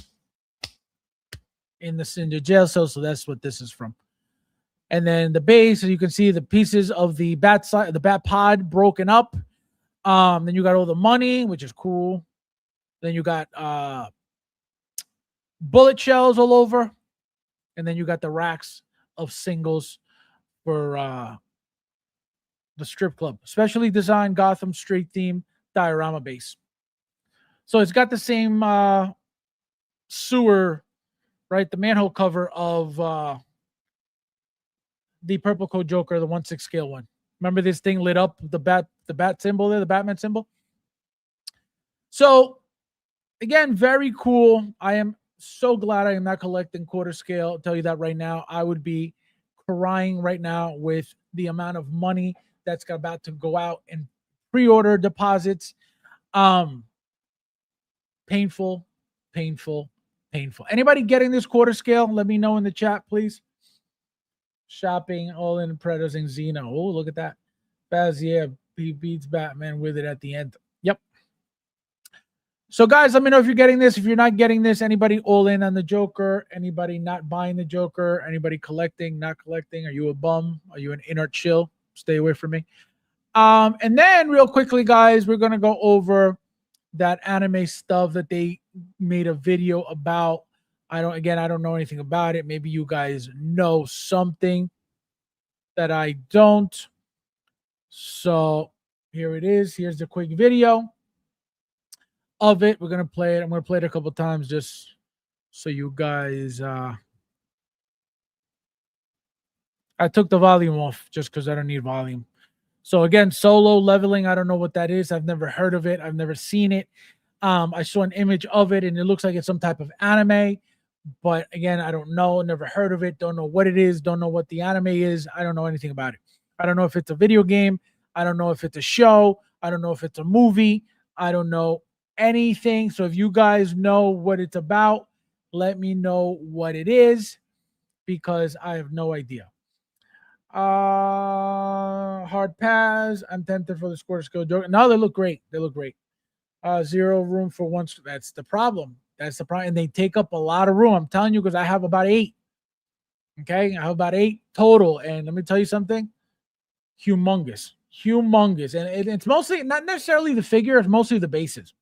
in the jail cell, so that's what this is from. And then the base, as you can see, the pieces of the bat pod broken up. Then you got all the money, which is cool. Then you got bullet shells all over. And then you got the racks of singles for the strip club. Specially designed Gotham Street theme diorama base. So it's got the same sewer, right? The manhole cover of the Purple Coat Joker, the 1/6 scale one. Remember this thing lit up the bat symbol there, the Batman symbol? So again, very cool. I am so glad I am not collecting quarter scale. I'll tell you that right now. I would be crying right now with the amount of money that's about to go out in pre-order deposits. Painful. Anybody getting this quarter scale? Let me know in the chat, please. Shopping all in Predators and Xena. Oh, look at that. Baz, yeah, he beats Batman with it at the end. Yep. So, guys, let me know if you're getting this. If you're not getting this, anybody all in on the Joker? Anybody not buying the Joker? Anybody collecting, not collecting? Are you a bum? Are you an inert chill? Stay away from me. And then real quickly, guys, we're going to go over that anime stuff that they made a video about. I don't know anything about it. Maybe you guys know something that I don't. So here it is. Here's the quick video of it. We're going to play it. I'm going to play it a couple times just so you guys I took the volume off just because I don't need volume. So again, solo leveling, I don't know what that is. I've never heard of it. I've never seen it. I saw an image of it and it looks like it's some type of anime. But again, I don't know. Never heard of it. Don't know what it is. Don't know what the anime is. I don't know anything about it. I don't know if it's a video game. I don't know if it's a show. I don't know if it's a movie. I don't know anything. So if you guys know what it's about, let me know what it is because I have no idea. Hard pass. I'm tempted for the score to go. No, they look great. They look great. Zero room for one. That's the problem. That's the problem. And they take up a lot of room. I'm telling you, because I have about 8. Okay. I have about 8 total. And let me tell you something. Humongous. And it's mostly not necessarily the figure, it's mostly the bases.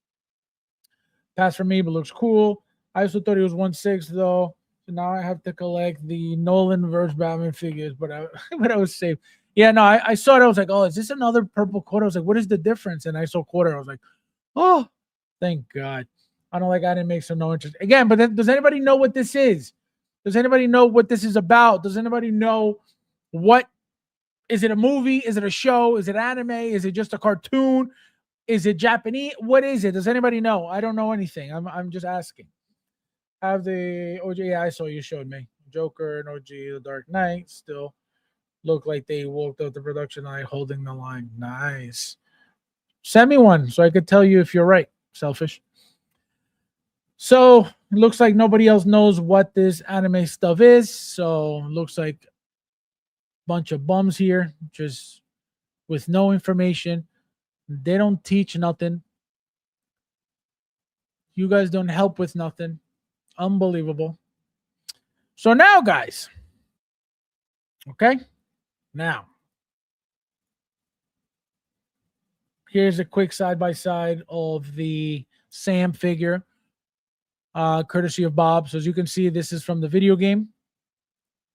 Pass for me, but looks cool. I also thought he was 1/6 though. So now I have to collect the Nolan versus Batman figures, but I was safe. Yeah, no, I saw it. I was like, oh, is this another purple quarter? I was like, what is the difference? And I saw quarter. I was like, oh, thank God. I don't like anime, so no interest. Again, but then, does anybody know what this is? Does anybody know what this is about? Does anybody know what? Is it a movie? Is it a show? Is it anime? Is it just a cartoon? Is it Japanese? What is it? Does anybody know? I don't know anything. I'm just asking. I have the OG. Yeah, I saw you showed me. Joker and OG, The Dark Knight still look like they walked out the production line holding the line. Nice. Send me one so I could tell you if you're right. Selfish. So it looks like nobody else knows what this anime stuff is. So it looks like bunch of bums here just with no information. They don't teach nothing. You guys don't help with nothing. Unbelievable. So now, guys, okay, now here's a quick side-by-side of the Sam figure, courtesy of Bob. So as you can see, this is from the video game,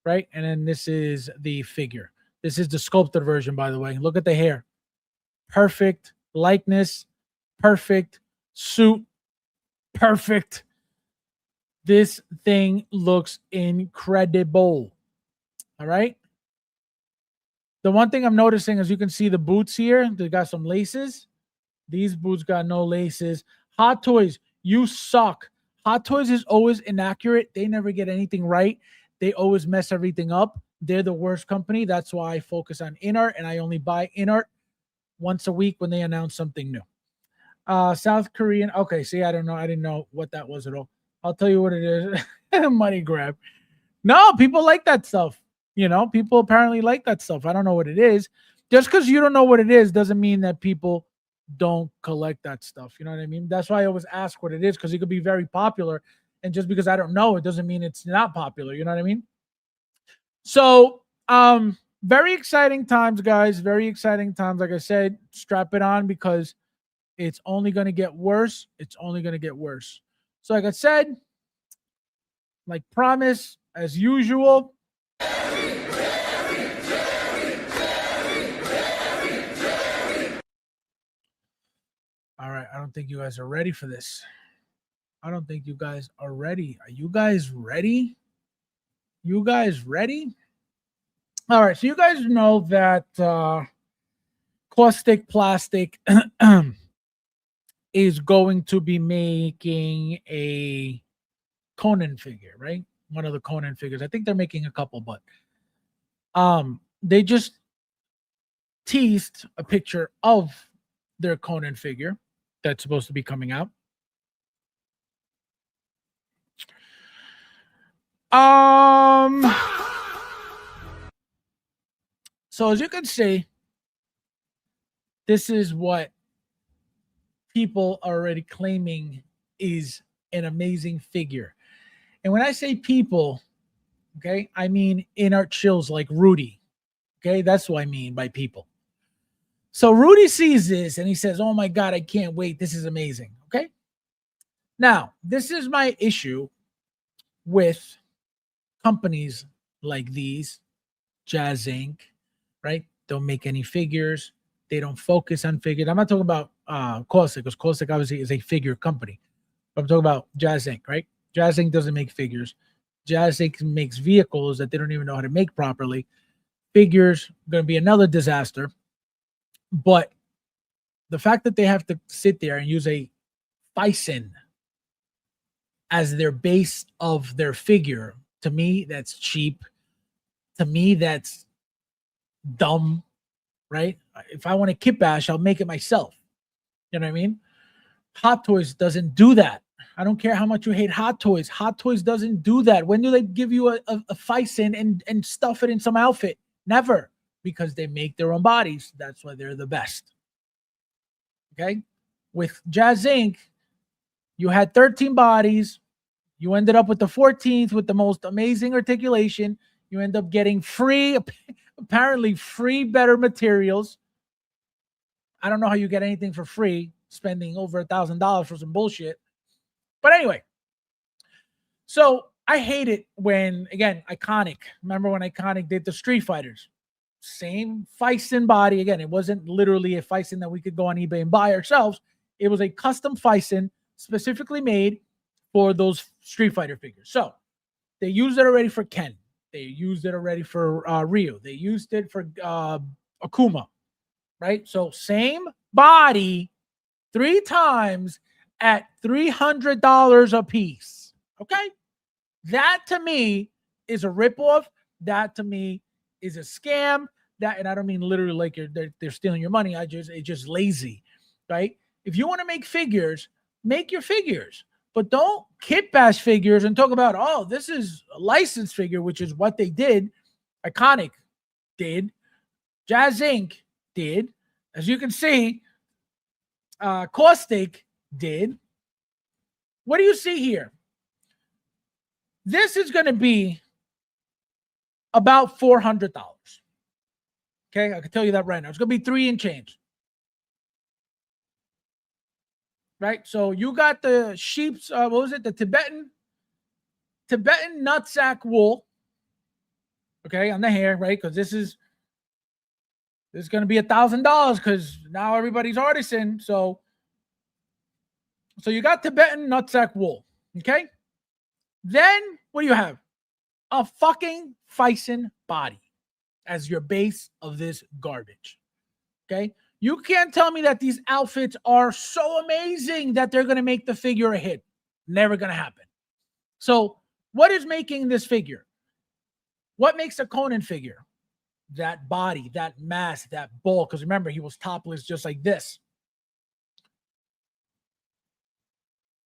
right? And then this is the figure. This is the sculpted version, by the way. Look at the hair. Perfect likeness. Perfect suit. Perfect. This thing looks incredible. All right. The one thing I'm noticing, as you can see, the boots here, they got some laces. These boots got no laces. Hot Toys, you suck. Hot Toys is always inaccurate. They never get anything right. They always mess everything up. They're the worst company. That's why I focus on Inart, and I only buy Inart once a week when they announce something new. South Korean. Okay, see, I don't know. I didn't know what that was at all. I'll tell you what it is. Money grab. No, people like that stuff. You know, people apparently like that stuff. I don't know what it is. Just because you don't know what it is doesn't mean that people don't collect that stuff. You know what I mean? That's why I always ask what it is, because it could be very popular. And just because I don't know, it doesn't mean it's not popular. You know what I mean? So, very exciting times, guys. Very exciting times. Like I said, strap it on because It's only going to get worse. It's only going to get worse. So, like I said, like promised, as usual. All right. I don't think you guys are ready for this. I don't think you guys are ready. Are you guys ready? You guys ready? All right. So, you guys know that Caustic Plastic is going to be making a Conan figure, right? One of the Conan figures. I think they're making a couple, but they just teased a picture of their Conan figure that's supposed to be coming out. So as you can see, this is what people are already claiming is an amazing figure. And when I say people, okay, I mean in-art chills like Rudy. Okay, that's what I mean by people. So Rudy sees this and he says, oh my God, I can't wait. This is amazing. Okay. Now, this is my issue with companies like these, Jazz Inc., right? Don't make any figures. They don't focus on figures. I'm not talking about Caustic, because Caustic obviously is a figure company. But I'm talking about Jazz Inc., right? Jazz Inc. doesn't make figures. Jazz Inc. makes vehicles that they don't even know how to make properly. Figures going to be another disaster. But the fact that they have to sit there and use a Bison as their base of their figure, to me, that's cheap. To me, that's dumb, right? If I want a kit bash, I'll make it myself. You know what I mean? Hot Toys doesn't do that. I don't care how much you hate Hot Toys. Hot Toys doesn't do that. When do they give you a Bison and stuff it in some outfit? Never. Because they make their own bodies. That's why they're the best. Okay? With Jazz Inc., you had 13 bodies. You ended up with the 14th with the most amazing articulation. You end up getting free, apparently free better materials. I don't know how you get anything for free, spending over $1,000 for some bullshit. But anyway, so I hate it when, again, Iconic. Remember when Iconic did the Street Fighters? Same Bison body. Again, it wasn't literally a Bison that we could go on eBay and buy ourselves. It was a custom Bison specifically made for those Street Fighter figures. So they used it already for Ken. They used it already for Ryu. They used it for Akuma, right? So same body 3 times at $300 a piece. Okay? That to me is a ripoff. That to me is a scam. That, and I don't mean literally like they're stealing your money. It's just lazy, right? If you want to make figures, make your figures, but don't kit bash figures and talk about, oh, this is a licensed figure, which is what they did. Iconic did. Jazz Inc. did. As you can see, Caustic did. What do you see here? This is going to be about $400. Okay, I can tell you that right now. It's going to be 3 and change. Right? So you got the sheep's, what was it? The Tibetan nutsack wool. Okay, on the hair, right? Because this is going to be $1,000 because now everybody's artisan. So you got Tibetan nutsack wool. Okay. Then what do you have? A fucking Bison body as your base of this garbage. Okay. You can't tell me that these outfits are so amazing that they're going to make the figure a hit. Never going to happen. So what is making this figure? What makes a Conan figure? That body, that mass, that bulk. Because remember, he was topless just like this.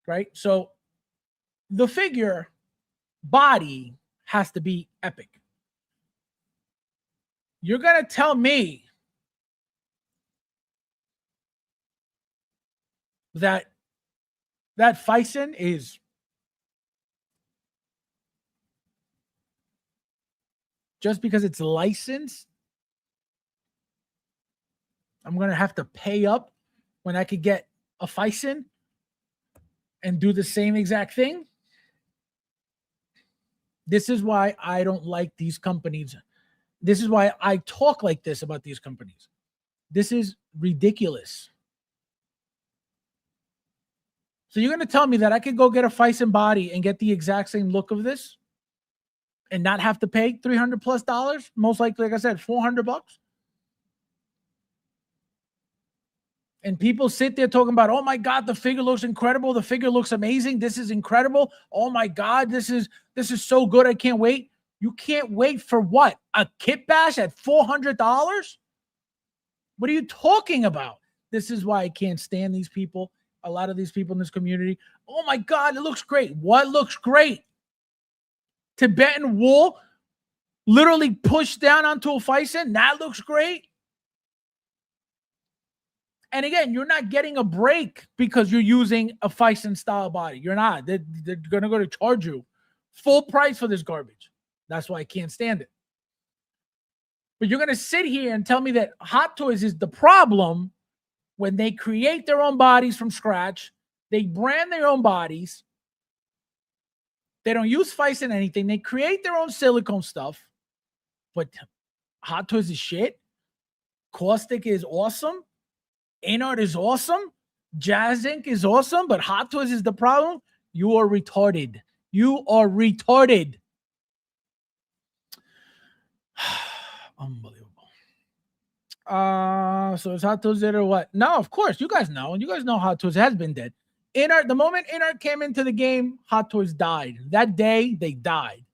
Right? So the figure body has to be epic. You're going to tell me that Bison is just because it's licensed, I'm going to have to pay up when I could get a Fison and do the same exact thing? This is why I don't like these companies. This is why I talk like this about these companies. This is ridiculous. So you're going to tell me that I could go get a Fison body and get the exact same look of this and not have to pay $300+? Most likely, like I said, $400. And people sit there talking about, oh my God, the figure looks incredible. The figure looks amazing. This is incredible. Oh my God, this is so good. I can't wait. You can't wait for what? A kit bash at $400? What are you talking about? This is why I can't stand these people. A lot of these people in this community. Oh my God, it looks great. What looks great? Tibetan wool literally pushed down onto a Fison. That looks great. And again, you're not getting a break because you're using a Fison style body. You're not. They're going to go to charge you full price for this garbage. That's why I can't stand it. But you're going to sit here and tell me that Hot Toys is the problem when they create their own bodies from scratch. They brand their own bodies. They don't use Fison anything. They create their own silicone stuff. But Hot Toys is shit. Caustic is awesome. Inart is awesome. Jazz Ink is awesome. But Hot Toys is the problem. You are retarded. You are retarded. Unbelievable. So is Hot Toys dead or what? No, of course. You guys know. You guys know Hot Toys has been dead. Inart, the moment Inart came into the game, Hot Toys died. That day, they died.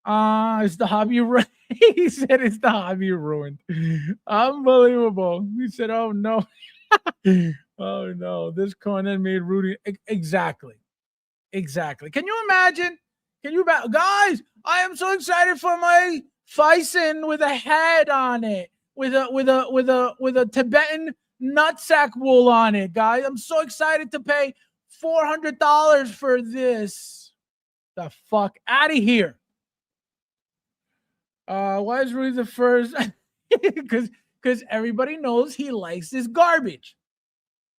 It's the hobby ruined. He said it's the hobby ruined. Unbelievable. He said, oh no. Oh no. This Conan made Rudy. Exactly. Can you imagine? Guys, I am so excited for my Fison with a head on it, with a Tibetan nutsack wool on it, guys. I'm so excited to pay $400 for this. The fuck out of here. Why is Rudy the first? Because everybody knows he likes this garbage.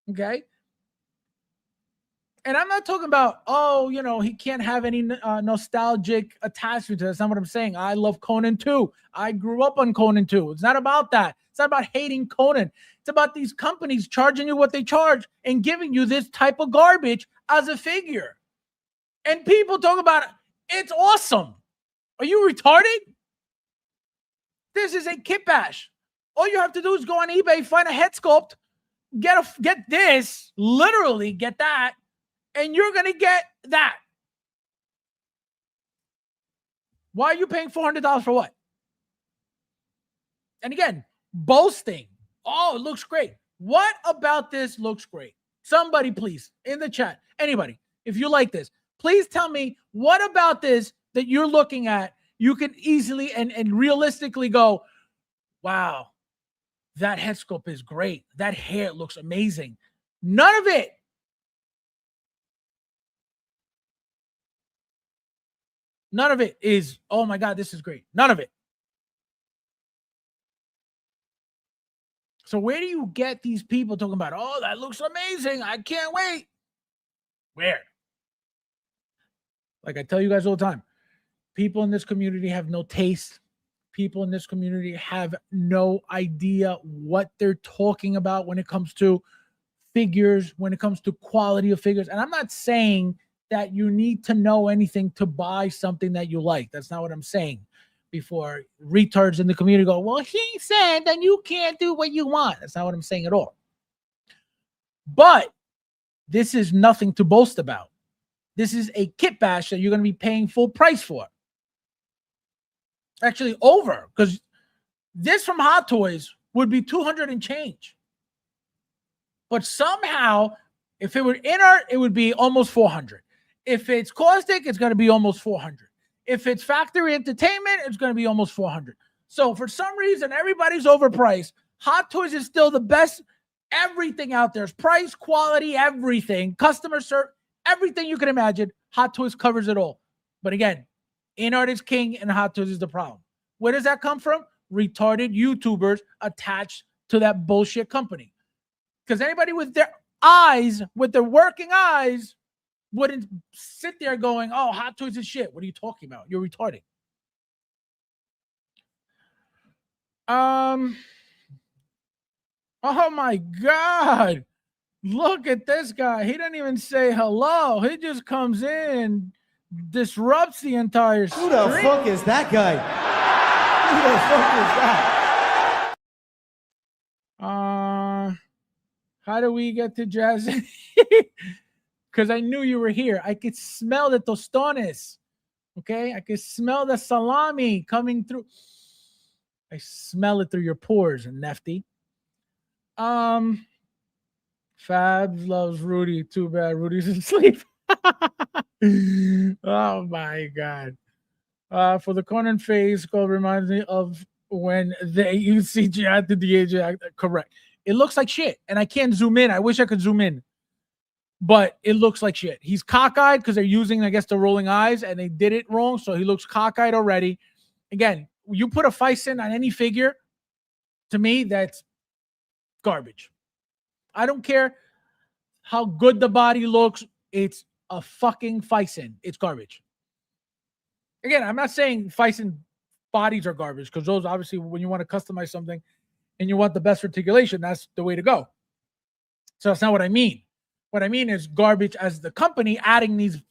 Okay. And I'm not talking about, he can't have any nostalgic attachment to it. That's not what I'm saying. I love Conan too. I grew up on Conan too. It's not about that. It's not about hating Conan. It's about these companies charging you what they charge and giving you this type of garbage as a figure. And people talk about it. It's awesome. Are you retarded? This is a kit bash. All you have to do is go on eBay, find a head sculpt, get this, literally get that, and you're going to get that. Why are you paying $400 for what? And again, boasting. Oh, it looks great. What about this looks great? Somebody, please, in the chat, anybody, if you like this, please tell me what about this that you're looking at you can easily and realistically go, wow, that head sculpt is great. That hair looks amazing. None of it. None of it is, oh my God, this is great. None of it. So where do you get these people talking about, oh, that looks amazing. I can't wait. Where? Like I tell you guys all the time, people in this community have no taste. People in this community have no idea what they're talking about when it comes to figures, when it comes to quality of figures. And I'm not saying that you need to know anything to buy something that you like. That's not what I'm saying. Before retards in the community go, well, he said that you can't do what you want. That's not what I'm saying at all. But this is nothing to boast about. This is a kit bash that you're going to be paying full price for. Actually, over, because this from Hot Toys would be $200 and change. But somehow, if it were Inart, it would be almost $400. If it's Caustic, it's going to be almost $400. If it's Factory Entertainment, it's going to be almost $400. So for some reason, everybody's overpriced. Hot Toys is still the best. Everything out there is price, quality, everything, customer service, everything you can imagine. Hot Toys covers it all. But again, Inart is king and Hot Toys is the problem. Where does that come from? Retarded YouTubers attached to that bullshit company. Because anybody with eyes, with their working eyes, wouldn't sit there going, "Oh, Hot Toys is shit." What are you talking about? You're retarded. Oh my God. Look at this guy. He didn't even say hello. He just comes in, disrupts the entire stream. Who the fuck is that guy? Who the fuck is that? How do we get to Jazz? Because I knew you were here. I could smell the tostones. Okay, I could smell the salami coming through. I smell it through your pores, Nefty. Fabs loves Rudy. Too bad Rudy's asleep. Oh my God. For the Conan phase, called reminds me of when they use CGI to de-age. Correct. It looks like shit, and I can't zoom in. I wish I could zoom in, but it looks like shit. He's cockeyed because they're using, I guess, the rolling eyes, and they did it wrong, so he looks cockeyed already. Again, you put a Fison on any figure, to me, that's garbage. I don't care how good the body looks. It's a fucking Fison. It's garbage. Again, I'm not saying Fison bodies are garbage, because those, obviously, when you want to customize something and you want the best articulation, that's the way to go. So that's not what I mean. What I mean is garbage as the company adding these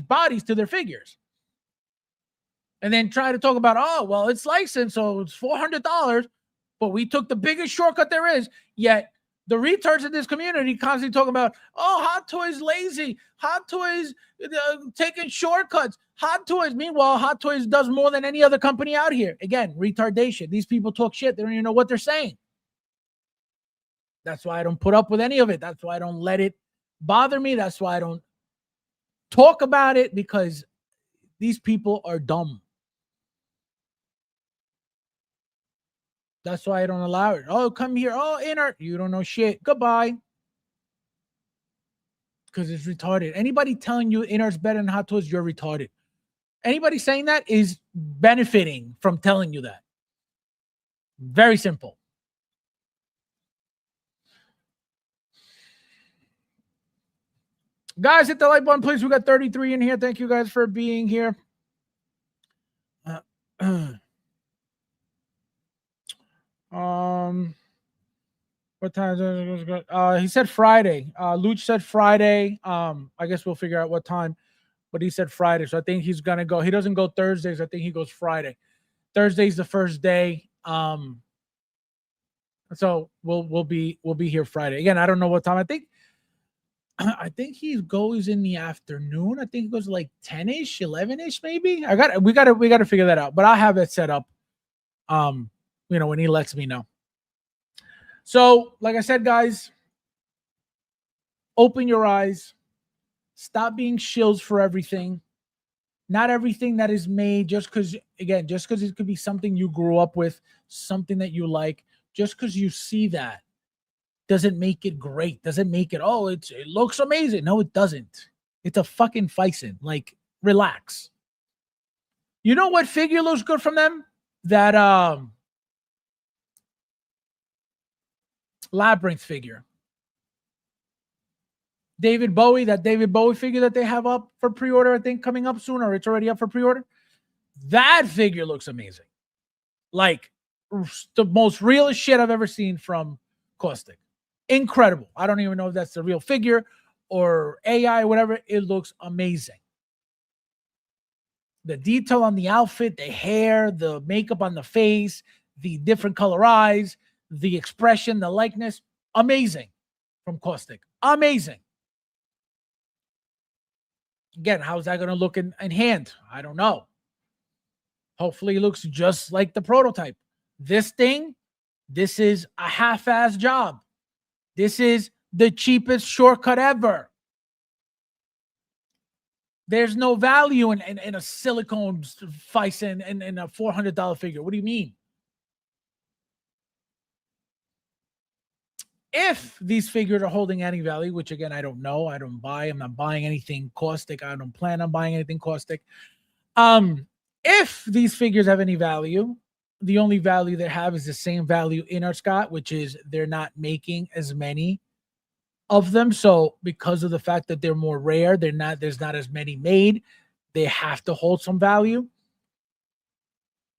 bodies to their figures. And then try to talk about, oh, well, it's licensed, so it's $400, but we took the biggest shortcut there is. Yet the retards in this community constantly talk about, oh, Hot Toys lazy, Hot Toys taking shortcuts, Hot Toys. Meanwhile, Hot Toys does more than any other company out here. Again, retardation. These people talk shit. They don't even know what they're saying. That's why I don't put up with any of it. That's why I don't let it bother me. That's why I don't talk about it, because these people are dumb. That's why I don't allow it. Oh, come here. Oh, Inert. You don't know shit. Goodbye. Because it's retarded. Anybody telling you Inert's better than Hot Toys, you're retarded. Anybody saying that is benefiting from telling you that. Very simple. Guys, hit the like button, please. We got 33 in here. Thank you guys for being here. What time is it? He said Friday. Luch said Friday. I guess we'll figure out what time, but he said Friday. So I think he's gonna go. He doesn't go Thursdays. I think he goes Friday. Thursday's the first day. So we'll be here Friday. Again, I don't know what time. I think he goes in the afternoon. I think it goes like 10-ish, 11-ish, maybe. We gotta figure that out. But I'll have it set up. When he lets me know. So, like I said, guys, open your eyes. Stop being shills for everything. Not everything that is made just because it could be something you grew up with, something that you like. Just because you see that doesn't make it great. Doesn't make it, it looks amazing. No, it doesn't. It's a fucking Fison. Like, relax. You know what figure looks good from them? That Labyrinth figure. David Bowie figure that they have up for pre-order, I think coming up soon, or it's already up for pre-order. That figure looks amazing. Like the most realist shit I've ever seen from Caustic. Incredible. I don't even know if that's the real figure or AI or whatever. It looks amazing. The detail on the outfit, the hair, the makeup on the face, the different color eyes, the expression, the likeness, amazing from Caustic. Amazing. Again, how's that going to look in hand? I don't know. Hopefully it looks just like the prototype. This is a half-ass job. This is the cheapest shortcut ever. There's no value in a silicone Fison and a $400 figure. What do you mean? If these figures are holding any value, which again, I don't know. I don't buy. I'm not buying anything Caustic. I don't plan on buying anything Caustic. If these figures have any value, the only value they have is the same value in our Scott, which is they're not making as many of them. So because of the fact that they're more rare, there's not as many made. They have to hold some value.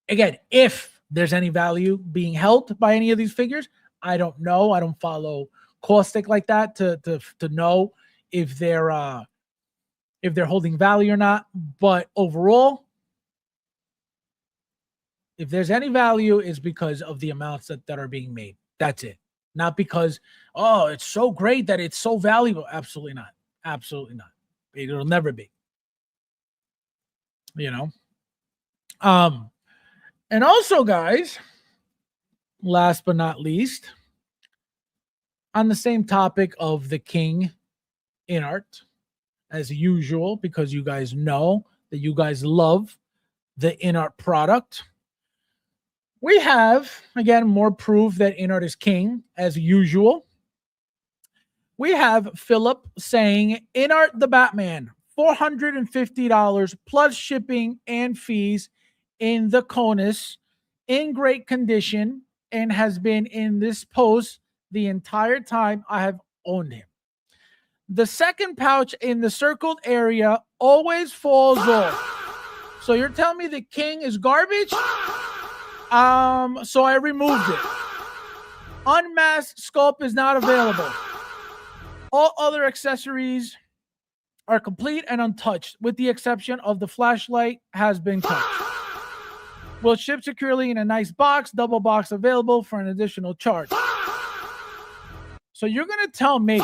Again, if there's any value being held by any of these figures, I don't know. I don't follow Caustic like that to know if they're holding value or not. But overall, if there's any value, it's because of the amounts that are being made. That's it. Not because, oh, it's so great that it's so valuable. Absolutely not. Absolutely not. It'll never be. You know? And also, guys, last but not least, on the same topic of the King in art, as usual, because you guys know that you guys love the in art product. We have, again, more proof that in art is king, as usual. We have Philip saying, in art the Batman, $450 plus shipping and fees in the Conus, in great condition, and has been in this post the entire time I have owned him. The second pouch in the circled area always falls off. So you're telling me the king is garbage? So I removed it. Unmasked sculpt is not available. All other accessories are complete and untouched, with the exception of the flashlight has been touched. Will ship securely in a nice box, double box available for an additional charge. So you're going to tell me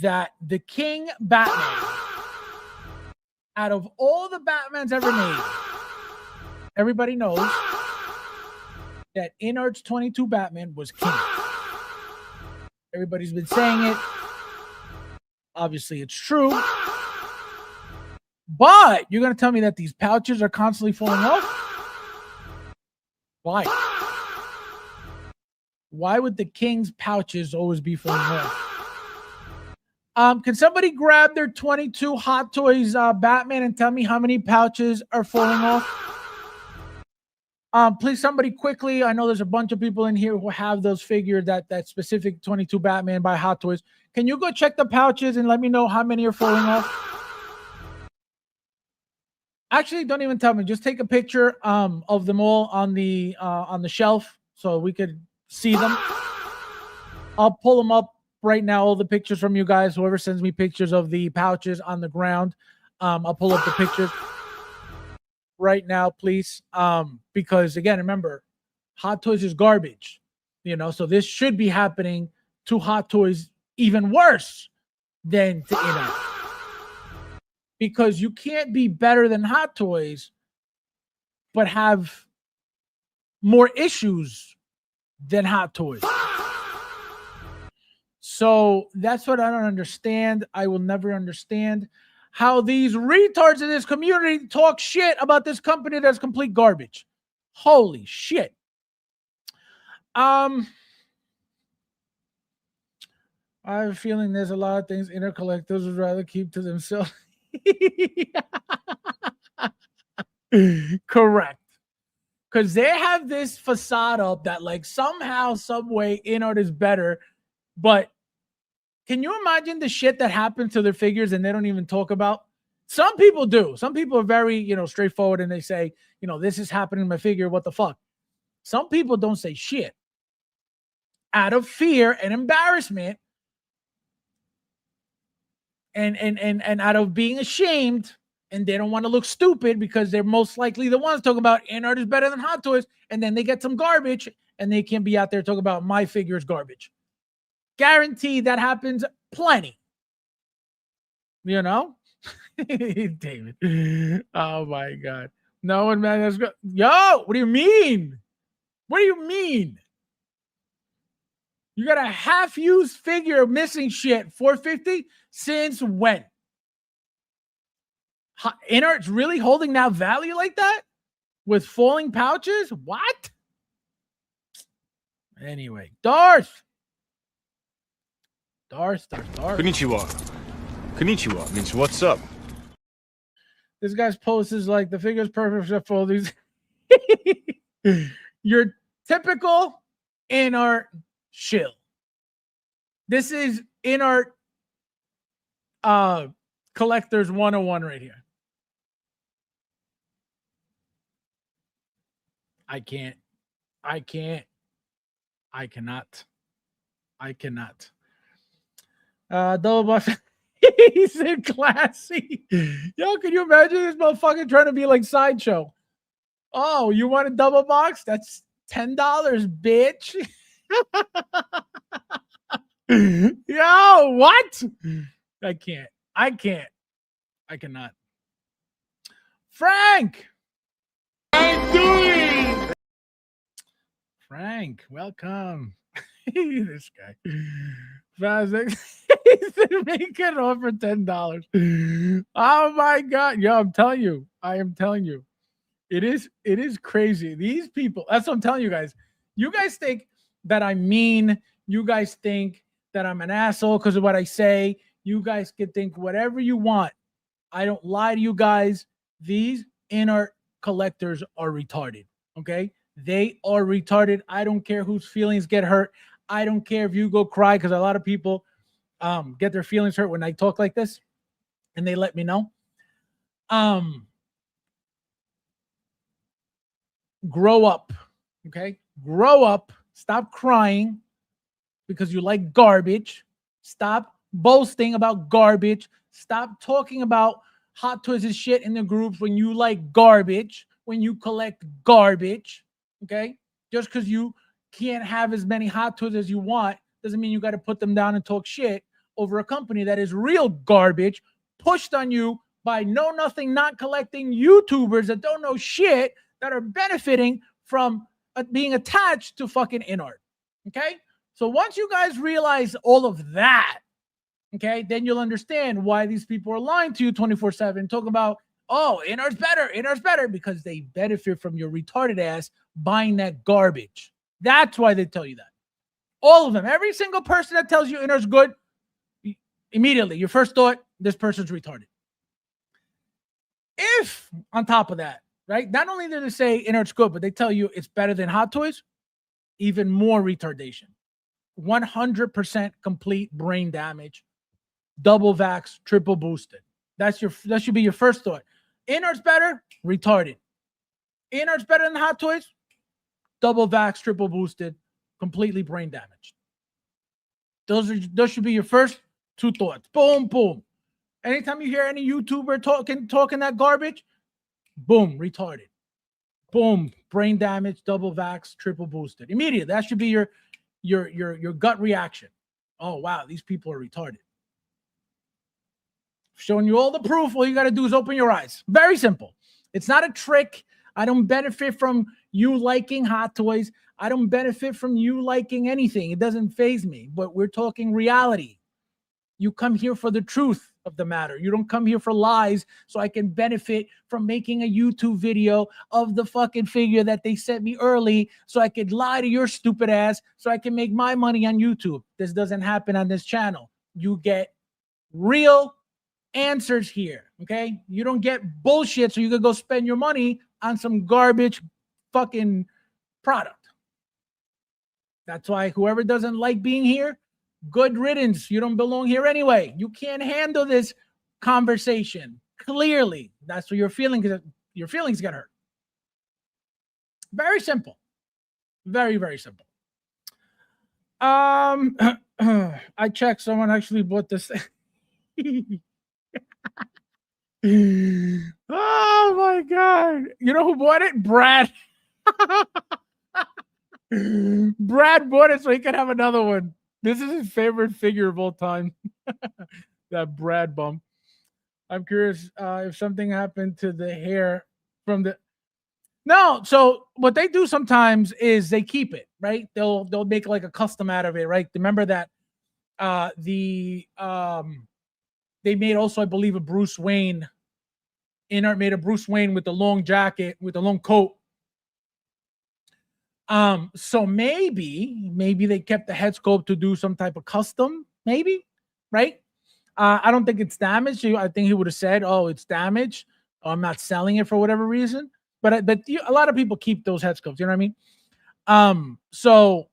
that the King Batman, out of all the Batmans ever made, everybody knows that in Art's 22 Batman was king. Everybody's been saying it. Obviously, it's true. But you're going to tell me that these pouches are constantly falling off? Why? Why would the King's pouches always be falling off? Can somebody grab their 22 Hot Toys Batman and tell me how many pouches are falling off? Please, somebody quickly. I know there's a bunch of people in here who have those figures, that specific 22 Batman by Hot Toys. Can you go check the pouches and let me know how many are falling off? Actually, don't even tell me. Just take a picture of them all on the shelf so we could see them. I'll pull them up right now, all the pictures from you guys. Whoever sends me pictures of the pouches on the ground, I'll pull up the pictures right now, please. Because again, remember, Hot Toys is garbage, so this should be happening to Hot Toys even worse than to In-Out. Because you can't be better than Hot Toys, but have more issues than Hot Toys. So that's what I don't understand. I will never understand how these retards in this community talk shit about this company that's complete garbage. Holy shit. I have a feeling there's a lot of things inner collectors would rather keep to themselves. Correct. Because they have this facade up that like somehow, some way, in art is better. But can you imagine the shit that happens to their figures and they don't even talk about? Some people do. Some people are very, straightforward and they say, this is happening to my figure. What the fuck? Some people don't say shit out of fear and embarrassment and out of being ashamed, and they don't want to look stupid because they're most likely the ones talking about in art is better than Hot Toys, and then they get some garbage and they can be out there talking about my figure is garbage. Guaranteed that happens plenty. David. Oh my God. No one, man. That's good. Yo, what do you mean? What do you mean? You got a half-used figure missing shit, $450? Since when? In-Art's really holding that value like that? With falling pouches? What? Anyway, Darth. Konnichiwa means what's up? This guy's post is like, the figure's perfect except for all these. Your typical in-art shill. This is in art collectors 101 right here. I cannot. Double buff. He said classy. Yo, can you imagine this motherfucker trying to be like Sideshow? Oh, you want a double box? That's $10, bitch. Yo, what? I cannot. Frank. Frank, welcome. This guy. He said make it offer $10. Oh my god. Yo, I am telling you. It is crazy. These people, that's what I'm telling you guys. You guys think that I'm mean. You guys think that I'm an asshole because of what I say. You guys can think whatever you want. I don't lie to you guys. These in-art collectors are retarded. Okay? They are retarded. I don't care whose feelings get hurt. I don't care if you go cry, because a lot of people get their feelings hurt when I talk like this, and they let me know. Grow up. Okay? Grow up. Stop crying because you like garbage. Stop boasting about garbage. Stop talking about Hot Toys and shit in the groups when you like garbage, when you collect garbage. Okay? Just because you can't have as many Hot Toys as you want doesn't mean you got to put them down and talk shit over a company that is real garbage pushed on you by know nothing, not collecting YouTubers that don't know shit that are benefiting from being attached to fucking in-art. Okay? So once you guys realize all of that, okay, then you'll understand why these people are lying to you 24/7, talking about, oh, in-art's better, because they benefit from your retarded ass buying that garbage. That's why they tell you that. All of them. Every single person that tells you in-art's good, immediately, your first thought, this person's retarded. If, on top of that, right, not only do they say in-art's good, but they tell you it's better than Hot Toys, even more retardation. 100% complete brain damage, double vax, triple boosted. That should be your first thought. In-art's better, retarded. In-art's better than Hot Toys, double vax, triple boosted, completely brain damaged. Those should be your first two thoughts. Boom, boom. Anytime you hear any YouTuber talking that garbage, boom, retarded. Boom, brain damage, double vax, triple boosted. Immediately, that should be your gut reaction. Oh wow, these people are retarded. Showing you all the proof. All you got to do is open your eyes. Very simple. It's not a trick. I don't benefit from you liking Hot Toys. I don't benefit from you liking anything. It doesn't faze me. But we're talking reality. You come here for the truth of the matter. You don't come here for lies so I can benefit from making a YouTube video of the fucking figure that they sent me early so I could lie to your stupid ass so I can make my money on YouTube. This doesn't happen on this channel. You get real answers here, okay? You don't get bullshit so you can go spend your money on some garbage fucking product. That's why whoever doesn't like being here, good riddance. You don't belong here anyway. You can't handle this conversation. Clearly, that's what your feelings get hurt. Very simple. Very, very simple. I checked. Someone actually bought this. Oh my god. You know who bought it? Brad. Brad bought it so he could have another one. This is his favorite figure of all time. That Brad bum. I'm curious if something happened to the hair from the. No, so what they do sometimes is they keep it, right? They'll make like a custom out of it, right? Remember that they made also, I believe, a Bruce Wayne. In-art made a Bruce Wayne with the long jacket, with the long coat. So maybe they kept the head sculpt to do some type of custom, maybe, right? I don't think it's damaged. I think he would have said, "Oh, it's damaged. I'm not selling it for whatever reason." But a lot of people keep those head sculpts. You know what I mean? So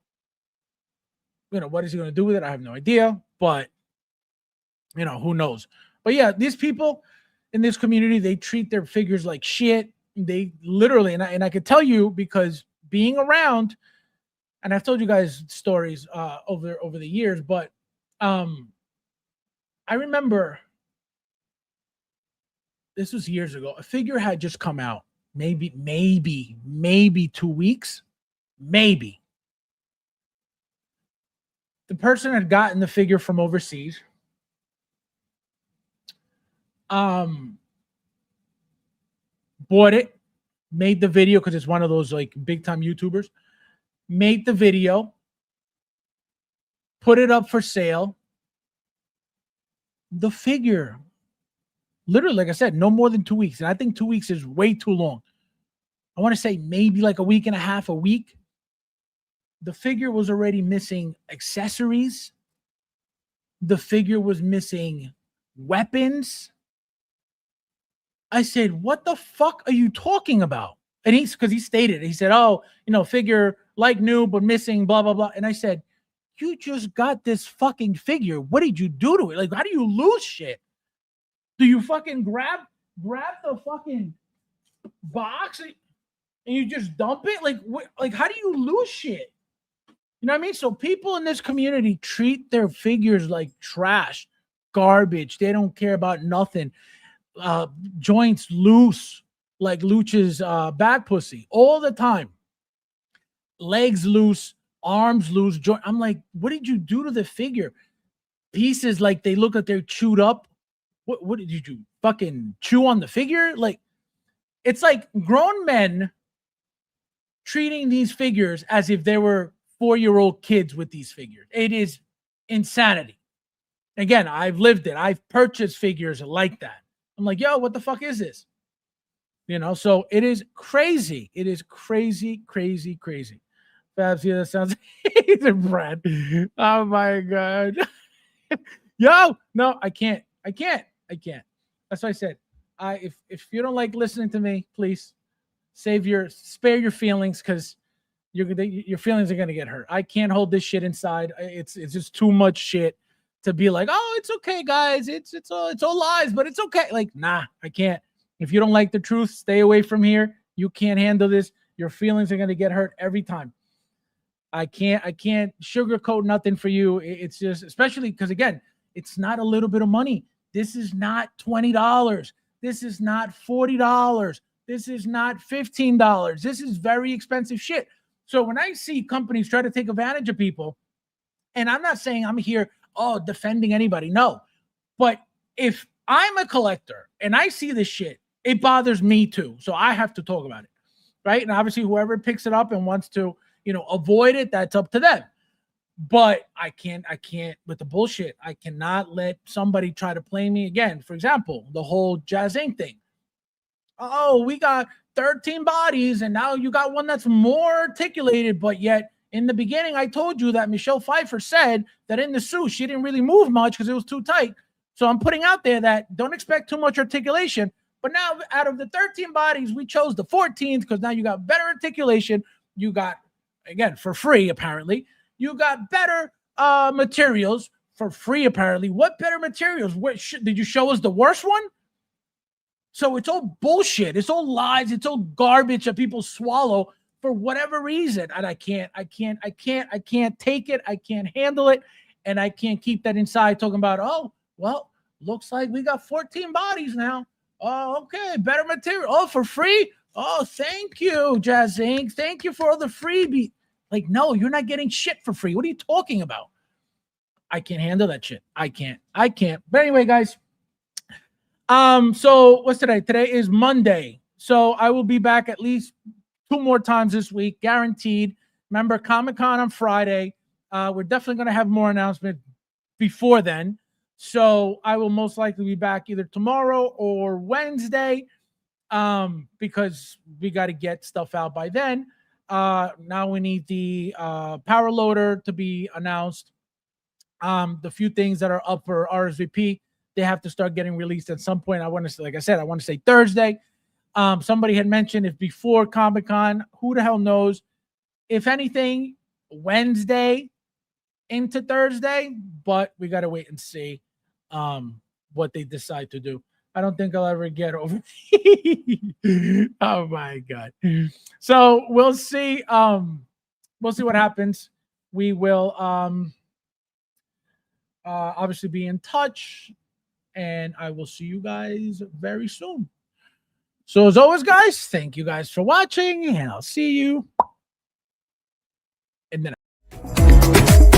what is he going to do with it? I have no idea, but who knows? But yeah, these people in this community, they treat their figures like shit. They literally, and I could tell you because being around, and I've told you guys stories over the years, but I remember this was years ago. A figure had just come out, maybe 2 weeks, maybe. The person had gotten the figure from overseas. Bought it, made the video because it's one of those like big time YouTubers. Made the video, put it up for sale. The figure, literally, like I said, no more than 2 weeks. And I think 2 weeks is way too long. I want to say maybe like a week and a half, a week. The figure was already missing accessories. The figure was missing weapons. I said, what the fuck are you talking about? And he stated, he said, oh, figure like new, but missing, blah, blah, blah. And I said, you just got this fucking figure. What did you do to it? Like, how do you lose shit? Do you fucking grab the fucking box and you just dump it? Like, how do you lose shit? You know what I mean? So people in this community treat their figures like trash, garbage. They don't care about nothing. Joints loose like Luch's back pussy all the time. Legs loose, arms loose. I'm like, what did you do to the figure? Pieces like they look like they're chewed up. What did you do? Fucking chew on the figure? Like, it's like grown men treating these figures as if they were 4-year-old kids with these figures. It is insanity. Again, I've lived it. I've purchased figures like that. I'm like, yo, what the fuck is this? So it is crazy. It is crazy, crazy, crazy. Fabs, yeah, that sounds he's a Brad. Oh my God. Yo, no, I can't. That's what I said. If you don't like listening to me, please spare your feelings because your feelings are gonna get hurt. I can't hold this shit inside. It's just too much shit to be like, oh, it's okay, guys. It's all lies, but it's okay. Like, nah, I can't. If you don't like the truth, stay away from here. You can't handle this. Your feelings are gonna get hurt every time. I can't sugarcoat nothing for you. It's just, especially because again, it's not a little bit of money. This is not $20. This is not $40. This is not $15. This is very expensive shit. So when I see companies try to take advantage of people, and I'm not saying I'm here, defending anybody. No. But if I'm a collector and I see this shit, it bothers me too. So I have to talk about it. Right. And obviously whoever picks it up and wants to, avoid it, that's up to them. But I can't with the bullshit. I cannot let somebody try to play me again. For example, the whole Jazz Inc. thing. Oh, we got 13 bodies and now you got one that's more articulated, but yet in the beginning, I told you that Michelle Pfeiffer said that in the suit, she didn't really move much because it was too tight. So I'm putting out there that don't expect too much articulation. But now out of the 13 bodies, we chose the 14th because now you got better articulation. You got, again, for free, apparently. You got better materials for free, apparently. What better materials? Did you show us the worst one? So it's all bullshit. It's all lies. It's all garbage that people swallow for whatever reason. And I can't take it. I can't handle it. And I can't keep that inside talking about, oh, well, looks like we got 14 bodies now. Oh, okay. Better material. Oh, for free. Oh, thank you, Jazz Inc. Thank you for all the freebie. Like, no, you're not getting shit for free. What are you talking about? I can't handle that shit. I can't. But anyway, guys. So what's today? Today is Monday. So I will be back at least 2 more times this week, guaranteed. Remember, Comic-Con on Friday. We're definitely going to have more announcements before then. So I will most likely be back either tomorrow or Wednesday because we got to get stuff out by then. Now we need the power loader to be announced. The few things that are up for RSVP, they have to start getting released at some point. I want to say, like I said, I want to say Thursday. Somebody had mentioned if before Comic-Con, who the hell knows? If anything, Wednesday, into Thursday, but we got to wait and see what they decide to do. I don't think I'll ever get over. Oh my God. So we'll see. We'll see what happens. We will obviously be in touch, and I will see you guys very soon. So as always, guys, thank you guys for watching, and I'll see you in the next.